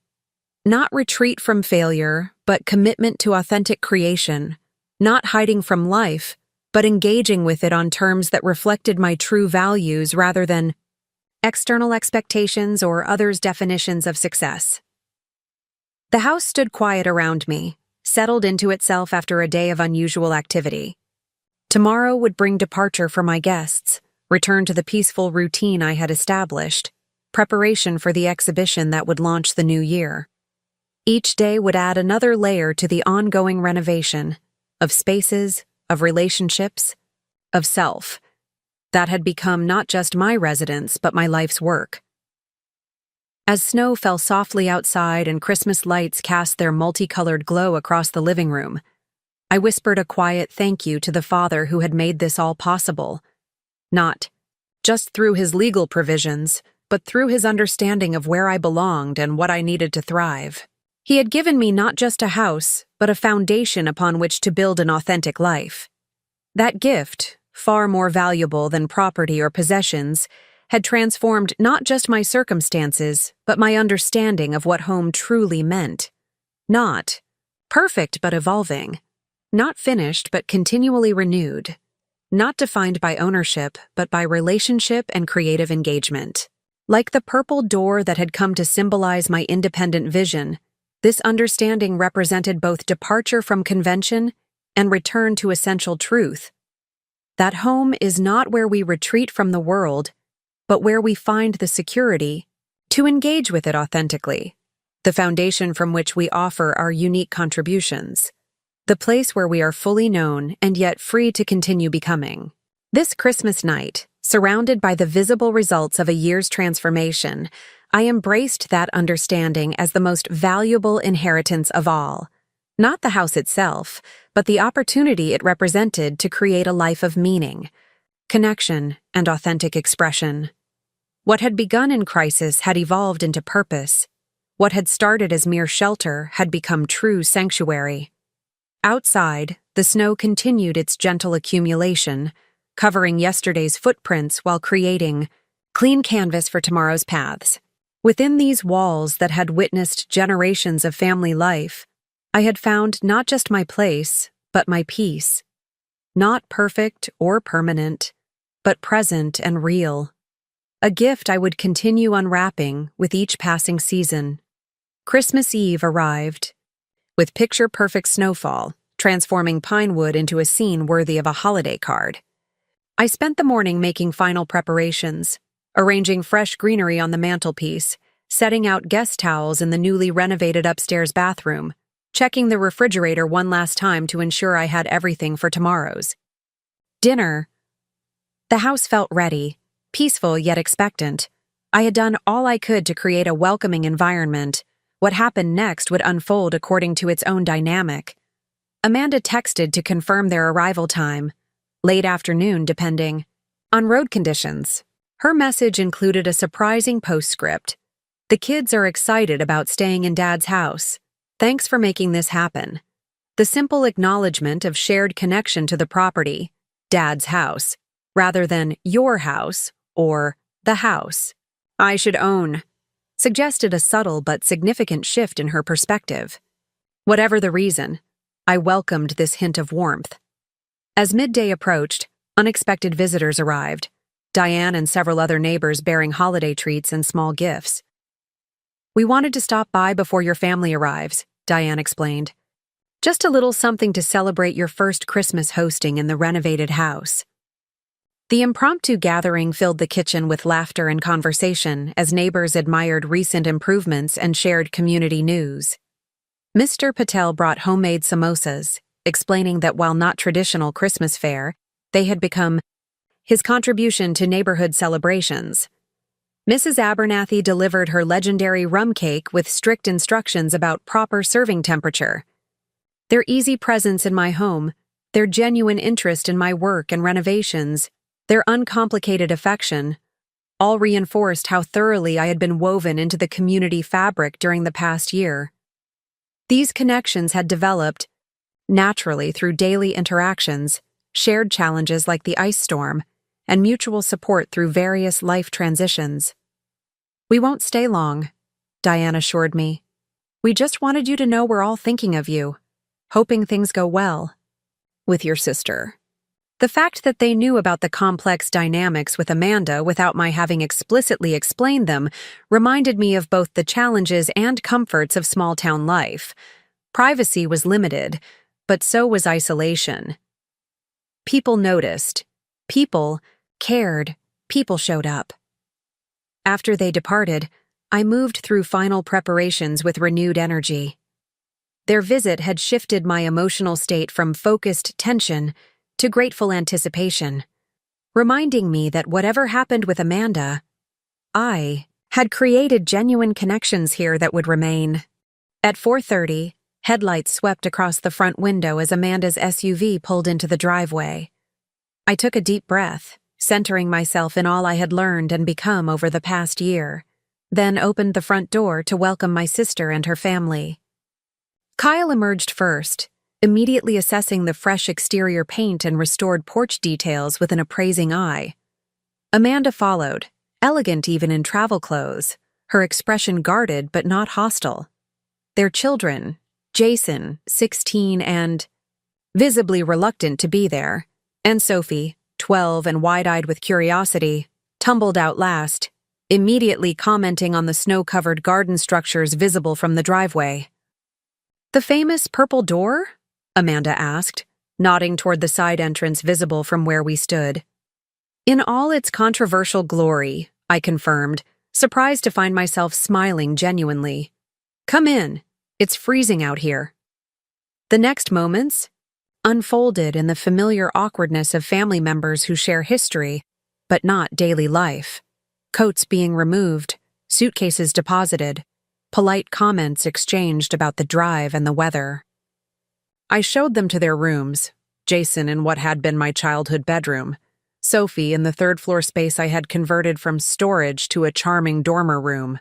Not retreat from failure, but commitment to authentic creation. Not hiding from life, but engaging with it on terms that reflected my true values rather than external expectations or others' definitions of success. The house stood quiet around me, settled into itself after a day of unusual activity. Tomorrow would bring departure for my guests, return to the peaceful routine I had established, preparation for the exhibition that would launch the new year. Each day would add another layer to the ongoing renovation of spaces, of relationships, of self, that had become not just my residence but my life's work. As snow fell softly outside and Christmas lights cast their multicolored glow across the living room, I whispered a quiet thank you to the Father who had made this all possible, not just through his legal provisions, but through his understanding of where I belonged and what I needed to thrive. He had given me not just a house, but a foundation upon which to build an authentic life. That gift, far more valuable than property or possessions, had transformed not just my circumstances, but my understanding of what home truly meant. Not perfect but evolving. Not finished but continually renewed. Not defined by ownership but by relationship and creative engagement. Like the purple door that had come to symbolize my independent vision, this understanding represented both departure from convention and return to essential truth. That home is not where we retreat from the world, but where we find the security to engage with it authentically, the foundation from which we offer our unique contributions, the place where we are fully known and yet free to continue becoming. This Christmas night, surrounded by the visible results of a year's transformation, I embraced that understanding as the most valuable inheritance of all. Not the house itself, but the opportunity it represented to create a life of meaning, connection, and authentic expression. What had begun in crisis had evolved into purpose. What had started as mere shelter had become true sanctuary. Outside, the snow continued its gentle accumulation, covering yesterday's footprints while creating clean canvas for tomorrow's paths. Within these walls that had witnessed generations of family life, I had found not just my place, but my peace. Not perfect or permanent, but present and real. A gift I would continue unwrapping with each passing season. Christmas Eve arrived, with picture-perfect snowfall, transforming Pinewood into a scene worthy of a holiday card. I spent the morning making final preparations, arranging fresh greenery on the mantelpiece, setting out guest towels in the newly renovated upstairs bathroom, checking the refrigerator one last time to ensure I had everything for tomorrow's dinner. The house felt ready, peaceful yet expectant. I had done all I could to create a welcoming environment. What happened next would unfold according to its own dynamic. Amanda texted to confirm their arrival time, late afternoon depending on road conditions. Her message included a surprising postscript. The kids are excited about staying in Dad's house. Thanks for making this happen. The simple acknowledgement of shared connection to the property, Dad's house, rather than your house or the house I should own, suggested a subtle but significant shift in her perspective. Whatever the reason, I welcomed this hint of warmth. As midday approached, unexpected visitors arrived, Diane and several other neighbors bearing holiday treats and small gifts. "We wanted to stop by before your family arrives," Diane explained. "Just a little something to celebrate your first Christmas hosting in the renovated house." The impromptu gathering filled the kitchen with laughter and conversation as neighbors admired recent improvements and shared community news. Mr. Patel brought homemade samosas, explaining that while not traditional Christmas fare, they had become his contribution to neighborhood celebrations. Mrs. Abernathy delivered her legendary rum cake with strict instructions about proper serving temperature. Their easy presence in my home, their genuine interest in my work and renovations, their uncomplicated affection, all reinforced how thoroughly I had been woven into the community fabric during the past year. These connections had developed naturally through daily interactions, shared challenges like the ice storm, and mutual support through various life transitions. "We won't stay long," Diane assured me. "We just wanted you to know we're all thinking of you, hoping things go well with your sister." The fact that they knew about the complex dynamics with Amanda without my having explicitly explained them reminded me of both the challenges and comforts of small-town life. Privacy was limited, but so was isolation. People noticed. People cared. People showed up. After they departed, I moved through final preparations with renewed energy. Their visit had shifted my emotional state from focused tension to grateful anticipation, reminding me that whatever happened with Amanda, I had created genuine connections here that would remain. At 4:30, headlights swept across the front window as Amanda's SUV pulled into the driveway. I took a deep breath, centering myself in all I had learned and become over the past year, then opened the front door to welcome my sister and her family. Kyle emerged first, immediately assessing the fresh exterior paint and restored porch details with an appraising eye. Amanda followed, elegant even in travel clothes, her expression guarded but not hostile. Their children, Jason, 16 and visibly reluctant to be there, and Sophie, 12 and wide-eyed with curiosity, tumbled out last, immediately commenting on the snow-covered garden structures visible from the driveway. "The famous purple door?" Amanda asked, nodding toward the side entrance visible from where we stood. "In all its controversial glory," I confirmed, surprised to find myself smiling genuinely. "Come in. It's freezing out here." The next moments unfolded in the familiar awkwardness of family members who share history, but not daily life. Coats being removed, suitcases deposited, polite comments exchanged about the drive and the weather. I showed them to their rooms, Jason in what had been my childhood bedroom, Sophie in the third-floor space I had converted from storage to a charming dormer room,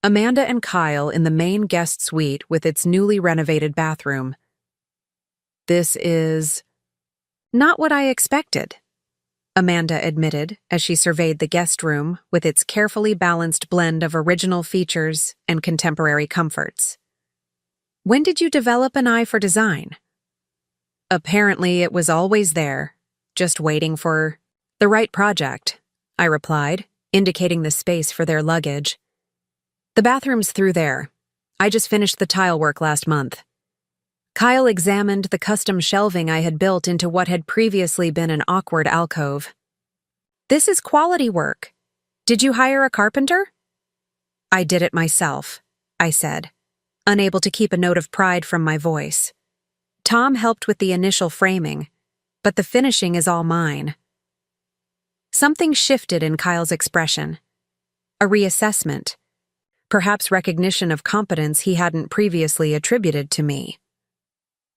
Amanda and Kyle in the main guest suite with its newly renovated bathroom. "This is not what I expected," Amanda admitted as she surveyed the guest room with its carefully balanced blend of original features and contemporary comforts. "When did you develop an eye for design?" "Apparently it was always there, just waiting for the right project," I replied, indicating the space for their luggage. "The bathroom's through there. I just finished the tile work last month." Kyle examined the custom shelving I had built into what had previously been an awkward alcove. "This is quality work. Did you hire a carpenter?" "I did it myself," I said, unable to keep a note of pride from my voice. "Tom helped with the initial framing, but the finishing is all mine." Something shifted in Kyle's expression. A reassessment. Perhaps recognition of competence he hadn't previously attributed to me.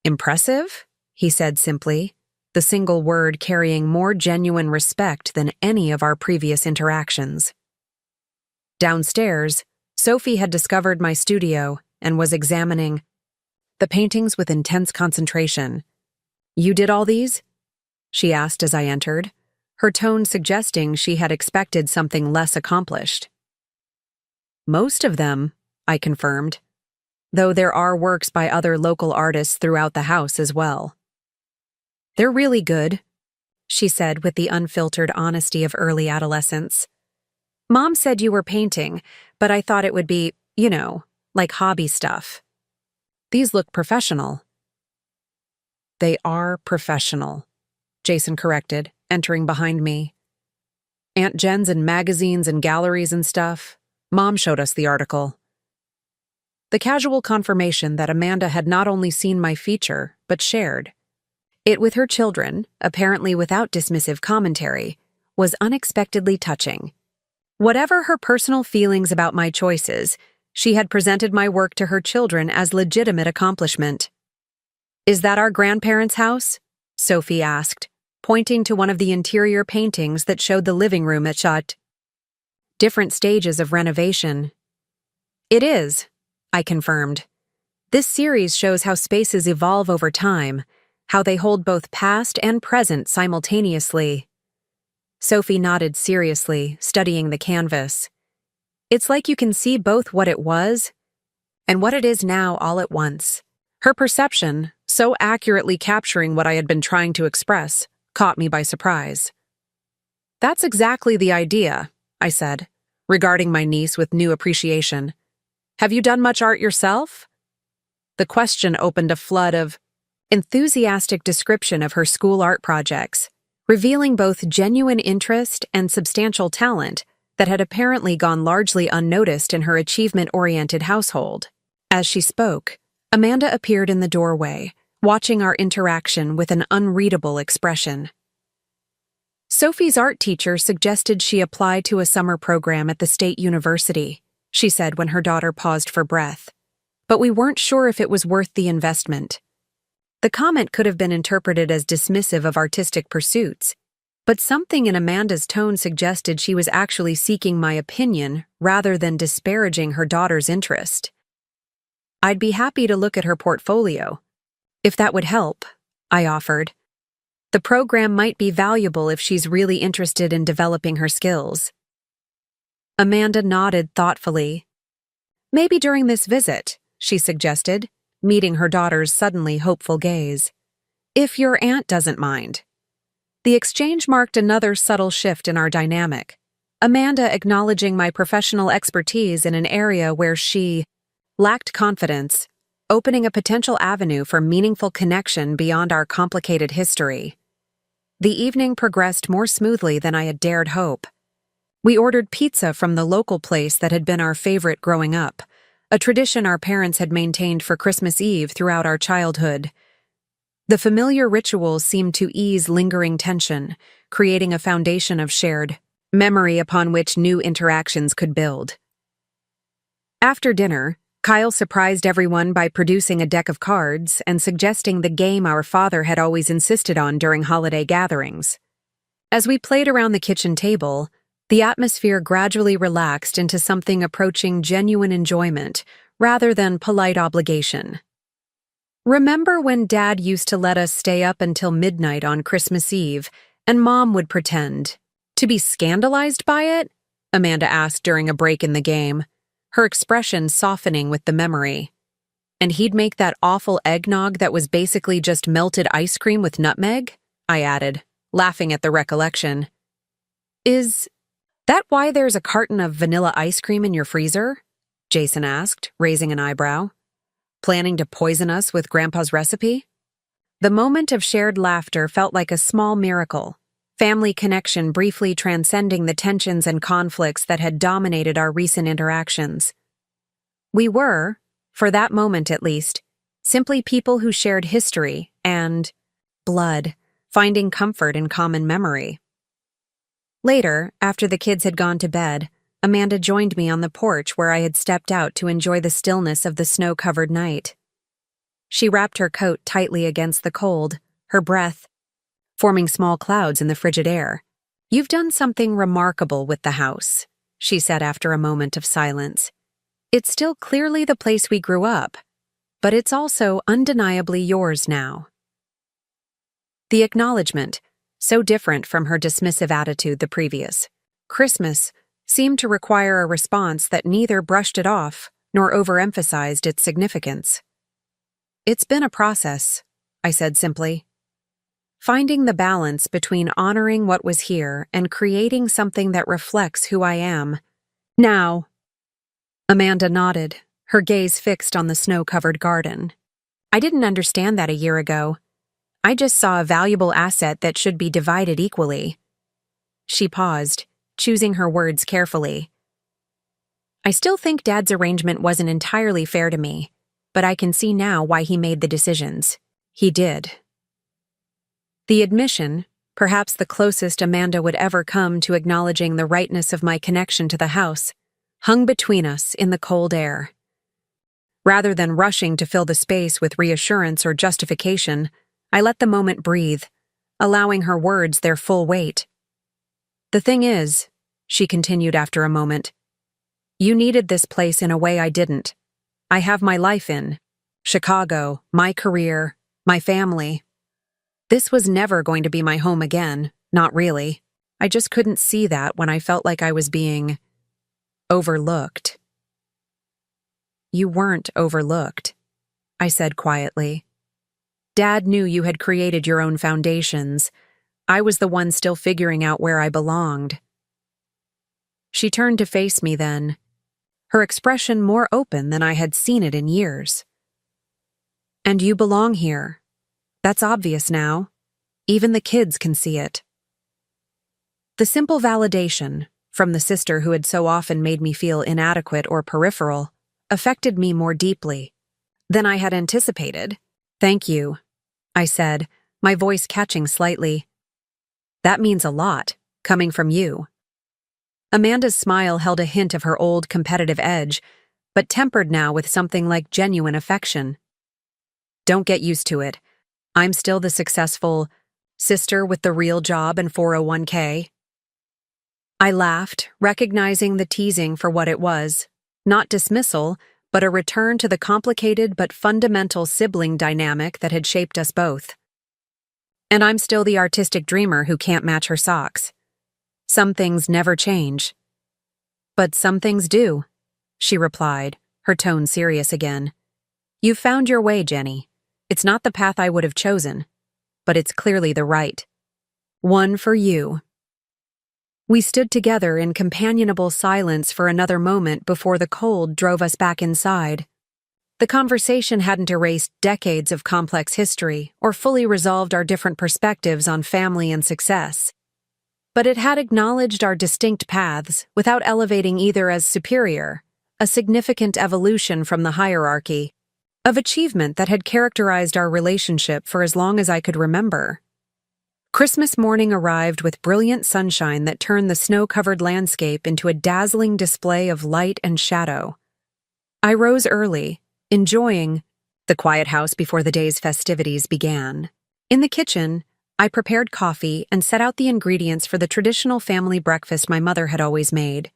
"Impressive?" he said simply, the single word carrying more genuine respect than any of our previous interactions. Downstairs, Sophie had discovered my studio and was examining the paintings with intense concentration. "You did all these?" she asked as I entered, her tone suggesting she had expected something less accomplished. "Most of them," I confirmed, though there are works by other local artists throughout the house as well. "They're really good," she said with the unfiltered honesty of early adolescence. "Mom said you were painting, but I thought it would be, like hobby stuff. These look professional." "They are professional," Jason corrected, entering behind me. "Aunt Jen's in magazines and galleries and stuff. Mom showed us the article." The casual confirmation that Amanda had not only seen my feature, but shared it with her children, apparently without dismissive commentary, was unexpectedly touching. Whatever her personal feelings about my choices, she had presented my work to her children as legitimate accomplishment. "Is that our grandparents' house?" Sophie asked, pointing to one of the interior paintings that showed the living room at different stages of renovation. "It is," I confirmed. "This series shows how spaces evolve over time, how they hold both past and present simultaneously." Sophie nodded seriously, studying the canvas. "It's like you can see both what it was and what it is now all at once." Her perception, so accurately capturing what I had been trying to express, caught me by surprise. "That's exactly the idea," I said, regarding my niece with new appreciation. "Have you done much art yourself?" The question opened a flood of enthusiastic description of her school art projects, revealing both genuine interest and substantial talent that had apparently gone largely unnoticed in her achievement-oriented household. As she spoke, Amanda appeared in the doorway, watching our interaction with an unreadable expression. "Sophie's art teacher suggested she apply to a summer program at the state university," she said when her daughter paused for breath. "But we weren't sure if it was worth the investment." The comment could have been interpreted as dismissive of artistic pursuits, but something in Amanda's tone suggested she was actually seeking my opinion rather than disparaging her daughter's interest. "I'd be happy to look at her portfolio, if that would help," I offered. "The program might be valuable if she's really interested in developing her skills." Amanda nodded thoughtfully. Maybe during this visit, she suggested, meeting her daughter's suddenly hopeful gaze. If your aunt doesn't mind. The exchange marked another subtle shift in our dynamic, Amanda acknowledging my professional expertise in an area where she lacked confidence, opening a potential avenue for meaningful connection beyond our complicated history. The evening progressed more smoothly than I had dared hope. We ordered pizza from the local place that had been our favorite growing up, a tradition our parents had maintained for Christmas Eve throughout our childhood. The familiar rituals seemed to ease lingering tension, creating a foundation of shared memory upon which new interactions could build. After dinner, Kyle surprised everyone by producing a deck of cards and suggesting the game our father had always insisted on during holiday gatherings. As we played around the kitchen table, the atmosphere gradually relaxed into something approaching genuine enjoyment rather than polite obligation. Remember when Dad used to let us stay up until midnight on Christmas Eve, and Mom would pretend to be scandalized by it? Amanda asked during a break in the game, her expression softening with the memory. And he'd make that awful eggnog that was basically just melted ice cream with nutmeg? I added, laughing at the recollection. Is that why there's a carton of vanilla ice cream in your freezer? Jason asked, raising an eyebrow. Planning to poison us with Grandpa's recipe? The moment of shared laughter felt like a small miracle, family connection briefly transcending the tensions and conflicts that had dominated our recent interactions. We were, for that moment at least, simply people who shared history and blood, finding comfort in common memory. Later, after the kids had gone to bed, Amanda joined me on the porch where I had stepped out to enjoy the stillness of the snow-covered night. She wrapped her coat tightly against the cold, her breath forming small clouds in the frigid air. You've done something remarkable with the house, she said after a moment of silence. It's still clearly the place we grew up, but it's also undeniably yours now. The acknowledgement, so different from her dismissive attitude the previous Christmas, seemed to require a response that neither brushed it off nor overemphasized its significance. It's been a process, I said simply. Finding the balance between honoring what was here and creating something that reflects who I am. Now. Amanda nodded, her gaze fixed on the snow-covered garden. I didn't understand that a year ago. I just saw a valuable asset that should be divided equally. She paused, choosing her words carefully. I still think Dad's arrangement wasn't entirely fair to me, but I can see now why he made the decisions. He did. The admission, perhaps the closest Amanda would ever come to acknowledging the rightness of my connection to the house, hung between us in the cold air. Rather than rushing to fill the space with reassurance or justification, I let the moment breathe, allowing her words their full weight. The thing is, she continued after a moment, you needed this place in a way I didn't. I have my life in Chicago, my career, my family. This was never going to be my home again, not really. I just couldn't see that when I felt like I was being overlooked. You weren't overlooked, I said quietly. Dad knew you had created your own foundations. I was the one still figuring out where I belonged. She turned to face me then, her expression more open than I had seen it in years. And you belong here. That's obvious now. Even the kids can see it. The simple validation, from the sister who had so often made me feel inadequate or peripheral, affected me more deeply than I had anticipated. Thank you, I said, my voice catching slightly. That means a lot, coming from you. Amanda's smile held a hint of her old competitive edge, but tempered now with something like genuine affection. Don't get used to it. I'm still the successful sister with the real job and 401k. I laughed, recognizing the teasing for what it was. Not dismissal, but a return to the complicated but fundamental sibling dynamic that had shaped us both. And I'm still the artistic dreamer who can't match her socks. Some things never change. But some things do, she replied, her tone serious again. You've found your way, Jenny. It's not the path I would have chosen, but it's clearly the right one for you. We stood together in companionable silence for another moment before the cold drove us back inside. The conversation hadn't erased decades of complex history or fully resolved our different perspectives on family and success. But it had acknowledged our distinct paths without elevating either as superior, a significant evolution from the hierarchy of achievement that had characterized our relationship for as long as I could remember. Christmas morning arrived with brilliant sunshine that turned the snow-covered landscape into a dazzling display of light and shadow. I rose early, enjoying the quiet house before the day's festivities began. In the kitchen, I prepared coffee and set out the ingredients for the traditional family breakfast my mother had always made.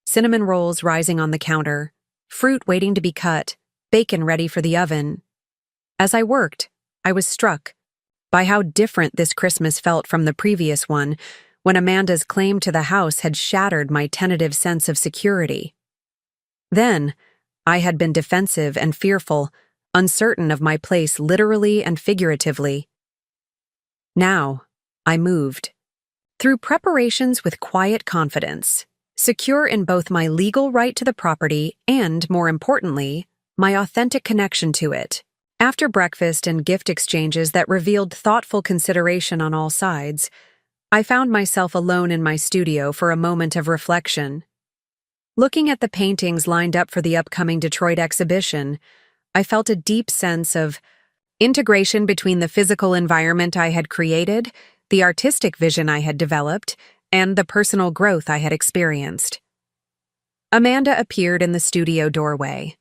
Cinnamon rolls rising on the counter, fruit waiting to be cut, bacon ready for the oven. As I worked, I was struck by how different this Christmas felt from the previous one, when Amanda's claim to the house had shattered my tentative sense of security. Then, I had been defensive and fearful, uncertain of my place literally and figuratively. Now, I moved. Through preparations with quiet confidence, secure in both my legal right to the property and, more importantly, my authentic connection to it. After breakfast and gift exchanges that revealed thoughtful consideration on all sides, I found myself alone in my studio for a moment of reflection. Looking at the paintings lined up for the upcoming Detroit exhibition, I felt a deep sense of integration between the physical environment I had created, the artistic vision I had developed, and the personal growth I had experienced. Amanda appeared in the studio doorway.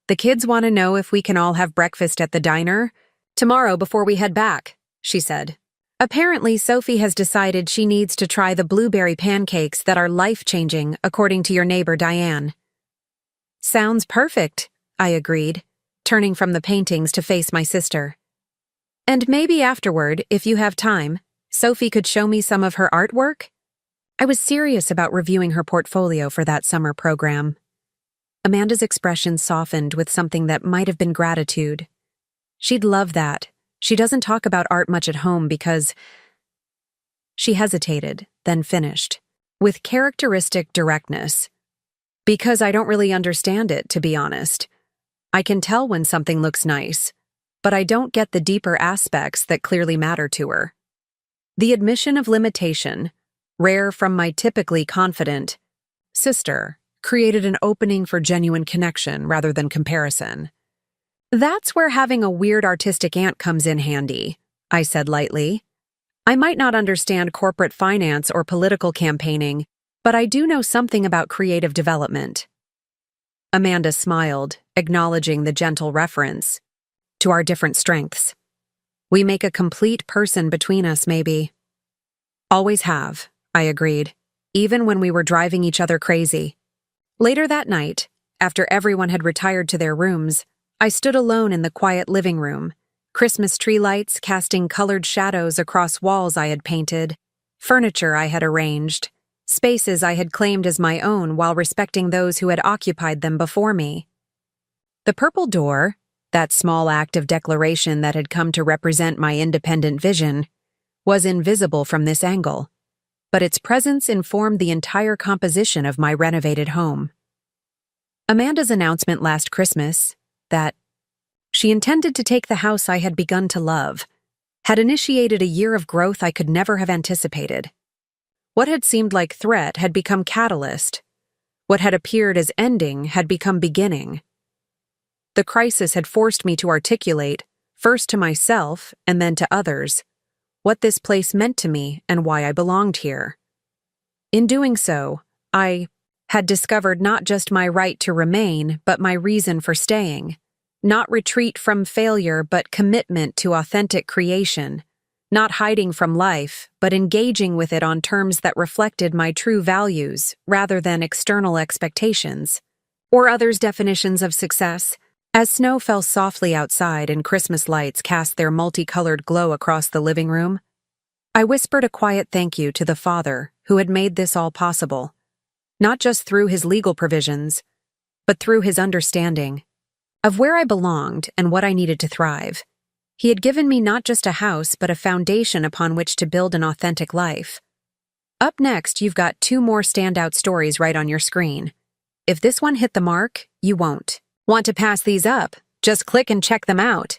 The kids want to know if we can all have breakfast at the diner tomorrow before we head back, she said. Apparently, Sophie has decided she needs to try the blueberry pancakes that are life-changing, according to your neighbor Diane. Sounds perfect, I agreed, turning from the paintings to face my sister. And maybe afterward, if you have time, Sophie could show me some of her artwork? I was serious about reviewing her portfolio for that summer program. Amanda's expression softened with something that might have been gratitude. She'd love that. She doesn't talk about art much at home because... She hesitated, then finished, with characteristic directness. Because I don't really understand it, to be honest. I can tell when something looks nice, but I don't get the deeper aspects that clearly matter to her. The admission of limitation, rare from my typically confident sister, created an opening for genuine connection rather than comparison. That's where having a weird artistic aunt comes in handy, I said lightly. I might not understand corporate finance or political campaigning, but I do know something about creative development. Amanda smiled, acknowledging the gentle reference to our different strengths. We make a complete person between us, maybe. Always have, I agreed, even when we were driving each other crazy. Later that night, after everyone had retired to their rooms, I stood alone in the quiet living room, Christmas tree lights casting colored shadows across walls I had painted, furniture I had arranged, spaces I had claimed as my own while respecting those who had occupied them before me. The purple door, that small act of declaration that had come to represent my independent vision, was invisible from this angle, but its presence informed the entire composition of my renovated home. Amanda's announcement last Christmas, that she intended to take the house I had begun to love, had initiated a year of growth I could never have anticipated. What had seemed like threat had become catalyst. What had appeared as ending had become beginning. The crisis had forced me to articulate, first to myself and then to others, what this place meant to me and why I belonged here. In doing so, I had discovered not just my right to remain, but my reason for staying. Not retreat from failure, but commitment to authentic creation. Not hiding from life, but engaging with it on terms that reflected my true values, rather than external expectations. Or others' definitions of success. As snow fell softly outside and Christmas lights cast their multicolored glow across the living room, I whispered a quiet thank you to the Father who had made this all possible. not just through his legal provisions, but through his understanding of where I belonged and what I needed to thrive. He had given me not just a house, but a foundation upon which to build an authentic life. Up next, you've got 2 more standout stories right on your screen. If this one hit the mark, you won't want to pass these up. Just click and check them out.